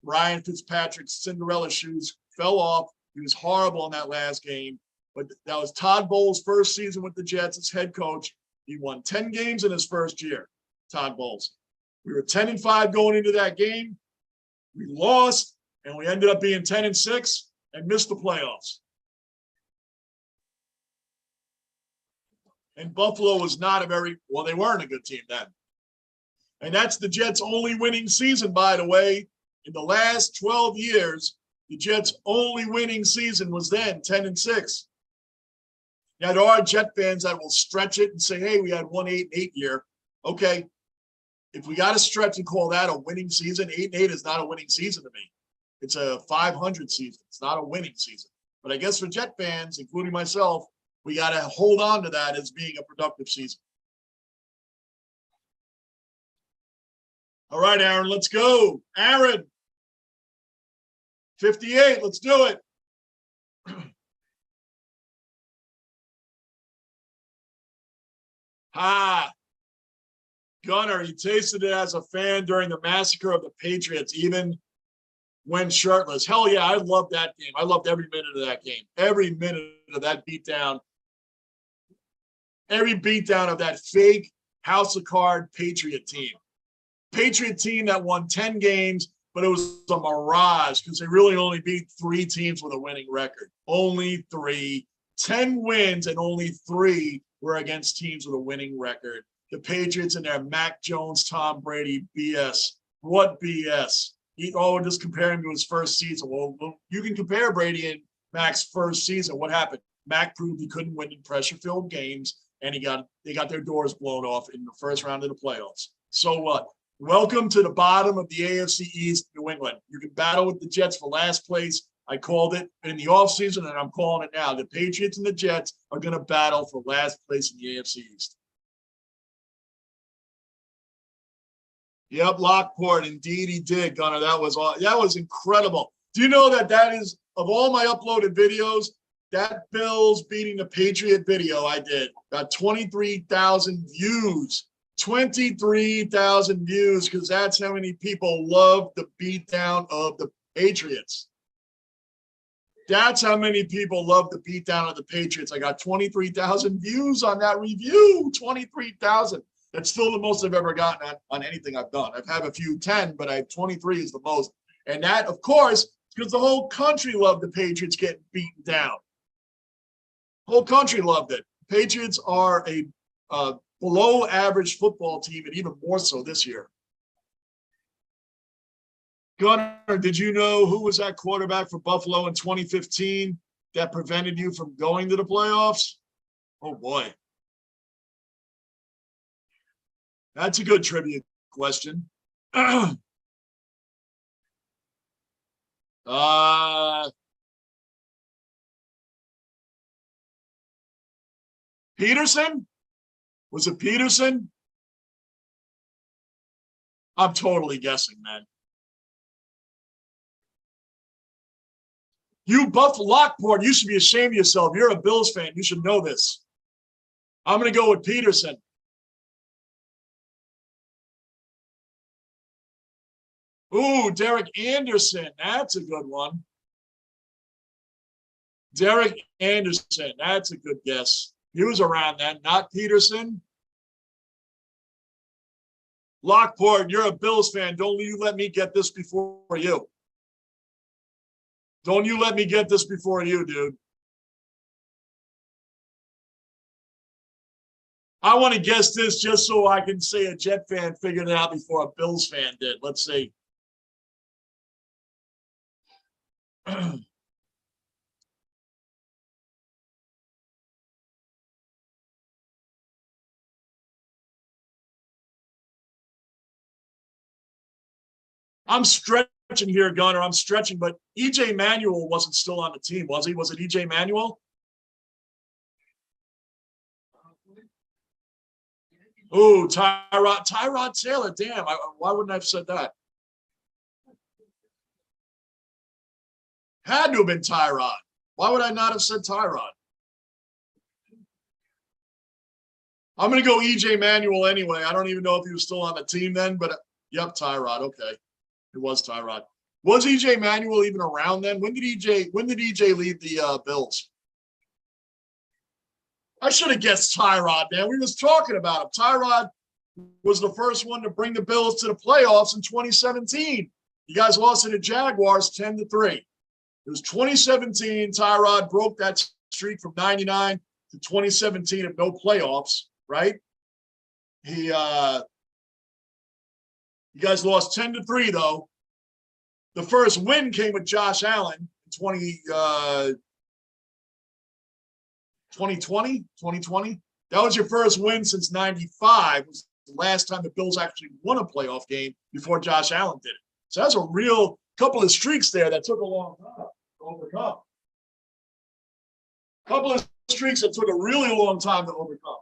Ryan Fitzpatrick's Cinderella shoes fell off. He was horrible in that last game. But that was Todd Bowles' first season with the Jets as head coach. He won 10 games in his first year, Todd Bowles. We were 10-5 going into that game. We lost, and we ended up being 10-6 and missed the playoffs. And Buffalo was not a very, well, they weren't a good team then. And that's the Jets' only winning season, by the way. In the last 12 years, the Jets' only winning season was then, 10-6. Now, there are Jet fans that will stretch it and say, hey, we had 1-8-8 year. Okay, if we got to stretch and call that a winning season, 8-8 is not a winning season to me. It's a 500 season. It's not a winning season. But I guess for Jet fans, including myself, we got to hold on to that as being a productive season. All right, Aaron, let's go. Aaron, 58, let's do it. Gunner, he tasted it as a fan during the massacre of the Patriots, even when shirtless. Hell yeah, I loved that game. I loved every minute of that game. Every minute of that beatdown. Every beatdown of that fake house of card Patriot team. Patriot team that won 10 games, but it was a mirage because they really only beat 3 teams with a winning record. Only 3. 10 wins and only 3 were against teams with a winning record. The Patriots and their Mac Jones, Tom Brady BS. What BS? We're just comparing to his first season. Well, you can compare Brady and Mac's first season. What happened? Mac proved he couldn't win in pressure-filled games, and they got their doors blown off in the first round of the playoffs. So what? Welcome to the bottom of the AFC East, New England. You can battle with the Jets for last place. I called it in the offseason, and I'm calling it now. The Patriots and the Jets are going to battle for last place in the AFC East. Yep, Lockport. Indeed, he did, Gunner. That was incredible. Do you know that is, of all my uploaded videos, that Bills beating the Patriot video I did got 23,000 views. 23,000 views because that's how many people love the beatdown of the Patriots. That's how many people love the beatdown of the Patriots. I got 23,000 views on that review. 23,000. That's still the most I've ever gotten on anything I've done. I've had a few 10, but I have 23 is the most. And that, of course, because the whole country loved the Patriots getting beaten down. The whole country loved it. Patriots are a below average football team, and even more so this year. Gunner, did you know who was that quarterback for Buffalo in 2015 that prevented you from going to the playoffs? Oh, boy. That's a good trivia question. Peterson? Was it Peterson? I'm totally guessing, man. You Buffalo Lockport, you should be ashamed of yourself. You're a Bills fan. You should know this. I'm going to go with Peterson. Ooh, Derek Anderson. That's a good one. Derek Anderson. That's a good guess. He was around then, not Peterson. Lockport, you're a Bills fan. Don't you let me get this before you. Don't you let me get this before you, dude. I want to guess this just so I can say a Jet fan figured it out before a Bills fan did. Let's see. I'm stretching here, Gunner. I'm stretching, but EJ Manuel wasn't still on the team, was he? Was it EJ Manuel? Oh, Tyrod Taylor. Damn, why wouldn't I have said that? Had to have been Tyrod. Why would I not have said Tyrod? I'm going to go EJ Manuel anyway. I don't even know if he was still on the team then, but yep, Tyrod. Okay. It was Tyrod. Was EJ Manuel even around then? When did EJ leave the Bills? I should have guessed Tyrod, man. We was talking about him. Tyrod was the first one to bring the Bills to the playoffs in 2017. You guys lost to the Jaguars 10-3. It was 2017. Tyrod broke that streak from 99 to 2017 of no playoffs, right? You guys lost 10-3 though. The first win came with Josh Allen in 2020. That was your first win since 95. It was the last time the Bills actually won a playoff game before Josh Allen did it. So that's a real couple of streaks there that took a long time to overcome. Couple of streaks that took a really long time to overcome.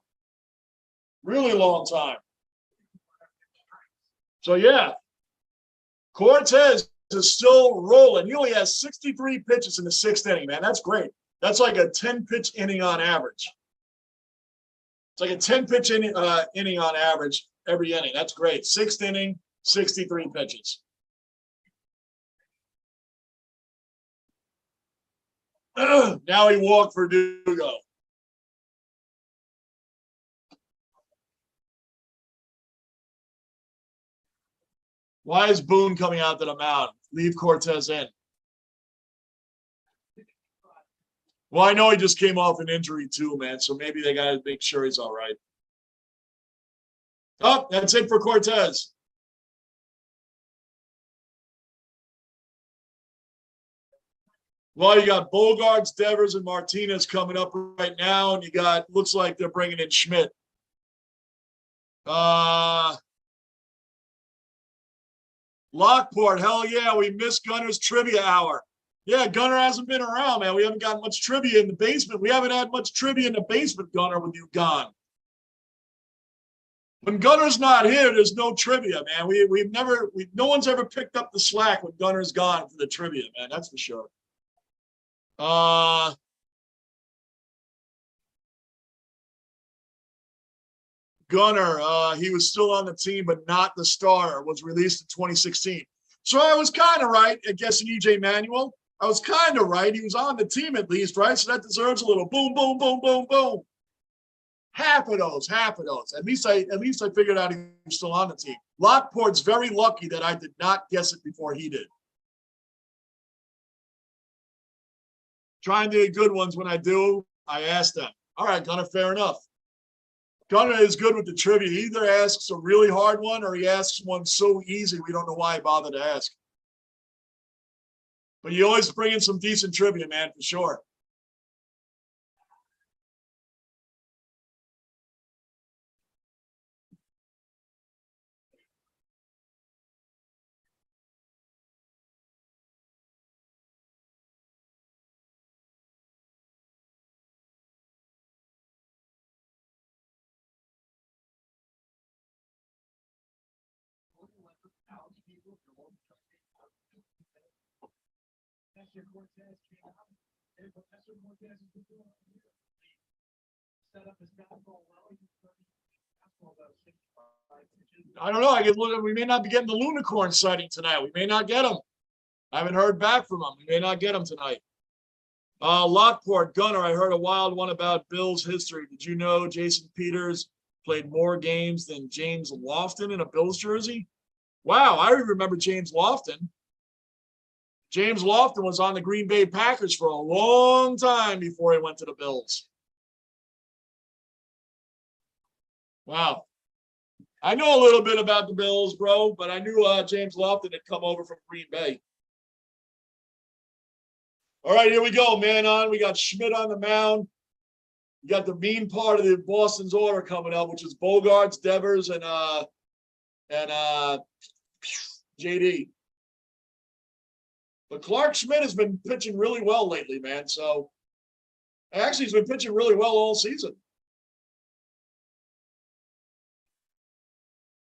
Really long time. So, yeah, Cortez is still rolling. He only has 63 pitches in the sixth inning, man. That's great. That's like a 10-pitch inning on average. It's like a 10-pitch inning on average every inning. That's great. Sixth inning, 63 pitches. Now he walked for Dugo. Why is Boone coming out to the mound? Leave Cortez in. Well, I know he just came off an injury too, man. So maybe they got to make sure he's all right. Oh, that's it for Cortez. Well, you got Bogarts, Devers, and Martinez coming up right now, and you got, looks like they're bringing in Schmidt. Lockport, hell yeah, we missed Gunner's trivia hour. Yeah, Gunner hasn't been around, man. We haven't got much trivia in the basement. We haven't had much trivia in the basement, Gunner, with you gone. When Gunner's not here, there's no trivia, man. No one's ever picked up the slack when Gunner's gone for the trivia, man. That's for sure. Gunner, he was still on the team, but not the starter, was released in 2016. So I was kind of right at guessing EJ Manuel. I was kind of right. He was on the team at least, right? So that deserves a little boom, boom, boom, boom, boom. Half of those. At least I figured out he was still on the team. Lockport's very lucky that I did not guess it before he did. Trying to get good ones. When I do, I ask them. All right, Gunner, fair enough. Gunner is good with the trivia. He either asks a really hard one or he asks one so easy we don't know why he bothered to ask. But you always bring in some decent trivia, man, for sure. I don't know. I could look. We may not be getting the Lunicorn sighting tonight. We may not get them. I haven't heard back from them. We may not get them tonight. Lockport, Gunner, I heard a wild one about Bills history. Did you know Jason Peters played more games than James Lofton in a Bills jersey? Wow, I remember James Lofton. James Lofton was on the Green Bay Packers for a long time before he went to the Bills. Wow. I know a little bit about the Bills, bro, but I knew James Lofton had come over from Green Bay. All right, here we go, man on. We got Schmidt on the mound. You got the mean part of the Boston's order coming up, which is Bogarts, Devers, and JD. But Clark Schmidt has been pitching really well lately, man. So actually, he's been pitching really well all season.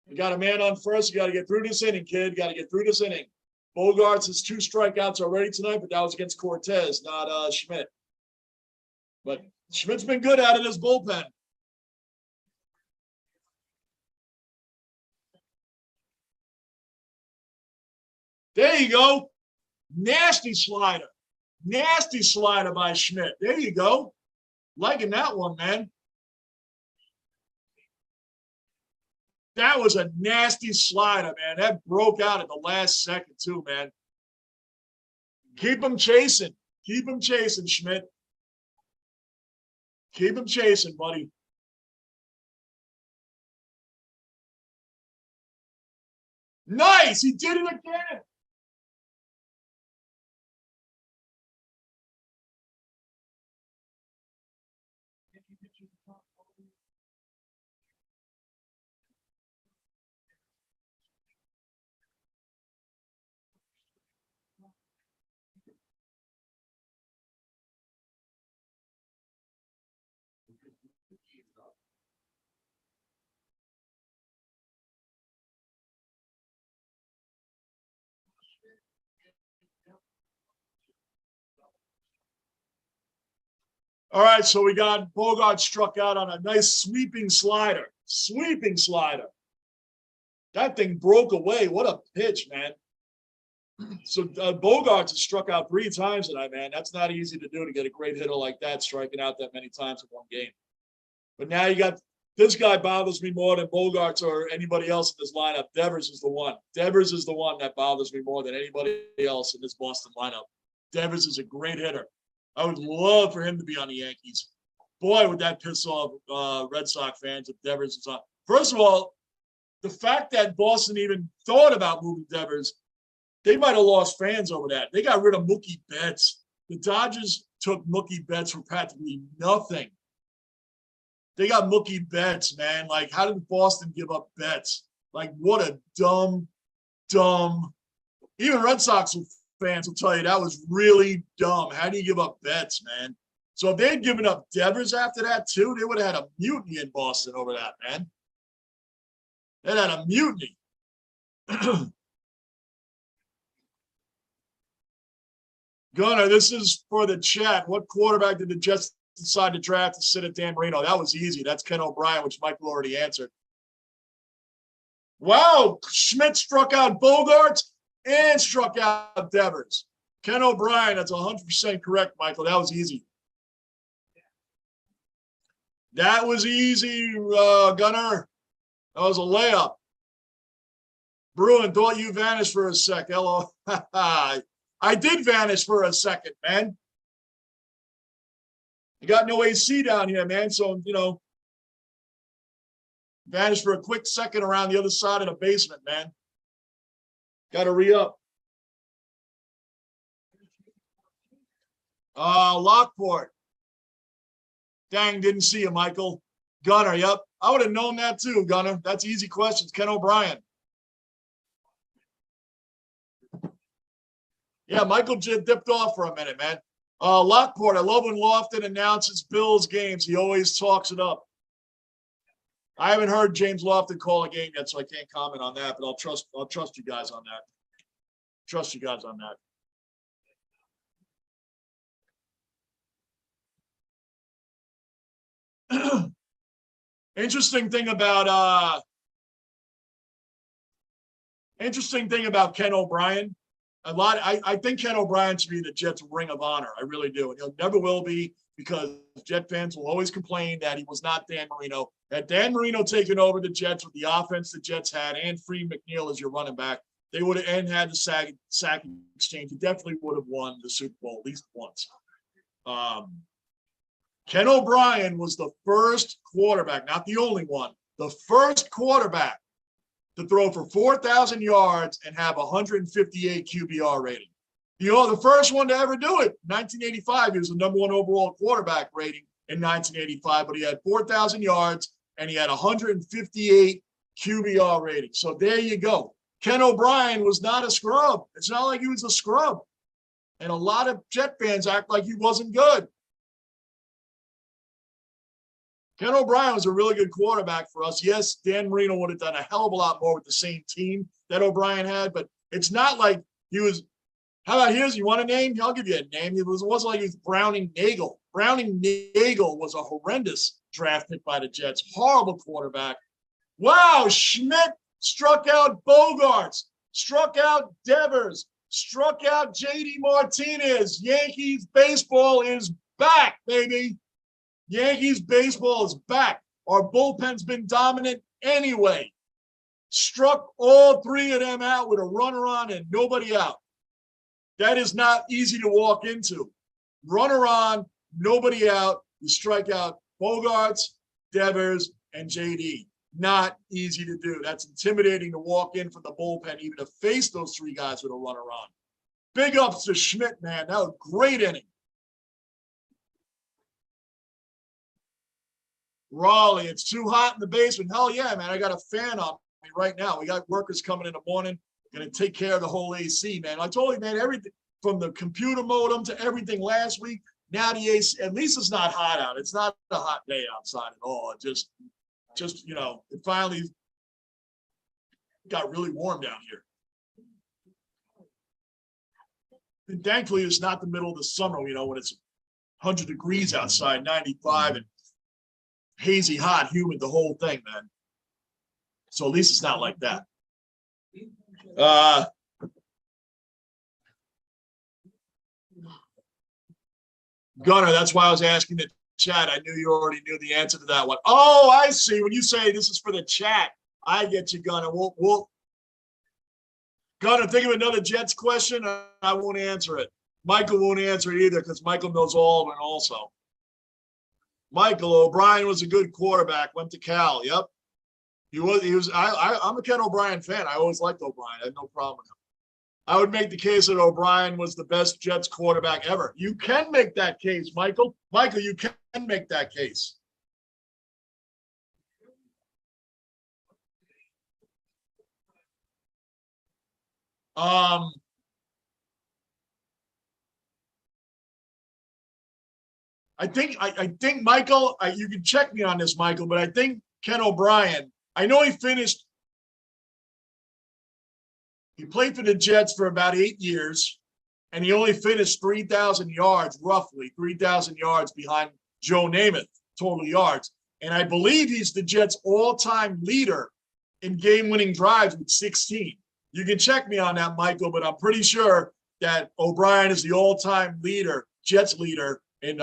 You got a man on first. You got to get through this inning, kid. You got to get through this inning. Bogarts has 2 strikeouts already tonight, but that was against Cortez, not Schmidt. But Schmidt's been good at it as bullpen. There you go. Nasty slider. Nasty slider by Schmidt. There you go. Liking that one, man. That was a nasty slider, man. That broke out at the last second, too, man. Keep him chasing. Keep him chasing, Schmidt. Keep him chasing, buddy. Nice. He did it again. All right, so we got Bogart struck out on a nice sweeping slider. Sweeping slider. That thing broke away. What a pitch, man. So Bogarts has struck out 3 times tonight, man. That's not easy to do, to get a great hitter like that striking out that many times in one game. But now you got this guy bothers me more than Bogarts or anybody else in this lineup. Devers is the one. Devers is the one that bothers me more than anybody else in this Boston lineup. Devers is a great hitter. I would love for him to be on the Yankees. Boy, would that piss off Red Sox fans if Devers is on. First of all, the fact that Boston even thought about moving Devers, they might have lost fans over that. They got rid of Mookie Betts. The Dodgers took Mookie Betts for practically nothing. They got Mookie Betts, man. Like, how did Boston give up Betts? Like, what a dumb. Even Red Sox fans will tell you that was really dumb. How do you give up Betts, man? So if they had given up Devers after that, too, they would have had a mutiny in Boston over that, man. They had a mutiny. Gunnar, this is for the chat. What quarterback did the Jets decide to draft to sit at Dan Marino? That was easy. That's Ken O'Brien, which Michael already answered. Wow, Schmidt struck out Bogarts and struck out Devers. Ken O'Brien, that's 100% correct, Michael. That was easy. That was easy, Gunnar. That was a layup. Bruin, thought you vanished for a sec. Hello. I did vanish for a second, man. You got no AC down here, man. So, you know, vanished for a quick second around the other side of the basement, man. Got to re-up. Lockport. Dang, didn't see you, Michael. Gunner, yep. I would have known that too, Gunner. That's easy questions. Ken O'Brien. Yeah, Michael dipped off for a minute, man. Lockport, I love when Lofton announces Bills games. He always talks it up. I haven't heard James Lofton call a game yet, so I can't comment on that, but I'll trust you guys on that. Trust you guys on that. Interesting thing about Ken O'Brien. I think Ken O'Brien should be the Jets' Ring of Honor. I really do. And he'll never will be, because Jet fans will always complain that he was not Dan Marino. Had Dan Marino taken over the Jets with the offense the Jets had and Freed McNeil as your running back, they would have had the sack exchange. He definitely would have won the Super Bowl at least once. Ken O'Brien was the first quarterback, not the only one, the first quarterback to throw for 4,000 yards and have 158 QBR rating. You know, the first one to ever do it, 1985, he was the #1 overall quarterback rating in 1985, but he had 4,000 yards and he had 158 QBR rating. So there you go. Ken O'Brien was not a scrub. It's not like he was a scrub. And a lot of Jet fans act like he wasn't good. Ken O'Brien was a really good quarterback for us. Yes, Dan Marino would have done a hell of a lot more with the same team that O'Brien had, but it's not like he was. How about here's, you want a name? I'll give you a name. It wasn't like he was Browning Nagel. Browning Nagel was a horrendous draft pick by the Jets. Horrible quarterback. Wow, Schmidt struck out Bogarts, struck out Devers, struck out J.D. Martinez. Yankees baseball is back, baby. Yankees baseball is back. Our bullpen's been dominant anyway. Struck all three of them out with a runner on and nobody out. That is not easy to walk into. Runner on, nobody out. You strike out Bogarts, Devers, and JD. Not easy to do. That's intimidating to walk in from the bullpen, even to face those three guys with a runner on. Big ups to Schmidt, man. That was a great inning. Raleigh, it's too hot in the basement. Hell yeah, man. I got a fan on me right now. We got workers coming in the morning. Going to take care of the whole AC, man. I told you, man, everything from the computer modem to everything last week. Now the AC, at least it's not hot out. It's not a hot day outside at all. It just you know, it finally got really warm down here. And thankfully, it's not the middle of the summer, you know, when it's 100 degrees outside, 95, and hazy, hot, humid, the whole thing, man. So at least it's not like that. Gunner, that's why I was asking the chat. I knew you already knew the answer to that one. Oh, I see. When you say this is for the chat, I get you, Gunner. We'll Gunner, think of another Jets question. I won't answer it. Michael won't answer it either because Michael knows all of it also. Michael, O'Brien was a good quarterback. Went to Cal. Yep. He was. I'm a Ken O'Brien fan. I always liked O'Brien. I had no problem with him. I would make the case that O'Brien was the best Jets quarterback ever. You can make that case, Michael. Michael, you can make that case. I think Michael, you can check me on this, Michael, but I think Ken O'Brien, I know he played for the Jets for about 8 years, and he only finished 3,000 yards, roughly 3,000 yards behind Joe Namath, total yards. And I believe he's the Jets' all-time leader in game-winning drives with 16. You can check me on that, Michael, but I'm pretty sure that O'Brien is the all-time leader, Jets leader in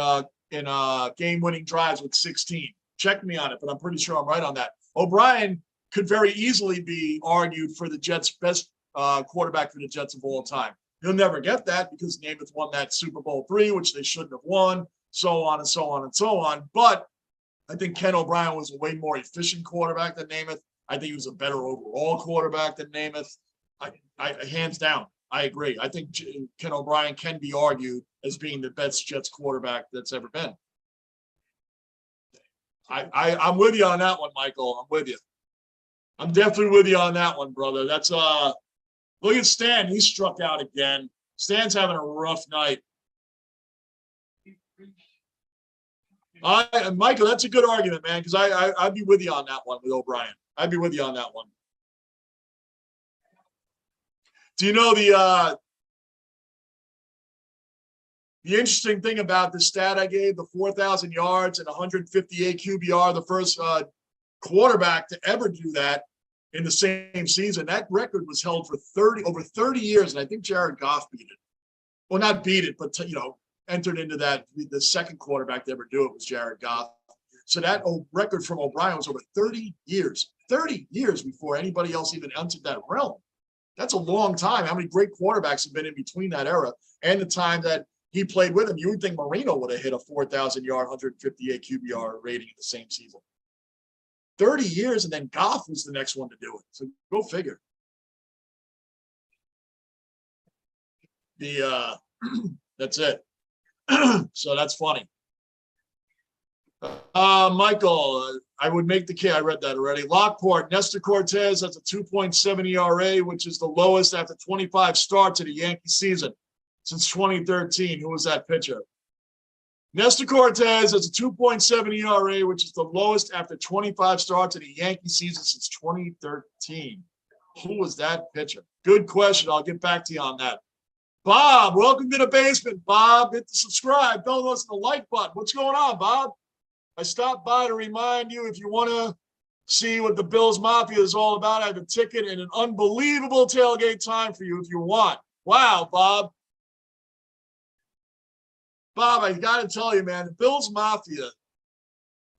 game-winning drives with 16. Check me on it, but I'm pretty sure I'm right on that. O'Brien could very easily be argued for the Jets' best quarterback for the Jets of all time. He'll never get that because Namath won that Super Bowl III, which they shouldn't have won, so on and so on and so on. But I think Ken O'Brien was a way more efficient quarterback than Namath. I think he was a better overall quarterback than Namath. I hands down, I agree. I think Ken O'Brien can be argued as being the best Jets quarterback that's ever been. I'm with you on that one, Michael. I'm with you. I'm definitely with you on that one, brother. That's look at Stan. He struck out again. Stan's having a rough night. Michael, that's a good argument, man, because I'd be with you on that one with O'Brien. I'd be with you on that one. Do you know the interesting thing about the stat I gave, the 4,000 yards and 158 QBR, the first quarterback to ever do that in the same season? That record was held for over 30 years, and I think Jared Goff beat it. Well, not beat it, but entered into that. The second quarterback to ever do it was Jared Goff. So that record from O'Brien was over 30 years. 30 years before anybody else even entered that realm. That's a long time. How many great quarterbacks have been in between that era and the time that he played with him? You would think Marino would have hit a 4,000-yard, 158 QBR rating in the same season. 30 years, and then Goff was the next one to do it. So go figure. That's it. So that's funny. Michael, I would make the case. I read that already. Lockport, Nestor Cortez has a 2.7 ERA, which is the lowest after 25 starts of the Yankee season. since 2013. Who was that pitcher? Nestor Cortez has a 2.7 ERA, which is the lowest after 25 starts in a Yankee season since 2013. Who was that pitcher? Good question. I'll get back to you on that. Bob, welcome to the basement. Bob, hit the subscribe. Don't listen to the like button. What's going on, Bob? I stopped by to remind you, if you want to see what the Bills Mafia is all about, I have a ticket and an unbelievable tailgate time for you if you want. Wow, Bob. Bob, I got to tell you, man, the Bills Mafia,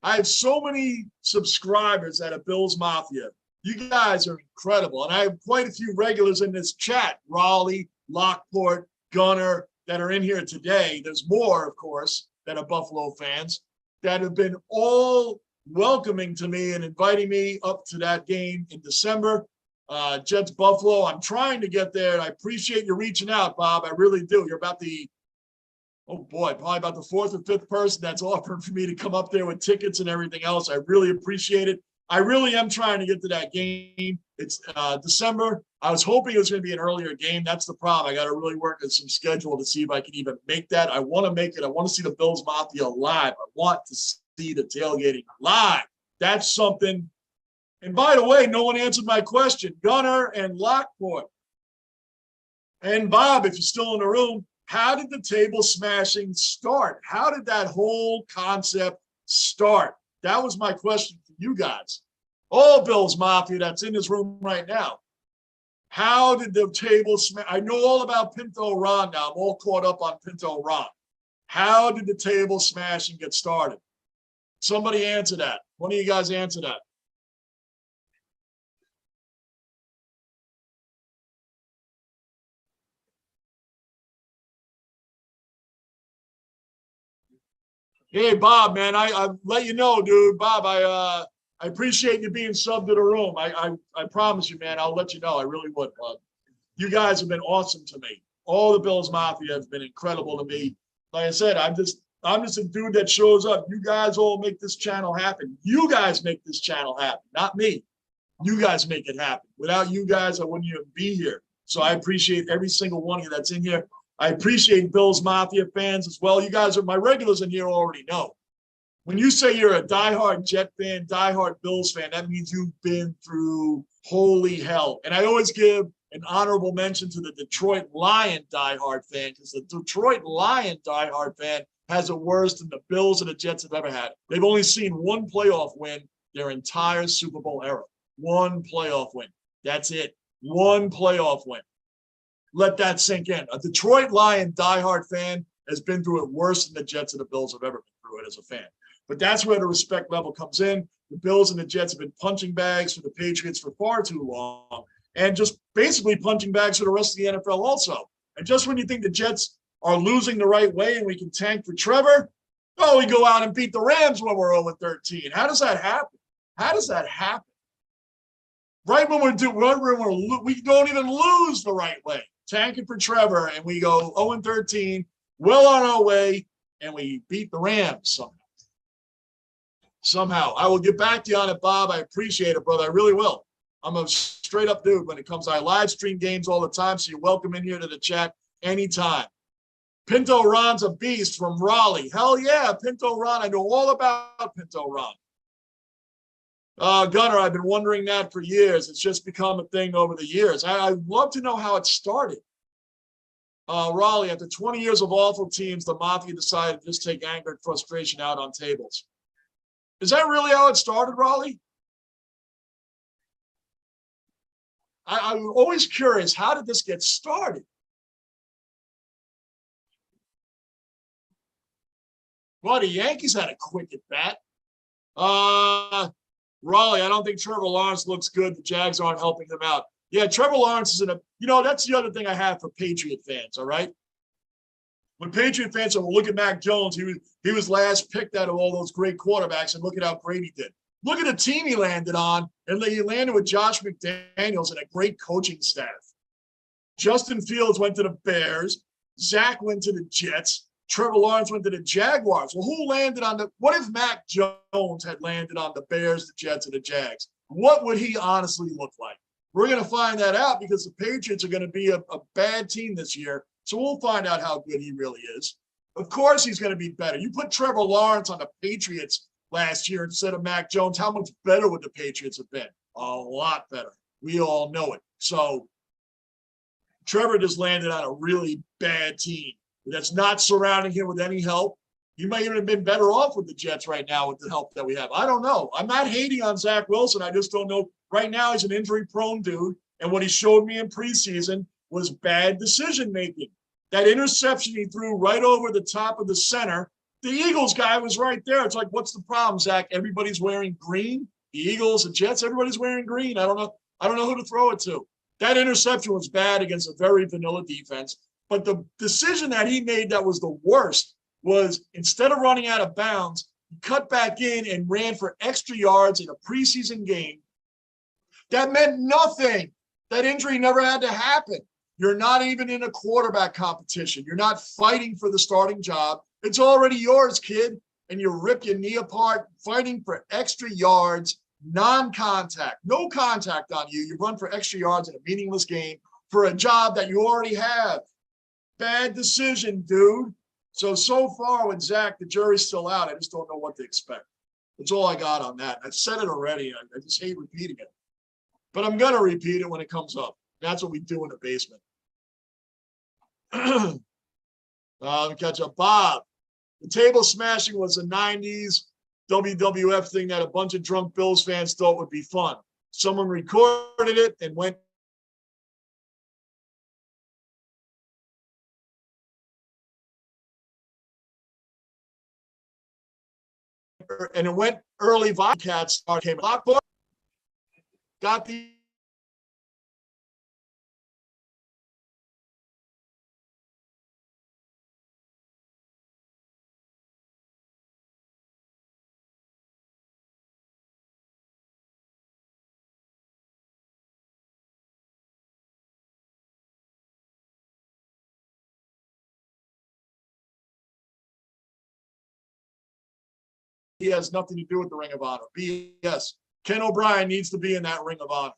I have so many subscribers at a Bills Mafia. You guys are incredible. And I have quite a few regulars in this chat, Raleigh, Lockport, Gunner, that are in here today. There's more, of course, that are Buffalo fans that have been all welcoming to me and inviting me up to that game in December. Jets Buffalo, I'm trying to get there. I appreciate you reaching out, Bob. I really do. You're about the probably about the fourth or fifth person that's offered for me to come up there with tickets and everything else. I really appreciate it. I really am trying to get to that game. It's December. I was hoping it was going to be an earlier game. That's the problem. I got to really work on some schedule to see if I can even make that. I want to make it. I want to see the Bills Mafia live. I want to see the tailgating live. That's something. And by the way, no one answered my question. Gunner and Lockport. And Bob, if you're still in the room, how did the table smashing start? How did that whole concept start? That was my question to you guys. All Bills Mafia that's in this room right now. How did the table smash? I know all about Pinto Ron now. I'm all caught up on Pinto Ron. How did the table smashing get started? Somebody answer that. One of you guys answer that. Hey, Bob, man, I let you know, dude. Bob, I appreciate you being subbed to the room. I promise you, man, I'll let you know. I really would, Bob. You guys have been awesome to me. All the Bills Mafia have been incredible to me. Like I said, I'm just a dude that shows up. You guys all make this channel happen. You guys make this channel happen, not me. You guys make it happen. Without you guys, I wouldn't even be here. So I appreciate every single one of you that's in here. I appreciate Bills Mafia fans as well. You guys are my regulars in here already know. When you say you're a diehard Jet fan, diehard Bills fan, that means you've been through holy hell. And I always give an honorable mention to the Detroit Lion diehard fan, because the Detroit Lion diehard fan has it worse than the Bills and the Jets have ever had. They've only seen one playoff win their entire Super Bowl era. One playoff win. That's it. One playoff win. Let that sink in. A Detroit Lion diehard fan has been through it worse than the Jets and the Bills have ever been through it as a fan. But that's where the respect level comes in. The Bills and the Jets have been punching bags for the Patriots for far too long, and just basically punching bags for the rest of the NFL also. And just when you think the Jets are losing the right way and we can tank for Trevor, oh, we go out and beat the Rams when we're 0-13. How does that happen? How does that happen? Right when we don't even lose the right way. Tanking for Trevor, and we go 0-13, well on our way, and we beat the Rams somehow. I will get back to you on it, Bob. I appreciate it, brother. I really will. I'm a straight up dude when it comes to I live stream games all the time, so you're welcome in here to the chat anytime. Pinto Ron's a beast from Raleigh. Hell yeah, Pinto Ron. I know all about Pinto Ron. Gunner, I've been wondering that for years. It's just become a thing over the years. I'd love to know how it started. Raleigh, after 20 years of awful teams, the Mafia decided to just take anger and frustration out on tables. Is that really how it started, Raleigh? I'm always curious, how did this get started? Well, the Yankees had a quick at bat. Raleigh, I don't think Trevor Lawrence looks good. The Jags aren't helping them out. Yeah, Trevor Lawrence is that's the other thing I have for Patriot fans, all right? When Patriot fans say, well, look at Mac Jones. He was last picked out of all those great quarterbacks, and look at how great he did. Look at the team he landed on, and he landed with Josh McDaniels and a great coaching staff. Justin Fields went to the Bears. Zach went to the Jets. Trevor Lawrence went to the Jaguars. Well, who landed on what if Mac Jones had landed on the Bears, the Jets, and the Jags? What would he honestly look like? We're going to find that out, because the Patriots are going to be a bad team this year, So we'll find out how good he really is. Of course he's going to be better. You put Trevor Lawrence on the Patriots last year instead of Mac Jones, how much better would the Patriots have been? A lot better. We all know it. So Trevor just landed on a really bad team that's not surrounding him with any help. He might even have been better off with the Jets right now with the help that we have. I don't know. I'm not hating on Zach Wilson. I just don't know. Right now, he's an injury-prone dude, and what he showed me in preseason was bad decision-making. That interception he threw right over the top of the center, the Eagles guy was right there. It's like, what's the problem, Zach? Everybody's wearing green. The Eagles, the Jets, everybody's wearing green. I don't know who to throw it to. That interception was bad against a very vanilla defense. But the decision that he made that was the worst was instead of running out of bounds, he cut back in and ran for extra yards in a preseason game. That meant nothing. That injury never had to happen. You're not even in a quarterback competition. You're not fighting for the starting job. It's already yours, kid. And you rip your knee apart fighting for extra yards, non-contact, no contact on you. You run for extra yards in a meaningless game for a job that you already have. Bad decision, dude. So far with Zach, the jury's still out. I just don't know what to expect. That's all I got on that. I've said it already. I just hate repeating it. But I'm going to repeat it when it comes up. That's what we do in the basement. Catch up. Bob, the table smashing was a 90s WWF thing that a bunch of drunk Bills fans thought would be fun. Someone recorded it and went early. Vodcats came Lockport, got the he has nothing to do with the Ring of Honor. BS. Ken O'Brien needs to be in that Ring of Honor.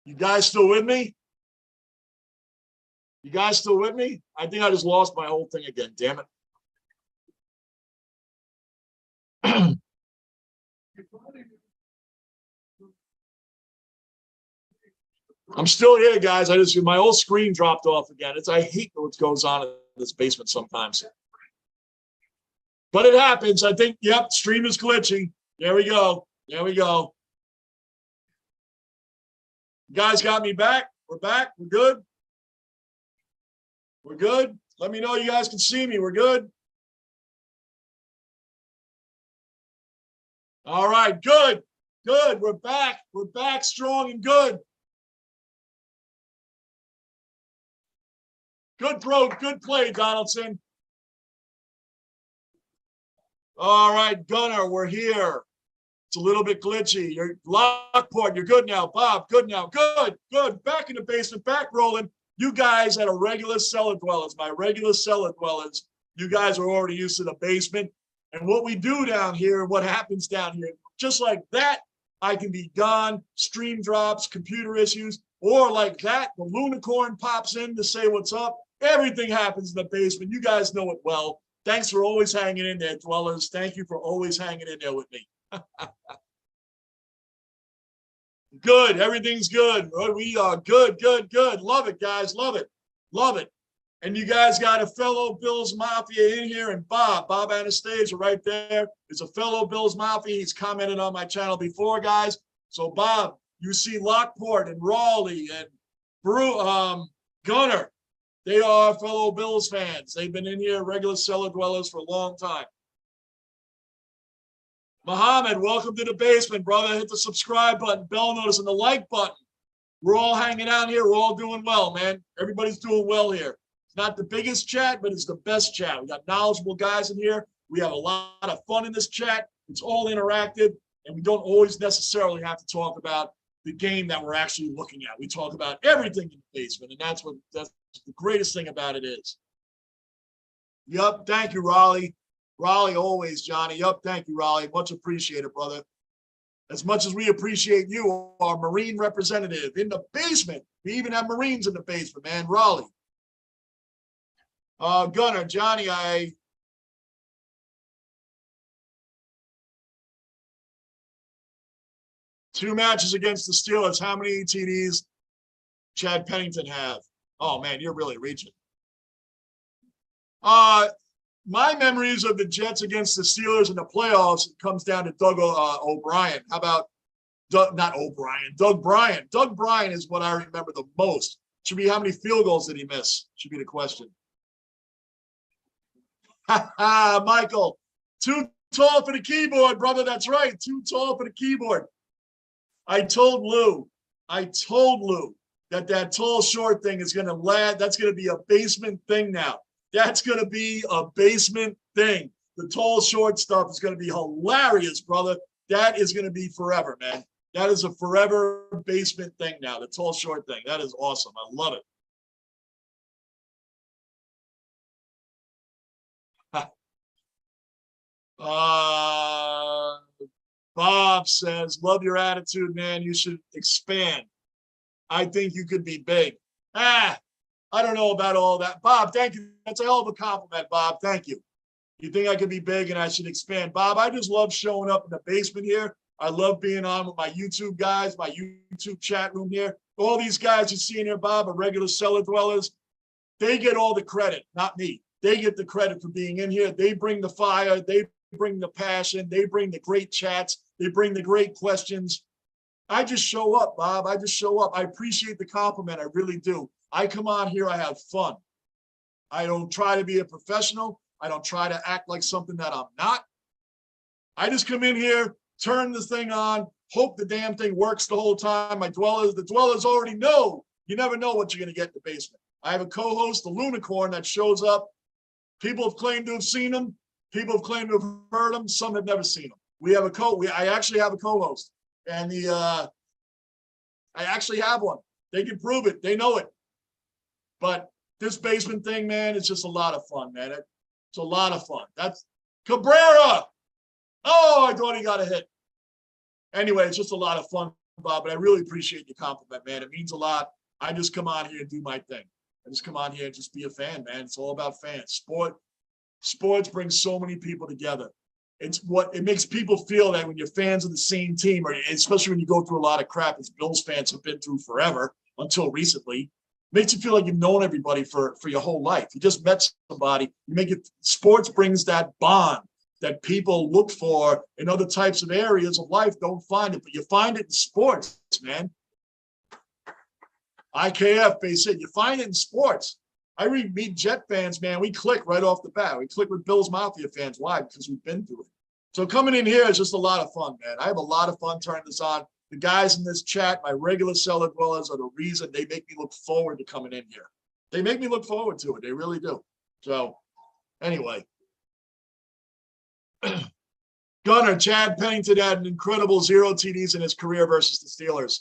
You guys still with me? You guys still with me? I think I just lost my whole thing again. Damn it. I'm still here, guys. My whole screen dropped off again. I hate what goes on in this basement sometimes. But it happens. I think, yep, stream is glitchy. There we go. There we go. You guys got me back? We're back? We're good? We're good? Let me know you guys can see me. We're good? All right, good. Good. We're back. We're back strong and good. Good throw. Good play, Donaldson. All right, Gunner, we're here. It's a little bit glitchy. You're Lockport. You're good now. Bob, good now. Good, good. Back in the basement, back rolling. You guys that are regular cellar dwellers, my regular cellar dwellers, you guys are already used to the basement. And what we do down here, what happens down here, just like that, I can be gone, stream drops, computer issues, or like that, the unicorn pops in to say what's up. Everything happens in the basement. You guys know it well. Thanks for always hanging in there, dwellers. Thank you for always hanging in there with me. Good. Everything's good. We are good, good, good. Love it, guys. Love it. Love it. And you guys got a fellow Bills Mafia in here, and Bob Anastasia right there is a fellow Bills Mafia. He's commented on my channel before, guys. So Bob, you see Lockport and Raleigh and Gunner. They are fellow Bills fans. They've been in here, regular cellar dwellers, for a long time. Muhammad, welcome to the basement, brother. Hit the subscribe button, bell notice, and the like button. We're all hanging out here. We're all doing well, man. Everybody's doing well here. It's not the biggest chat, but it's the best chat. We got knowledgeable guys in here. We have a lot of fun in this chat. It's all interactive, and we don't always necessarily have to talk about the game that we're actually looking at. We talk about everything in the basement, and that's the greatest thing about it is. Yup, thank you, Raleigh. Raleigh always, Johnny. Yup, thank you, Raleigh. Much appreciated, brother. As much as we appreciate you, our Marine representative in the basement. We even have Marines in the basement, man. Raleigh. Gunner, Johnny, two matches against the Steelers. How many TDs Chad Pennington have? Oh, man, you're really reaching. My memories of the Jets against the Steelers in the playoffs comes down to Doug O'Brien. How about not O'Brien, Doug Bryan. Doug Bryan is what I remember the most. Should be how many field goals did he miss? Should be the question. Michael, too tall for the keyboard, brother. That's right. Too tall for the keyboard. I told Lou that tall short thing is going to land. That's going to be a basement thing now. That's going to be a basement thing. The tall short stuff is going to be hilarious, brother. That is going to be forever, man. That is a forever basement thing now, the tall short thing. That is awesome. I love it. Bob says, love your attitude, man. You should expand. I think you could be big. I don't know about all that. Bob, thank you. That's a hell of a compliment, Bob. Thank you. You think I could be big and I should expand? Bob, I just love showing up in the basement here. I love being on with my YouTube guys, my YouTube chat room here. All these guys you see in here, Bob, are regular cellar dwellers. They get all the credit, not me. They get the credit for being in here. They bring the fire. They bring the passion. They bring the great chats. They bring the great questions. I just show up, Bob. I just show up. I appreciate the compliment. I really do. I come on here. I have fun. I don't try to be a professional. I don't try to act like something that I'm not. I just come in here, turn the thing on, hope the damn thing works the whole time. The dwellers already know. You never know what you're going to get in the basement. I have a co-host, the Lunicorn, that shows up. People have claimed to have seen him. People have claimed to have heard him. Some have never seen him. I actually have a co-host, and I actually have one. They can prove it. They know it. But this basement thing, man, it's just a lot of fun, man. It's a lot of fun. That's Cabrera. Oh, I thought he got a hit. Anyway, it's just a lot of fun, Bob, but I really appreciate your compliment, man. It means a lot. I just come on here and do my thing. I just come on here and just be a fan, man. It's all about fans. Sports brings so many people together. It makes people feel that when you're fans of the same team, or especially when you go through a lot of crap as Bills fans have been through forever until recently, makes you feel like you've known everybody for your whole life. You just met somebody. Sports brings that bond that people look for in other types of areas of life. Don't find it, but you find it in sports, man. IKF, they said, you find it in sports. I meet Jet fans, man. We click right off the bat. We click with Bills Mafia fans. Why? Because we've been through it. So coming in here is just a lot of fun, man. I have a lot of fun turning this on. The guys in this chat, my regular cellar dwellers, are the reason they make me look forward to coming in here. They make me look forward to it. They really do. So anyway. Gunner, Chad Pennington had an incredible 0 TDs in his career versus the Steelers.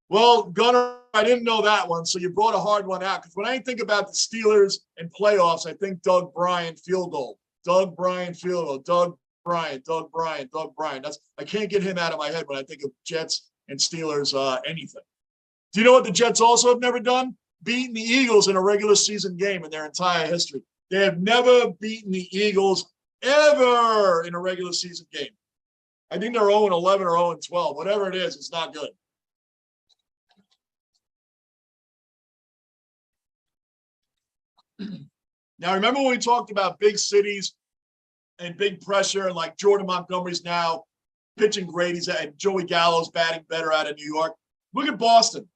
Well, Gunner, I didn't know that one, so you brought a hard one out. Because when I think about the Steelers and playoffs, I think Doug Bryan field goal. Doug Bryan field goal. Doug Bryan. I can't get him out of my head when I think of Jets and Steelers anything. Do you know what the Jets also have never done? Beaten the Eagles in a regular season game in their entire history. They have never beaten the Eagles ever in a regular season game. I think they're 0-11 or 0-12. Whatever it is, it's not good. Now, remember when we talked about big cities and big pressure, and like Jordan Montgomery's now pitching great. And Joey Gallo's batting better out of New York. Look at Boston.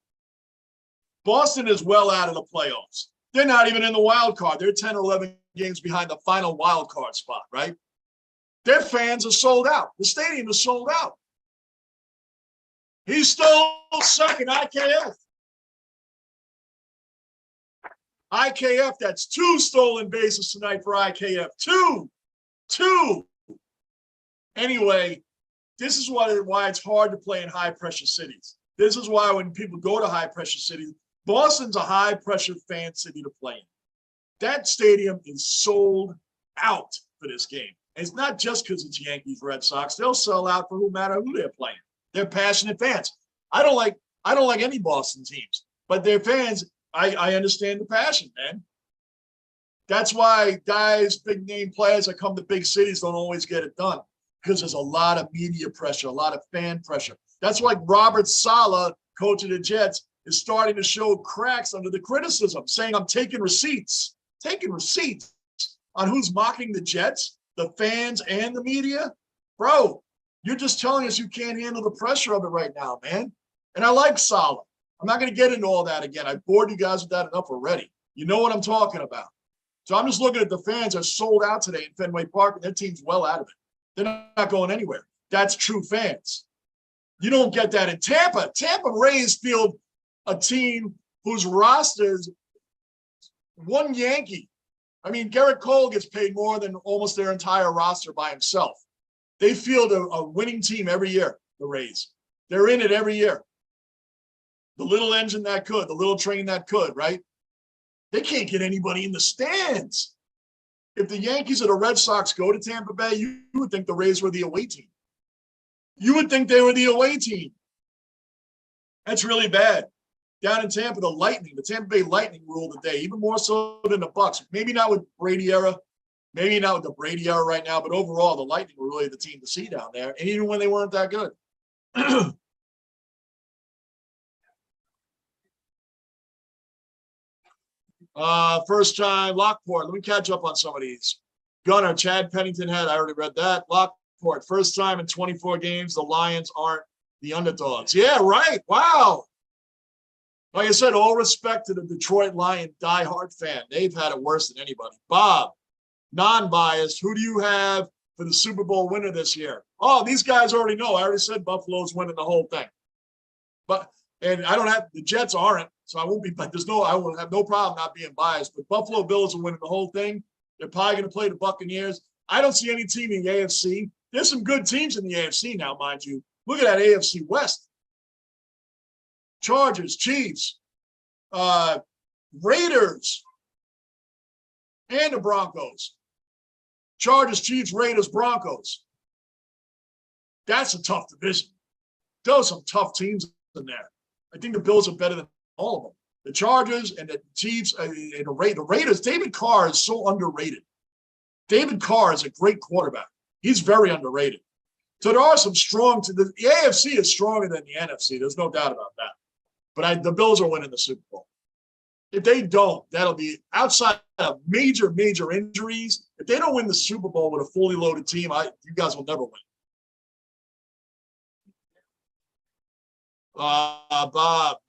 Boston is well out of the playoffs. They're not even in the wild card. They're 10 or 11 games behind the final wild card spot, right? Their fans are sold out. The stadium is sold out. He's still second, IKF. IKF, that's 2 stolen bases tonight for IKF. Two. Anyway, this is why it's hard to play in high-pressure cities. This is why when people go to high-pressure cities, Boston's a high-pressure fan city to play in. That stadium is sold out for this game. And it's not just because it's Yankees, Red Sox. They'll sell out for no matter who they're playing. They're passionate fans. I don't like any Boston teams, but their fans, I understand the passion, man. That's why guys, big name players that come to big cities don't always get it done, because there's a lot of media pressure, a lot of fan pressure. That's why Robert Saleh, coach of the Jets, is starting to show cracks under the criticism, saying I'm taking receipts on who's mocking the Jets, the fans, and the media. Bro, you're just telling us you can't handle the pressure of it right now, man. And I like Saleh. I'm not going to get into all that again. I bored you guys with that enough already. You know what I'm talking about. So I'm just looking at the fans that are sold out today in Fenway Park, and their team's well out of it. They're not going anywhere. That's true fans. You don't get that in Tampa. Tampa Rays field a team whose rosters one Yankee. I mean, Garrett Cole gets paid more than almost their entire roster by himself. They field a winning team every year, the Rays. They're in it every year. The little engine that could, the little train that could, right? They can't get anybody in the stands. If the Yankees or the Red Sox go to Tampa Bay, you would think the Rays were the away team. You would think they were the away team. That's really bad. Down in Tampa, the Tampa Bay Lightning ruled the day, even more so than the Bucks. Maybe not with Brady era, maybe not with the Brady era right now, but overall, the Lightning were really the team to see down there, and even when they weren't that good. First time, Lockport. Let me catch up on some of these. Gunner, Chad Pennington had, I already read that. Lockport, first time in 24 games, the Lions aren't the underdogs. Yeah, right. Wow. Like I said, all respect to the Detroit Lion diehard fan. They've had it worse than anybody. Bob, non-biased, who do you have for the Super Bowl winner this year? Oh, these guys already know. I already said Buffalo's winning the whole thing. And I don't have, the Jets aren't, so I won't be, but I will have no problem not being biased. But Buffalo Bills are winning the whole thing. They're probably going to play the Buccaneers. I don't see any team in the AFC. There's some good teams in the AFC now, mind you. Look at that AFC West. Chargers, Chiefs, Raiders, and the Broncos. Chargers, Chiefs, Raiders, Broncos. That's a tough division. Those are some tough teams in there. I think the Bills are better than all of them. The Chargers and the Chiefs and the Raiders. David Carr is so underrated. David Carr is a great quarterback. He's very underrated. So there are some strong. The AFC is stronger than the NFC. There's no doubt about that. But the Bills are winning the Super Bowl. If they don't, that'll be outside of major injuries. If they don't win the Super Bowl with a fully loaded team, you guys will never win. Bob,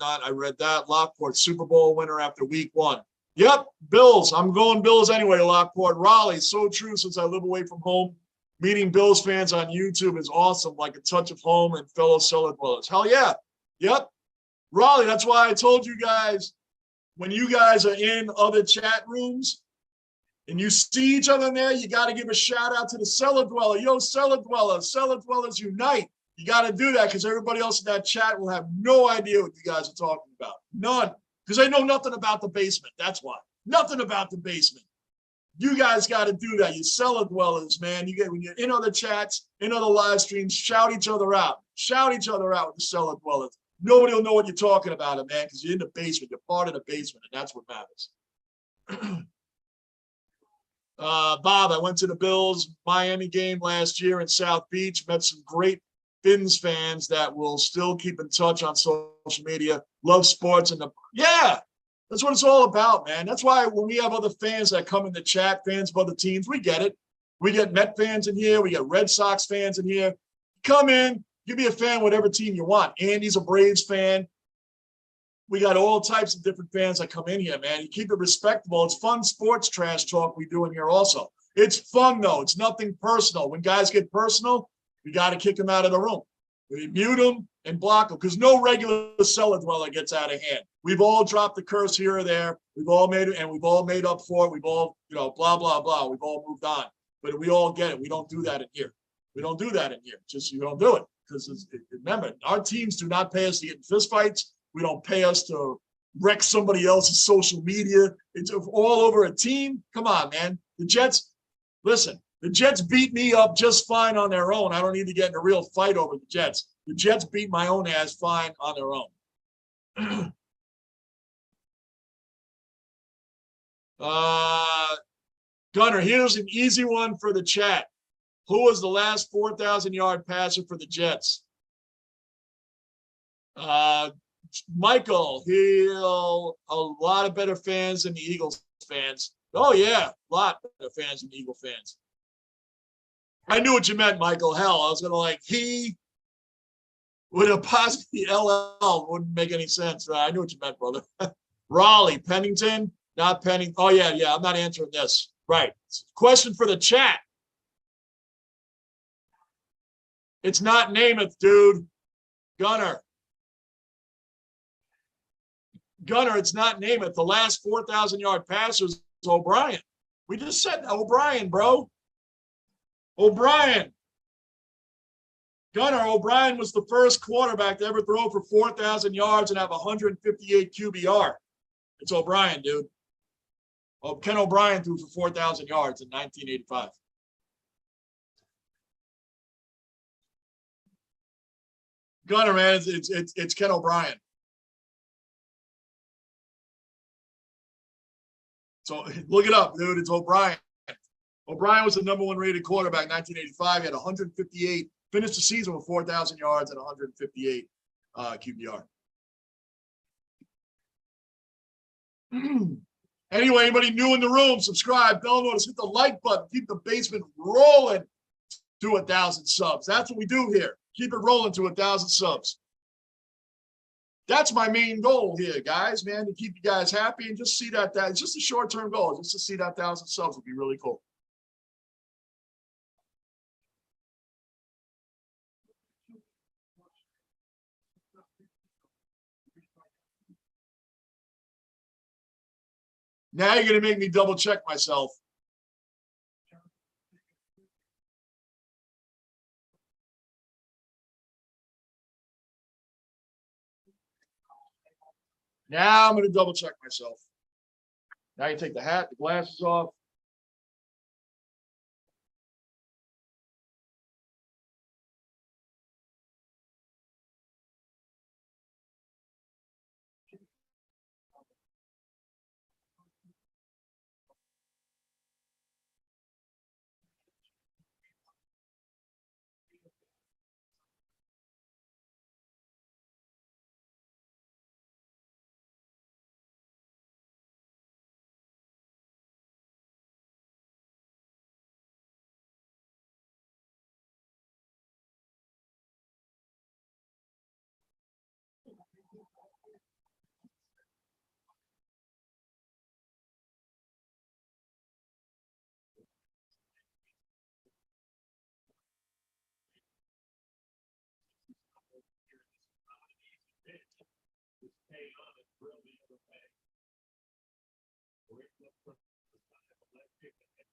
I read that. Lockport, Super Bowl winner after week 1. Yep, Bills. I'm going Bills anyway, Lockport. Raleigh, so true since I live away from home. Meeting Bills fans on YouTube is awesome, like a touch of home and fellow cellar dwellers. Hell yeah. Yep. Raleigh, that's why I told you guys, when you guys are in other chat rooms and you see each other in there, you got to give a shout out to the cellar dweller. Yo, cellar dwellers unite. You got to do that because everybody else in that chat will have no idea what you guys are talking about. None. Because they know nothing about the basement. That's why. Nothing about the basement. You guys got to do that. You cellar dwellers, man. When you're in other chats, in other live streams, shout each other out. Shout each other out with the cellar dwellers. Nobody will know what you're talking about, man, because you're in the basement. You're part of the basement, and that's what matters. Bob, I went to the Bills Miami game last year in South Beach. Met some great Fins fans that will still keep in touch on social media. Love sports yeah, that's what it's all about, man. That's why when we have other fans that come in the chat, fans of other teams, we get it. We get Met fans in here. We get Red Sox fans in here. Come in. You be a fan, whatever team you want. Andy's a Braves fan. We got all types of different fans that come in here, man. You keep it respectable. It's fun sports trash talk we do in here also. It's fun, though. It's nothing personal. When guys get personal, we got to kick them out of the room. We mute them and block them because no regular cellar dweller gets out of hand. We've all dropped the curse here or there. We've all made it, and we've all made up for it. We've all, blah, blah, blah. We've all moved on. But we all get it. We don't do that in here. We don't do that in here. Just you don't do it. because remember, our teams do not pay us to get in fistfights. We don't pay us to wreck somebody else's social media. It's all over a team. Come on, man. The Jets, listen, the Jets beat me up just fine on their own. I don't need to get in a real fight over the Jets. The Jets beat my own ass fine on their own. Gunner, here's an easy one for the chat. Who was the last 4,000-yard passer for the Jets? Michael, a lot of better fans than the Eagles fans. Oh, yeah, a lot better fans than the Eagle fans. I knew what you meant, Michael. Hell, I was going to like, he with a apostrophe LL wouldn't make any sense. I knew what you meant, brother. Raleigh, Pennington, not Pennington. Oh, yeah, I'm not answering this. Right. Question for the chat. It's not Namath, dude. Gunner, it's not Namath. The last 4,000-yard passer is O'Brien. We just said O'Brien, bro. O'Brien. Gunner, O'Brien was the first quarterback to ever throw for 4,000 yards and have 158 QBR. It's O'Brien, dude. Oh, Ken O'Brien threw for 4,000 yards in 1985. Gunner, man, it's Ken O'Brien. So look it up, dude. It's O'Brien. O'Brien was the #1 rated quarterback in 1985. He had 158, finished the season with 4,000 yards and 158 QBR. Anyway, anybody new in the room, subscribe, bell notice, hit the like button, keep the basement rolling to 1,000 subs. That's what we do here. Keep it rolling to 1,000 subs. That's my main goal here, guys, man, to keep you guys happy and just see that it's just a short-term goal. Just to see that 1,000 subs would be really cool. Now you're going to make me double check myself. Now I'm going to double check myself. Now you take the hat, the glasses off.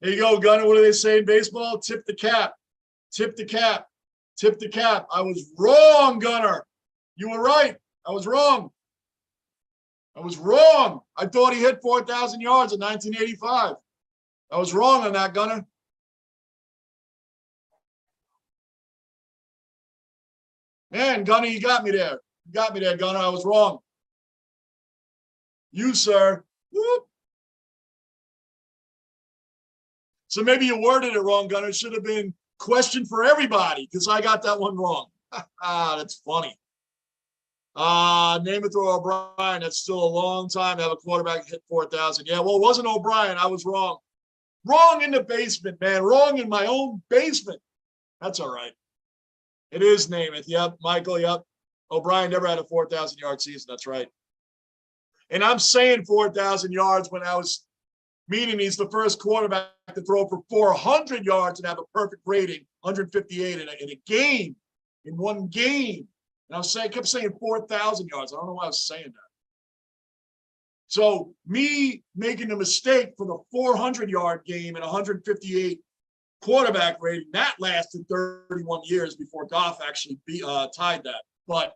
There you go, Gunner. What do they say in baseball? Tip the cap. Tip the cap. Tip the cap. I was wrong, Gunner. You were right. I was wrong. I was wrong. I thought he hit 4,000 yards in 1985. I was wrong on that, Gunner. Man, Gunner, you got me there. You got me there, Gunner. I was wrong. You, sir. Whoop. So maybe you worded it wrong, Gunner. It should have been question for everybody because I got that one wrong. That's funny. Namath or O'Brien. That's still a long time to have a quarterback hit 4,000. Yeah, well, it wasn't O'Brien. I was wrong. Wrong in the basement, man. Wrong in my own basement. That's all right. It is Namath. Yep. Michael, yep. O'Brien never had a 4,000-yard season. That's right. And I'm saying 4,000 yards when I was meaning he's the first quarterback to throw for 400 yards and have a perfect rating, 158 in a game, in one game. And I kept saying 4,000 yards. I don't know why I was saying that. So me making a mistake for the 400-yard game and 158 quarterback rating. That lasted 31 years before Goff actually tied that. But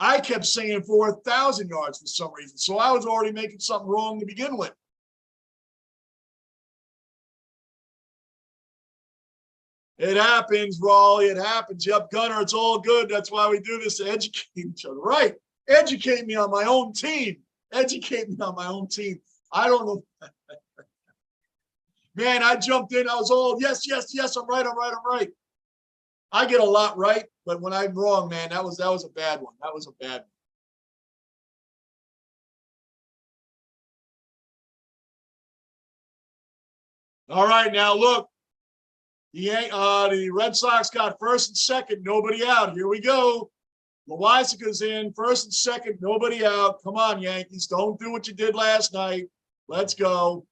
I kept saying 4,000 yards for some reason. So I was already making something wrong to begin with. It happens, Raleigh. It happens. Yep, Gunner, it's all good. That's why we do this, to educate each other. Right. Educate me on my own team. Educate me on my own team. I don't know. Man, I jumped in. I was all, yes, yes, yes, I'm right, I'm right, I'm right. I get a lot right, but when I'm wrong, man, that was a bad one. That was a bad one. All right, now look. The Red Sox got first and second, nobody out. Here we go. Loizaca's in, first and second, nobody out. Come on, Yankees. Don't do what you did last night. Let's go.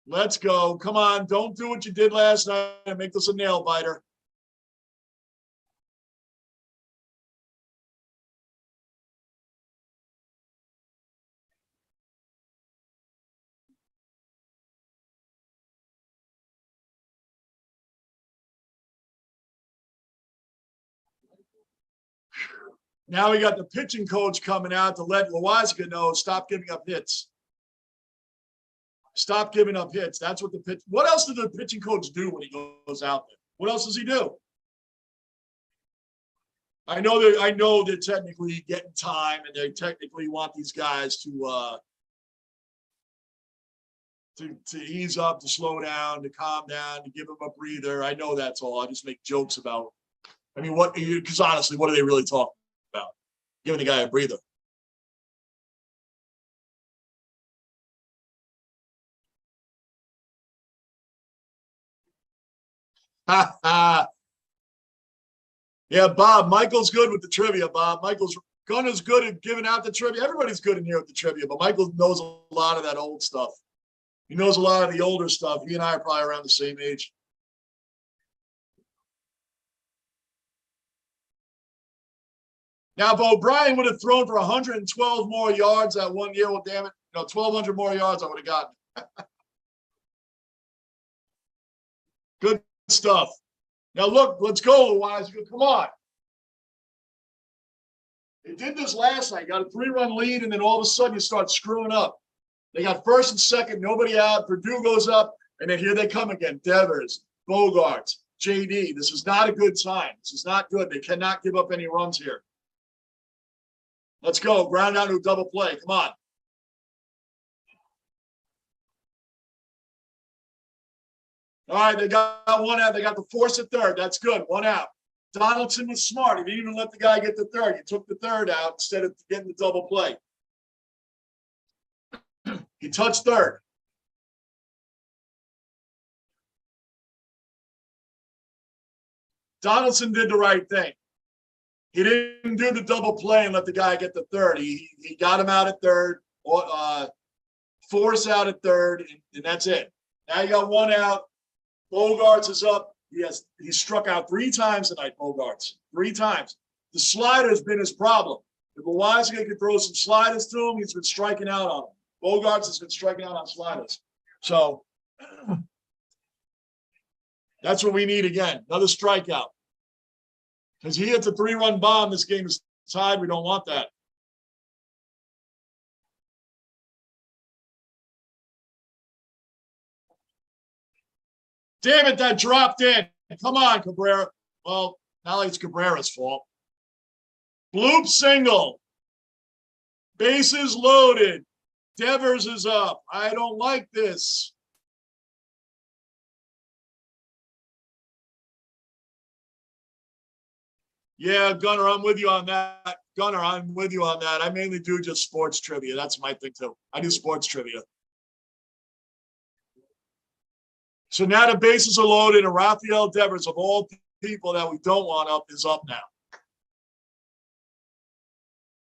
Let's go. Come on. Don't do what you did last night and make this a nail biter. Now we got the pitching coach coming out to let Loizaca know, stop giving up hits. Stop giving up hits. That's what the pitch. What else did the pitching coach do when he goes out there? What else does he do? I know they're technically getting time and they technically want these guys to ease up, to slow down, to calm down, to give them a breather. I know that's all. I just make jokes about. I mean, what? Because honestly, what are they really talking about? Giving the guy a breather. Ha ha. Yeah, Bob. Michael's good with the trivia. Bob. Gunner's good at giving out the trivia. Everybody's good in here with the trivia, but Michael knows a lot of that old stuff. He knows a lot of the older stuff. He and I are probably around the same age. Now, if O'Brien would have thrown for 112 more yards that one year, well, damn it, 1,200 more yards I would have gotten. Good stuff. Now, look, let's go, Loizaca. Come on. They did this last night. Got a 3-run lead, and then all of a sudden you start screwing up. They got first and second, nobody out. Purdue goes up, and then here they come again. Devers, Bogarts, JD. This is not a good sign. This is not good. They cannot give up any runs here. Let's go. Ground down to a double play. Come on. All right, they got one out. They got the force at third. That's good. One out. Donaldson was smart. He didn't even let the guy get the third. He took the third out instead of getting the double play. He touched third. Donaldson did the right thing. He didn't do the double play and let the guy get the third. He got him out at third, force out at third, and that's it. Now you got one out. Bogarts is up. He struck out 3 times tonight, Bogarts. 3 times. The slider has been his problem. If Loizaca could throw some sliders to him, he's been striking out on them. Bogarts has been striking out on sliders. So that's what we need again. Another strikeout. Because he hits a 3-run bomb, this game is tied. We don't want that. Damn it, that dropped in. Come on, Cabrera. Well, now it's Cabrera's fault. Bloop single. Bases loaded. Devers is up. I don't like this. Yeah, Gunner, I'm with you on that. Gunner, I'm with you on that. I mainly do just sports trivia. That's my thing, too. I do sports trivia. So now the bases are loaded, and Rafael Devers, of all people that we don't want up, is up now.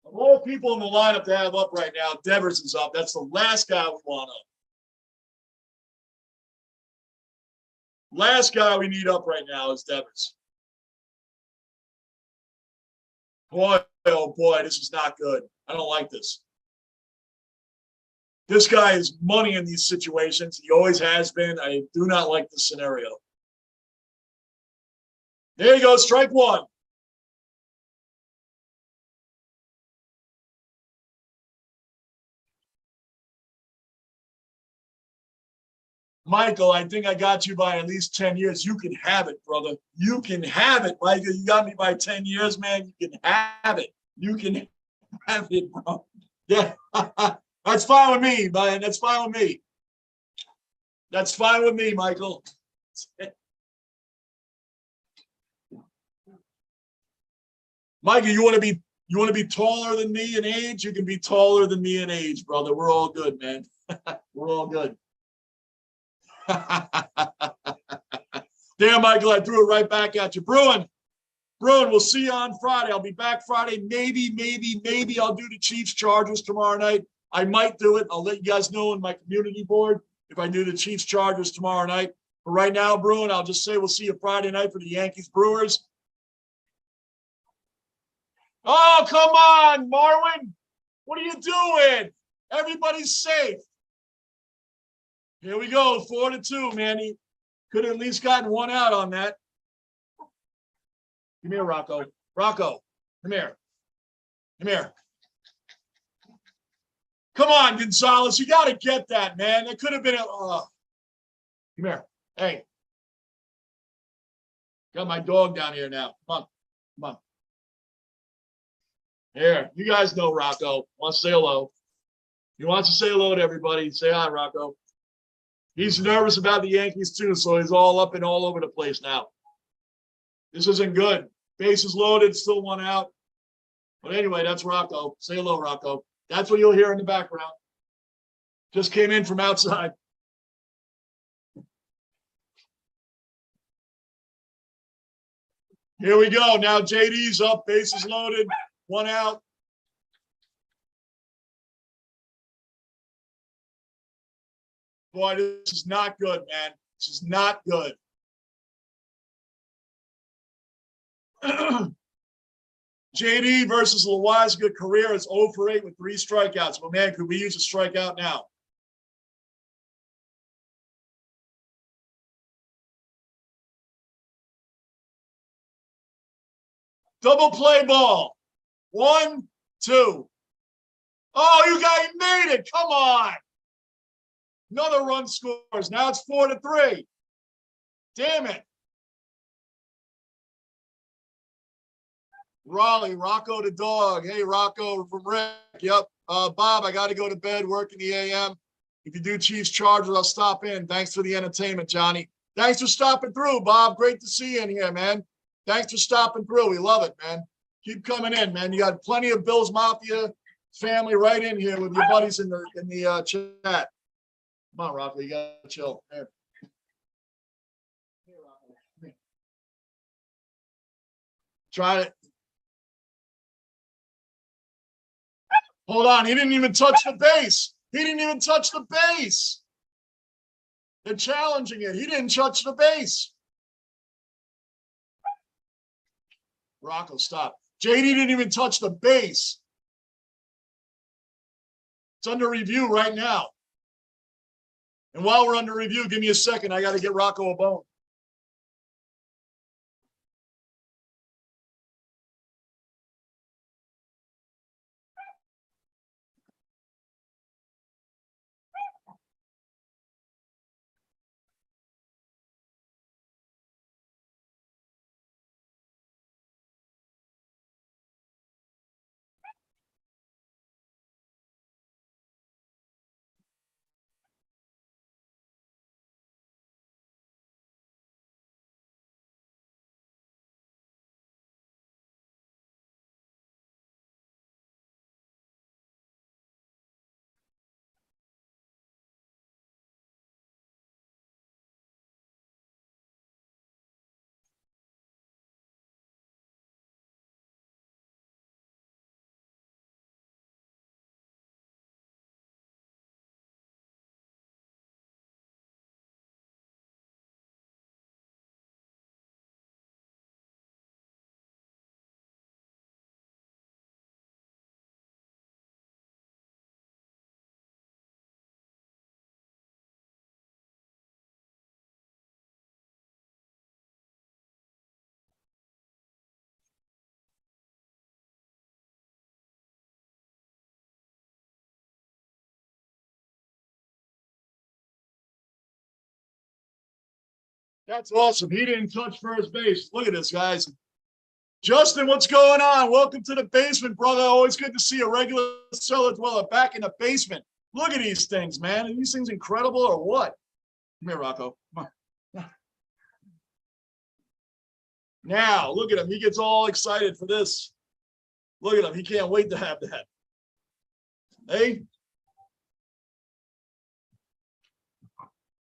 Of all people in the lineup to have up right now, Devers is up. That's the last guy we want up. Last guy we need up right now is Devers. Boy, oh boy, this is not good. I don't like this. This guy is money in these situations. He always has been. I do not like this scenario. There you go, strike one. Michael, I think I got you by at least 10 years. You can have it, brother. You can have it, Michael. You got me by 10 years, man. You can have it. You can have it, bro. Yeah, that's fine with me, man. That's fine with me. That's fine with me, Michael. Michael, you want to be taller than me in age? You can be taller than me in age, brother. We're all good, man. We're all good. Damn, Michael, I threw it right back at you. Bruin, we'll see you on Friday. I'll be back Friday. Maybe I'll do the Chiefs Chargers tomorrow night. I might do it. I'll let you guys know in my community board if I do the Chiefs Chargers tomorrow night. But right now, Bruin, I'll just say we'll see you Friday night for the Yankees Brewers. Oh, come on, Marwin. What are you doing? Everybody's safe. Here we go, 4-2, man. He could have at least gotten one out on that. Come here, Rocco. Rocco, come here. Come here. Come on, Gonzalez. You got to get that, man. It could have been a. Come here. Hey. Got my dog down here now. Come on. Come on. Here. You guys know Rocco. Wants to say hello. He wants to say hello to everybody. Say hi, Rocco. He's nervous about the Yankees, too, so he's all up and all over the place now. This isn't good. Bases loaded, still one out. But anyway, that's Rocco. Say hello, Rocco. That's what you'll hear in the background. Just came in from outside. Here we go. Now JD's up, bases loaded, one out. Boy, this is not good, man. This is not good. JD versus Loizaga career is 0 for 8 with 3 strikeouts. But, man, could we use a strikeout now? Double play ball. 1, 2. Oh, you guys made it. Come on. Another run scores. Now it's 4-3. Damn it. Raleigh, Rocco the dog. Hey, Rocco from Rick. Yep. Bob, I got to go to bed, work in the AM. If you do Chiefs Chargers, I'll stop in. Thanks for the entertainment, Johnny. Thanks for stopping through, Bob. Great to see you in here, man. Thanks for stopping through. We love it, man. Keep coming in, man. You got plenty of Bills Mafia family right in here with your buddies in the chat. Come on, Rocco. You got to chill. Here. Here, Rocco. Here. Try it. Hold on. He didn't even touch the base. He didn't even touch the base. They're challenging it. He didn't touch the base. Rocco, stop. JD didn't even touch the base. It's under review right now. And while we're under review, give me a second. I got to get Rocco a bone. That's awesome. He didn't touch first base. Look at this, guys. Justin, what's going on? Welcome to the basement, brother. Always good to see a regular cellar dweller back in the basement. Look at these things, man. Are these things incredible or what? Come here, Rocco. Come on. Now, look at him. He gets all excited for this. Look at him. He can't wait to have that. Hey?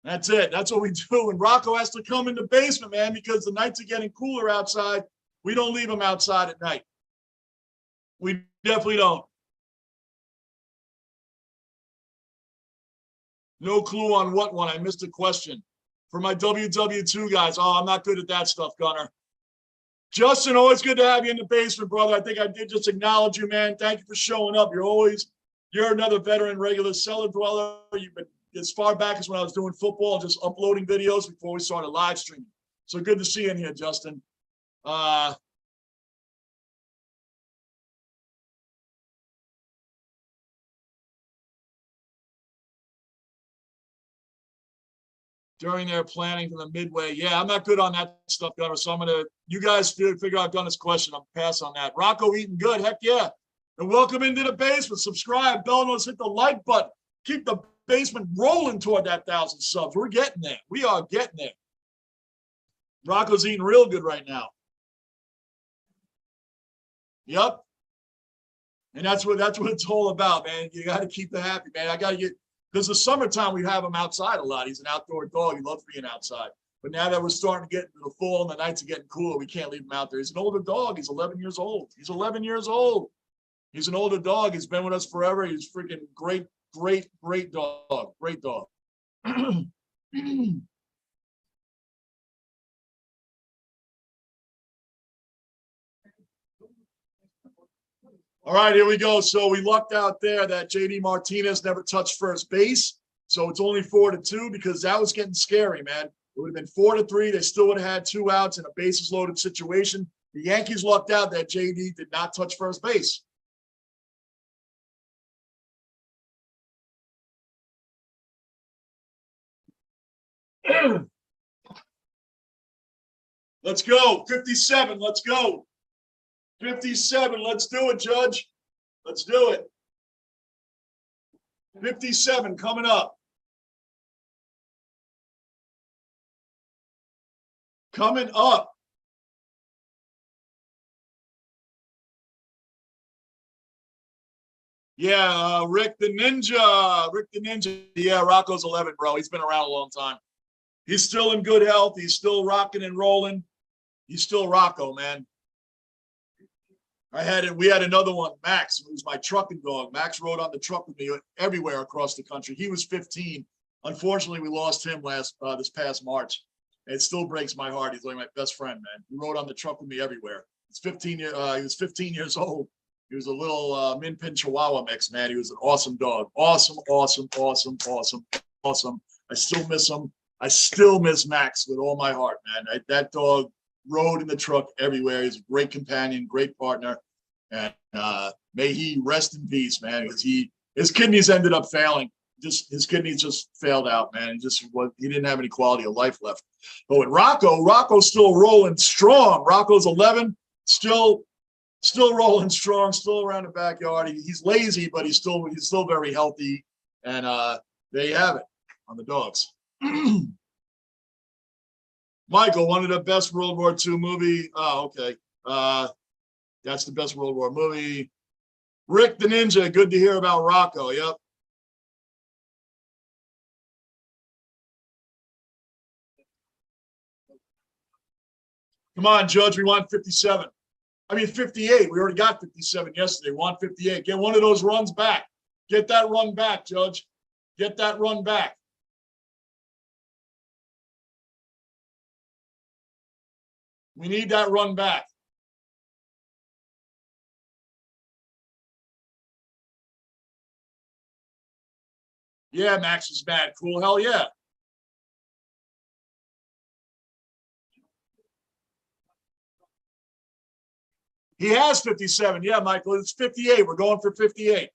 That's it. That's what we do. And Rocco has to come in the basement, man, because the nights are getting cooler outside. We don't leave him outside at night. We definitely don't. No clue on what one. I missed a question. For my WW2 guys. Oh, I'm not good at that stuff, Gunner. Justin, always good to have you in the basement, brother. I think I did just acknowledge you, man. Thank you for showing up. You're another veteran regular cellar dweller. You've been as far back as when I was doing football, just uploading videos before we started live streaming. So good to see you in here, Justin. During their planning for the midway. Yeah, I'm not good on that stuff, Gunner. So I'm going to, you guys figure out Gunner's question. I'll pass on that. Rocco eating good. Heck yeah. And welcome into the basement. Subscribe, bell notice, hit the like button. Keep the basement rolling toward that 1,000 subs. We're getting there. We are getting there. Rocco's eating real good right now. Yep. And that's what it's all about, man. You got to keep the happy, man. I got to get, because the summertime we have him outside a lot. He's an outdoor dog. He loves being outside. But now that we're starting to get into the fall and the nights are getting cooler, we can't leave him out there. He's an older dog. He's 11 years old. He's 11 years old. He's an older dog. He's been with us forever. He's freaking great, great, great dog. Great dog. All right, here we go. So we lucked out there that JD Martinez never touched first base. So it's only 4-2 because that was getting scary, man. It would have been 4-3. They still would have had 2 outs in a bases loaded situation. The Yankees lucked out that JD did not touch first base. Let's go. 57. Let's go. 57. Let's do it, Judge. Let's do it. 57 coming up. Coming up. Yeah, Rick the Ninja. Rick the Ninja. Yeah, Rocco's 11, bro. He's been around a long time. He's still in good health. He's still rocking and rolling. He's still Rocco, man. We had another one, Max, who's my trucking dog. Max rode on the truck with me everywhere across the country. He was 15. Unfortunately, we lost him this past March. It still breaks my heart. He's like my best friend, man. He rode on the truck with me everywhere. He was 15 years old. He was a little Min Pin Chihuahua mix, man. He was an awesome dog. Awesome, awesome, awesome, awesome, awesome. I still miss him. I still miss Max with all my heart, man. That dog rode in the truck everywhere. He's a great companion, great partner. And may he rest in peace, man, because his kidneys ended up failing. His kidneys just failed out, man. He didn't have any quality of life left. But with Rocco's still rolling strong. Rocco's 11, still rolling strong, still around the backyard. He's lazy, but he's still very healthy. And there you have it on the dogs. Michael, one of the best World War II movie. Oh, okay. That's the best World War movie. Rick the Ninja, good to hear about Rocco. Yep. Come on, Judge. We want 57. I mean, 58. We already got 57 yesterday. We want 58. Get one of those runs back. Get that run back, Judge. Get that run back. We need that run back. Yeah, Max is mad. Cool. Hell yeah. He has 57. Yeah, Michael, it's 58. We're going for 58.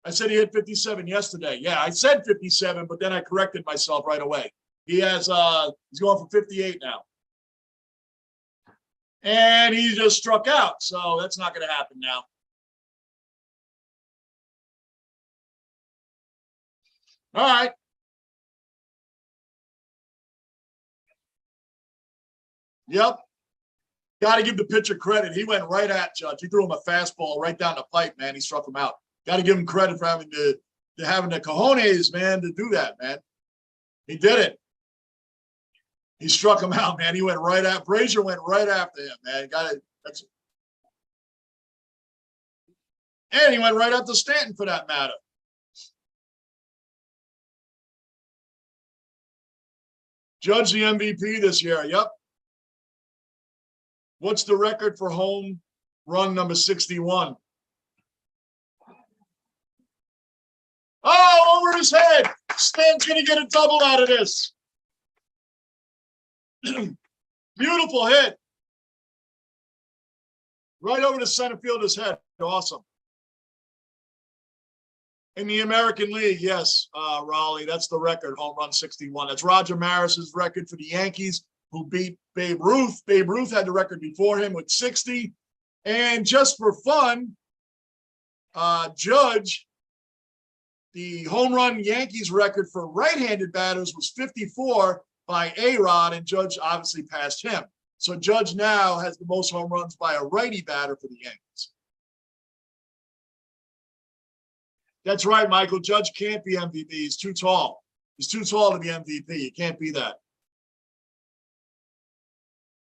I said he had 57 yesterday. Yeah, I said 57, but then I corrected myself right away. He's going for 58 now. And he just struck out, so that's not going to happen now. All right. Yep. Got to give the pitcher credit. He went right at Judge. He threw him a fastball right down the pipe, man. He struck him out. Got to give him credit for having the cojones, man, to do that, man. He did it. He struck him out, man. He went right at Brazier. Went right after him, man. Got it. And he went right after Stanton, for that matter. Judge the MVP this year. Yep. What's the record for home run number 61? Oh, over his head. Stan's going to get a double out of this. Beautiful hit. Right over the center fielder's head. Awesome. In the American League, yes, Raleigh, that's the record, home run 61. That's Roger Maris's record for the Yankees, who beat Babe Ruth. Babe Ruth had the record before him with 60. And just for fun, Judge, the home run Yankees record for right-handed batters was 54 by A-Rod, and Judge obviously passed him. So Judge now has the most home runs by a righty batter for the Yankees. That's right, Michael. Judge can't be MVP. He's too tall. He's too tall to be MVP. He can't be that.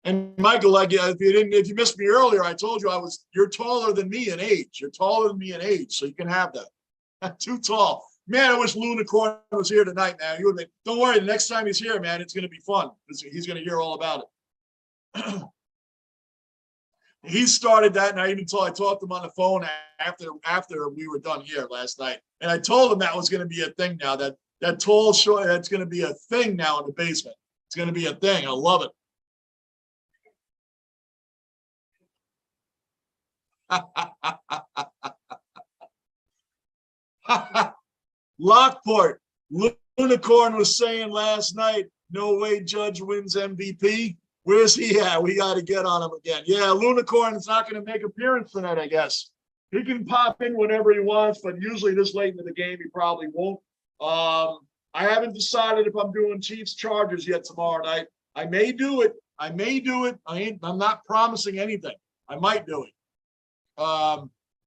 And Michael, like if you missed me earlier, I told you you're taller than me in age. You're taller than me in age, so you can have that. Too tall. Man, I wish Lunicorn was here tonight, man. Don't worry, the next time he's here, man, it's going to be fun. He's going to hear all about it. He started that, and I talked to him on the phone after we were done here last night. And I told him that was going to be a thing now, that tall short, that's going to be a thing now in the basement. It's going to be a thing. I love it. Lockport. Lunicorn was saying last night, no way Judge wins MVP. Where's he at? We got to get on him again. Yeah, Lunicorn is not going to make an appearance tonight, I guess. He can pop in whenever he wants, but usually this late in the game, he probably won't. I haven't decided if I'm doing Chiefs-Chargers yet tomorrow night. I may do it. I'm not promising anything. I might do it.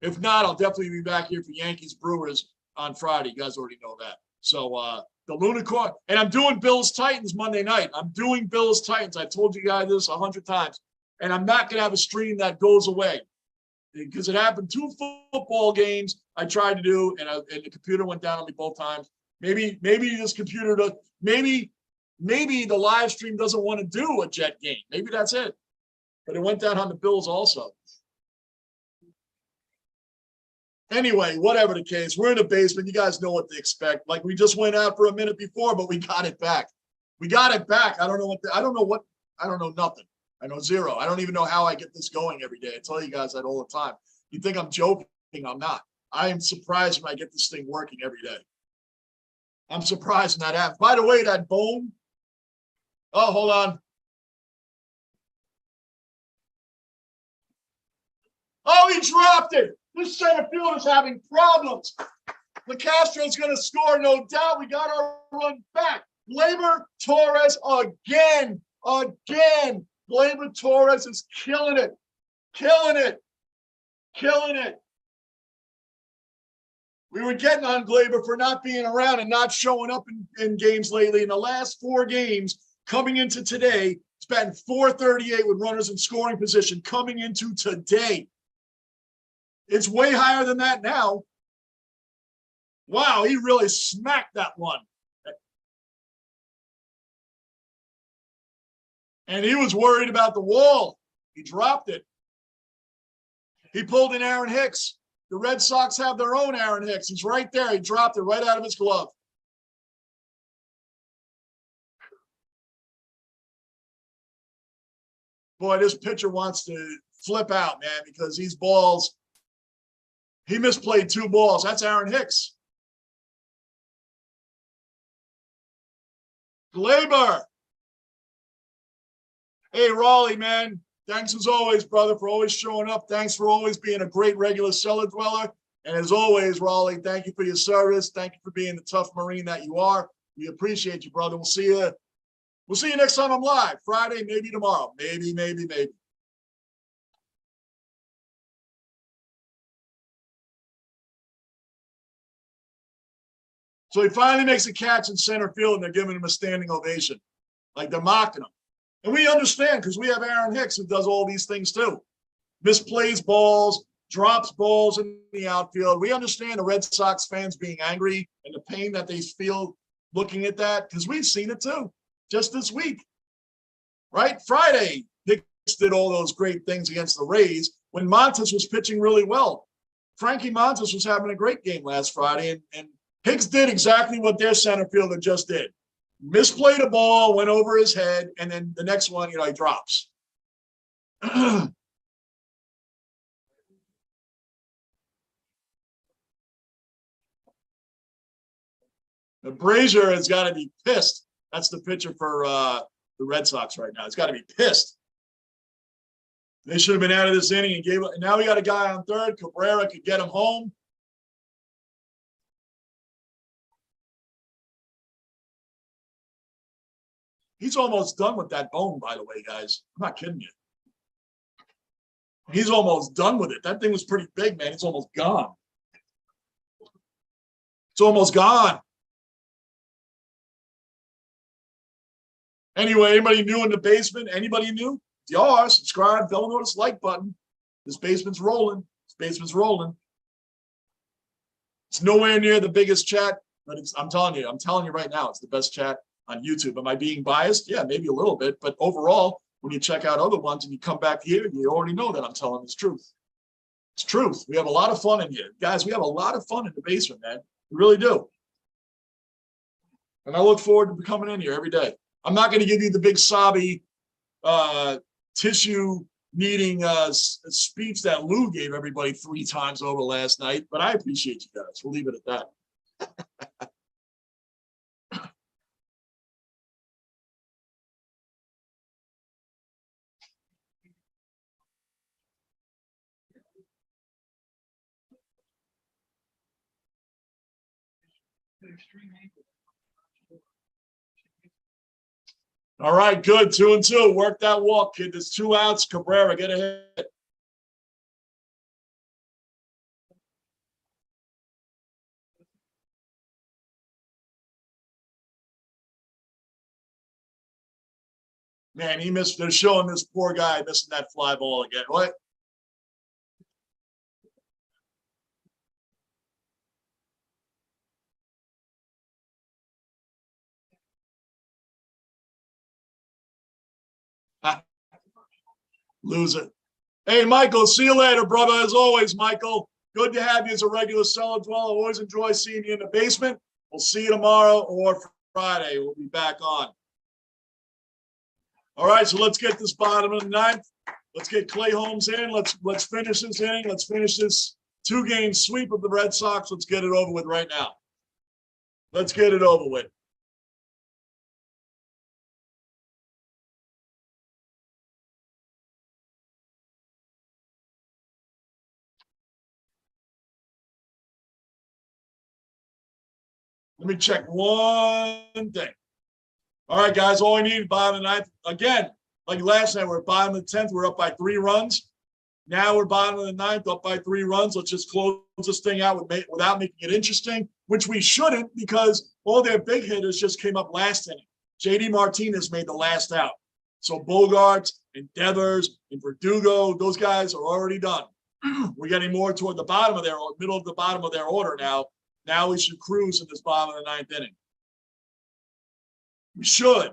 If not, I'll definitely be back here for Yankees-Brewers on Friday. You guys already know that. So the Lunicorn, and I'm doing Bills-Titans Monday night. I'm doing Bills-Titans. I've told you guys this 100 times. And I'm not going to have a stream that goes away because it happened 2 football games I tried to do, and the computer went down on me both times. Maybe this computer does. Maybe the live stream doesn't want to do a Jet game. Maybe that's it. But it went down on the Bills also. Anyway, whatever the case, we're in the basement. You guys know what to expect. Like, we just went out for a minute before, but we got it back. We got it back. I don't know nothing. I know zero. I don't even know how I get this going every day. I tell you guys that all the time. You think I'm joking? I'm not. I am surprised when I get this thing working every day. I'm surprised when that happens. By the way, that bone. Oh, hold on. Oh, he dropped it. This center field is having problems. LeCastro's going to score, no doubt. We got our run back. Gleyber Torres again. Gleyber Torres is killing it. We were getting on Gleyber for not being around and not showing up in games lately. In the last 4 games coming into today, it's been .438 with runners in scoring position coming into today. It's way higher than that now. Wow, he really smacked that one. And he was worried about the wall. He dropped it. He pulled in Aaron Hicks. The Red Sox have their own Aaron Hicks. He's right there. He dropped it right out of his glove. Boy, this pitcher wants to flip out, man, because these balls, he misplayed 2 balls. That's Aaron Hicks. Glaber. Hey, Raleigh, man. Thanks as always, brother, for always showing up. Thanks for always being a great regular cellar dweller. And as always, Raleigh, thank you for your service. Thank you for being the tough Marine that you are. We appreciate you, brother. We'll see you. We'll see you next time I'm live. Friday, maybe tomorrow. Maybe. So he finally makes a catch in center field, and they're giving him a standing ovation. Like they're mocking him. And we understand because we have Aaron Hicks who does all these things too. Misplays balls, drops balls in the outfield. We understand the Red Sox fans being angry and the pain that they feel looking at that because we've seen it too just this week. Right? Friday, Hicks did all those great things against the Rays when Montes was pitching really well. Frankie Montes was having a great game last Friday, and Hicks did exactly what their center fielder just did. Misplayed a ball, went over his head, and then the next one, he drops. The Brazier has got to be pissed. That's the pitcher for the Red Sox right now. He's got to be pissed. They should have been out of this inning and gave it. And now we got a guy on third. Cabrera could get him home. He's almost done with that bone, by the way, guys. I'm not kidding you. He's almost done with it. That thing was pretty big, man. It's almost gone. It's almost gone. Anyway, anybody new in the basement? Anybody new? If you are, subscribe, don't notice like button. This basement's rolling. This basement's rolling. It's nowhere near the biggest chat, but I'm telling you right now, it's the best chat on YouTube. Am I being biased? Yeah, maybe a little bit, but overall, when you check out other ones and you come back here, you already know that I'm telling the truth. It's truth. We have a lot of fun in here. Guys, we have a lot of fun in the basement, man. We really do. And I look forward to coming in here every day. I'm not going to give you the big sobby tissue needing speech that Lou gave everybody 3 times over last night, but I appreciate you guys. We'll leave it at that. All right, good. 2-2. Work that walk, kid. There's 2 outs. Cabrera, get a hit. Man, he missed. They're showing this poor guy missing that fly ball again. What? Loser. Hey, Michael, see you later, brother. As always, Michael, good to have you as a regular cellar dweller. Always enjoy seeing you in the basement. We'll see you tomorrow or Friday. We'll be back on. All right, so let's get this bottom of the 9th. Let's get Clay Holmes in. Let's finish this inning. Let's finish this 2-game sweep of the Red Sox. Let's get it over with right now. Let's get it over with. Let me check one thing. All right, guys, all I need, bottom of the 9th. Again, like last night, we're bottom of the 10th. We're up by 3 runs. Now we're bottom of the 9th, up by 3 runs. Let's just close this thing out without making it interesting, which we shouldn't because all their big hitters just came up last inning. J.D. Martinez made the last out. So Bogarts and Devers and Verdugo, those guys are already done. We're getting more toward the bottom of their middle of the bottom of their order now. Now we should cruise in this bottom of the 9th inning. We should.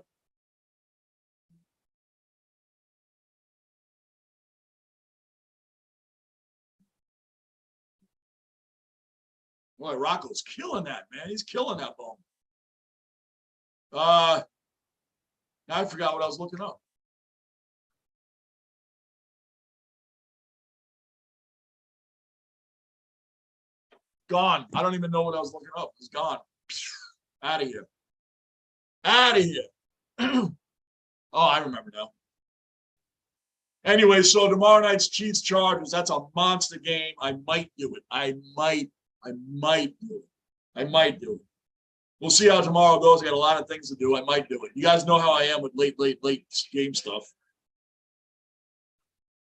Boy, Rocco's killing that, man. He's killing that ball. Now I forgot what I was looking up. Gone. I don't even know what I was looking up. It's gone. Out of here. Out of here. Oh, I remember now. Anyway, so tomorrow night's Chiefs Chargers. That's a monster game. I might do it. I might do it. I might do it. We'll see how tomorrow goes. I got a lot of things to do. I might do it. You guys know how I am with late game stuff.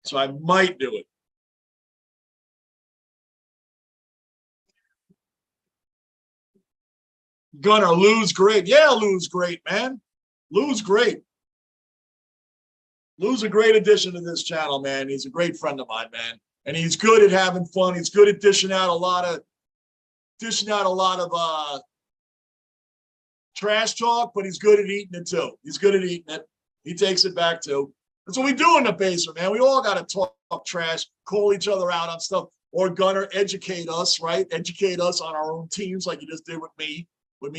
So I might do it. Gunner, Lou's great. Yeah, Lou's great, man. Lou's great. Lou's a great addition to this channel, man. He's a great friend of mine, man. And he's good at having fun. He's good at dishing out a lot of trash talk, but he's good at eating it too. He's good at eating it. He takes it back too. That's what we do in the basement, man. We all got to talk trash, call each other out on stuff, or Gunner, educate us, right? Educate us on our own teams like you just did with me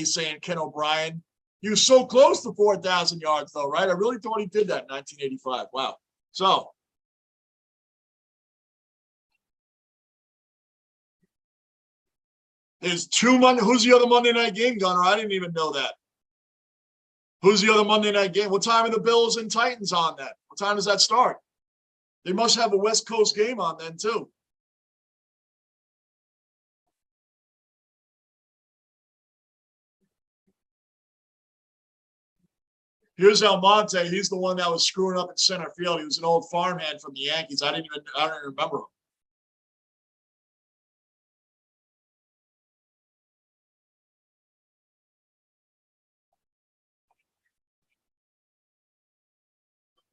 saying Ken O'Brien. He was so close to 4,000 yards, though, right? I really thought he did that in 1985. Wow. So, there's who's the other Monday night game, Gunner? I didn't even know that. Who's the other Monday night game? What time are the Bills and Titans on that? What time does that start? They must have a West Coast game on then, too. Here's Almonte. He's the one that was screwing up in center field. He was an old farmhand from the Yankees. I don't even remember him.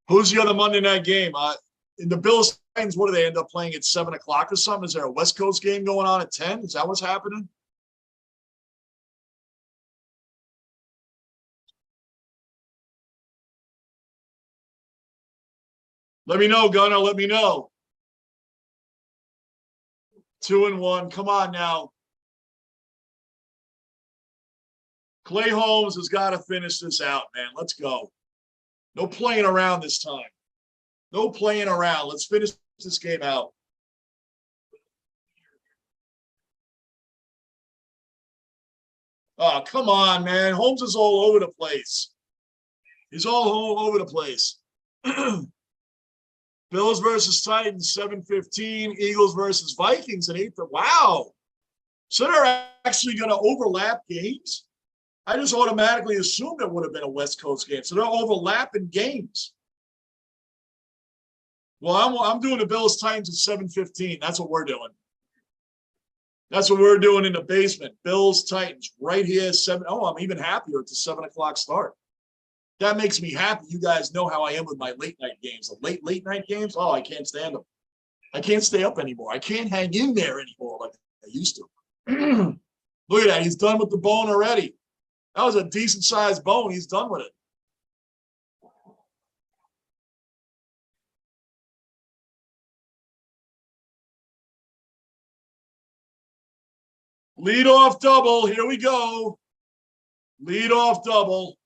Who's the other Monday night game? In the Bills Titans, what do they end up playing at 7 o'clock or something? Is there a West Coast game going on at 10? Is that what's happening? Let me know, Gunner. Let me know. 2-1. Come on now. Clay Holmes has got to finish this out, man. Let's go. No playing around this time. No playing around. Let's finish this game out. Oh, come on, man. Holmes is all over the place. He's all over the place. Bills versus Titans, 7:15. Eagles versus Vikings at 8. Wow. So they're actually going to overlap games? I just automatically assumed it would have been a West Coast game. So they're overlapping games. Well, I'm doing the Bills Titans at 7:15. That's what we're doing. That's what we're doing in the basement. Bills Titans right here. 7. Oh, I'm even happier. It's a 7 o'clock start. That makes me happy. You guys know how I am with my late night games. The late night games. Oh, I can't stand them. I can't stay up anymore. I can't hang in there anymore like I used to. Look at that. He's done with the bone already. That was a decent sized bone. He's done with it. Lead off double. Here we go. Lead off double.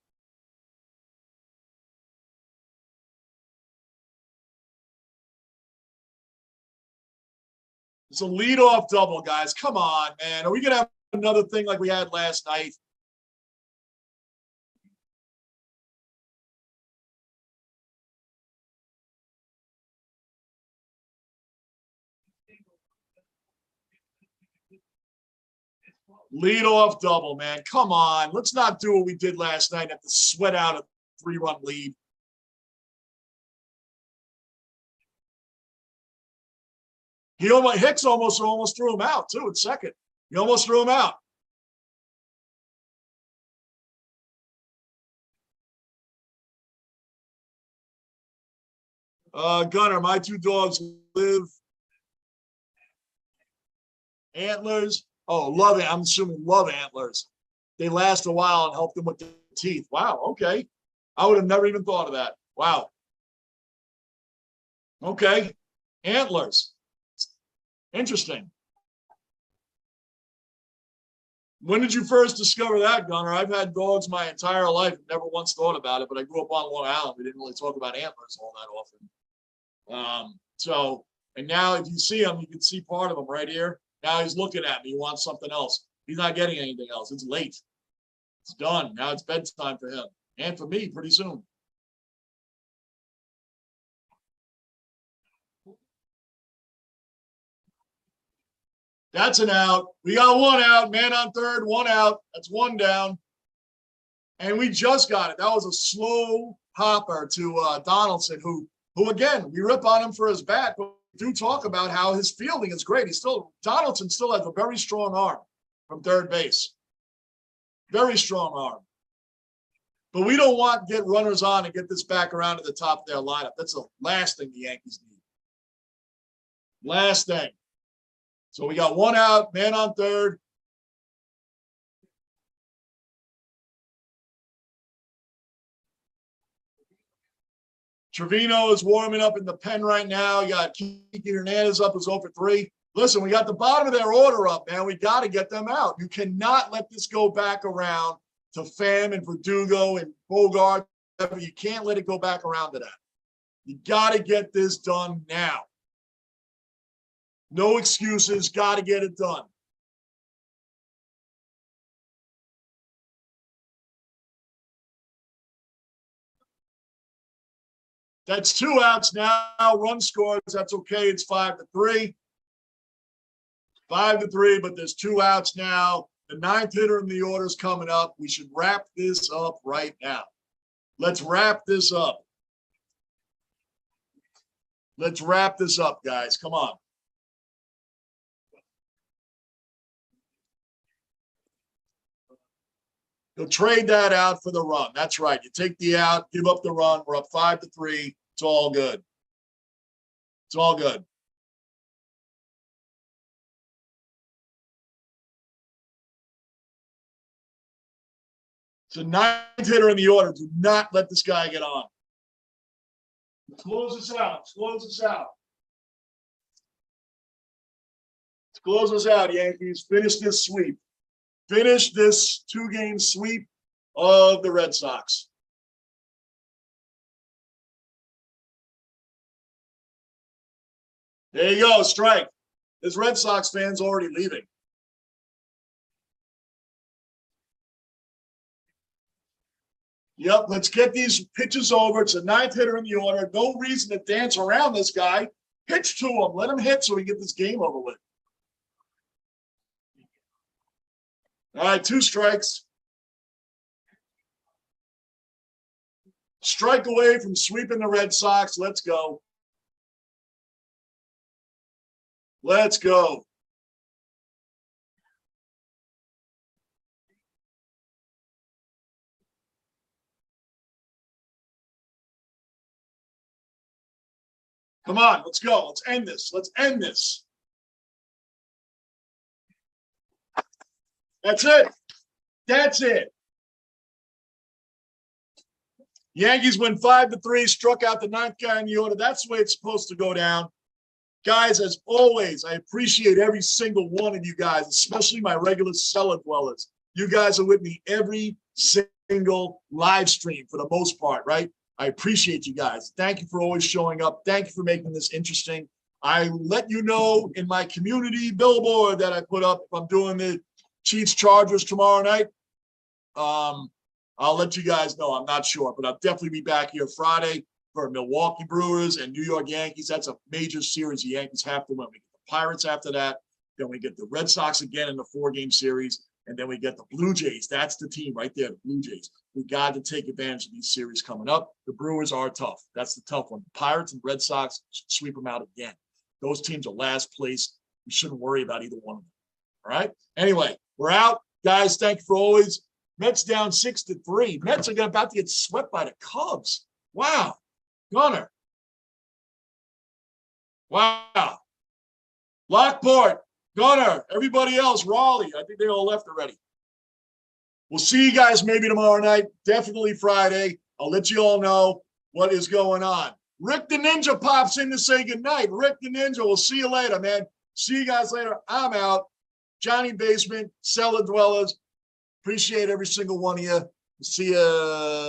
It's a lead off double, guys. Come on, man. Are we going to have another thing like we had last night? Lead off double, man. Come on. Let's not do what we did last night and have to sweat out a 3-run lead. Hicks almost threw him out, too, at second. He almost threw him out. Gunner, my 2 dogs live. Antlers. Oh, love it. I'm assuming love antlers. They last a while and help them with the teeth. Wow. Okay. I would have never even thought of that. Wow. Okay. Antlers. Interesting. When did you first discover that, Gunner? I've had dogs my entire life. Never once thought about it, but I grew up on Long Island. We didn't really talk about antlers all that often. And now if you see him, you can see part of him right here. Now he's looking at me. He wants something else. He's not getting anything else. It's late. It's done. Now it's bedtime for him. And for me, pretty soon. That's an out. We got one out. Man on third, one out. That's one down. And we just got it. That was a slow hopper to Donaldson, who again, we rip on him for his bat, but we do talk about how his fielding is great. Donaldson still has a very strong arm from third base. Very strong arm. But we don't want to get runners on and get this back around to the top of their lineup. That's the last thing the Yankees need. Last thing. So we got one out, man on third. Trevino is warming up in the pen right now. You got Kiki Hernandez up, who's 0 for 3. Listen, we got the bottom of their order up, man. We got to get them out. You cannot let this go back around to Pham and Verdugo and Bogart. You can't let it go back around to that. You got to get this done now. No excuses. Got to get it done. That's 2 outs now. Run scores. That's okay. It's 5-3. 5-3, but there's 2 outs now. The 9th hitter in the order is coming up. We should wrap this up right now. Let's wrap this up. Let's wrap this up, guys. Come on. You'll trade that out for the run. That's right. You take the out, give up the run. We're up 5-3. It's all good. It's all good. It's a 9th hitter in the order. Do not let this guy get on. Let's close this out. Let's close this out. Let's close this out, Yankees. Finish this sweep. Finish this 2-game sweep of the Red Sox. There you go, strike. This Red Sox fan's already leaving. Yep, let's get these pitches over. It's a 9th hitter in the order. No reason to dance around this guy. Pitch to him. Let him hit so we get this game over with. All right, 2 strikes. Strike away from sweeping the Red Sox. Let's go. Let's go. Come on, let's go. Let's end this. Let's end this. That's it. That's it. Yankees win 5-3, struck out the 9th guy in the order. That's the way it's supposed to go down. Guys, as always, I appreciate every single one of you guys, especially my regular cellar dwellers. You guys are with me every single live stream for the most part, right? I appreciate you guys. Thank you for always showing up. Thank you for making this interesting. I let you know in my community billboard that I put up if I'm doing the Chiefs Chargers tomorrow night. I'll let you guys know. I'm not sure, but I'll definitely be back here Friday for Milwaukee Brewers and New York Yankees. That's a major series the Yankees have to win. We get the Pirates after that. Then we get the Red Sox again in the 4-game series. And then we get the Blue Jays. That's the team right there, the Blue Jays. We got to take advantage of these series coming up. The Brewers are tough. That's the tough one. The Pirates and Red Sox should sweep them out again. Those teams are last place. We shouldn't worry about either one of them. All right? Anyway, we're out. Guys, thank you for always. Mets down 6-3. Mets are about to get swept by the Cubs. Wow. Gunner. Wow. Lockport. Gunner. Everybody else. Raleigh. I think they all left already. We'll see you guys maybe tomorrow night. Definitely Friday. I'll let you all know what is going on. Rick the Ninja pops in to say goodnight. Rick the Ninja. We'll see you later, man. See you guys later. I'm out. Johnny Basement. Cellar Dwellers. Appreciate every single one of you. See you.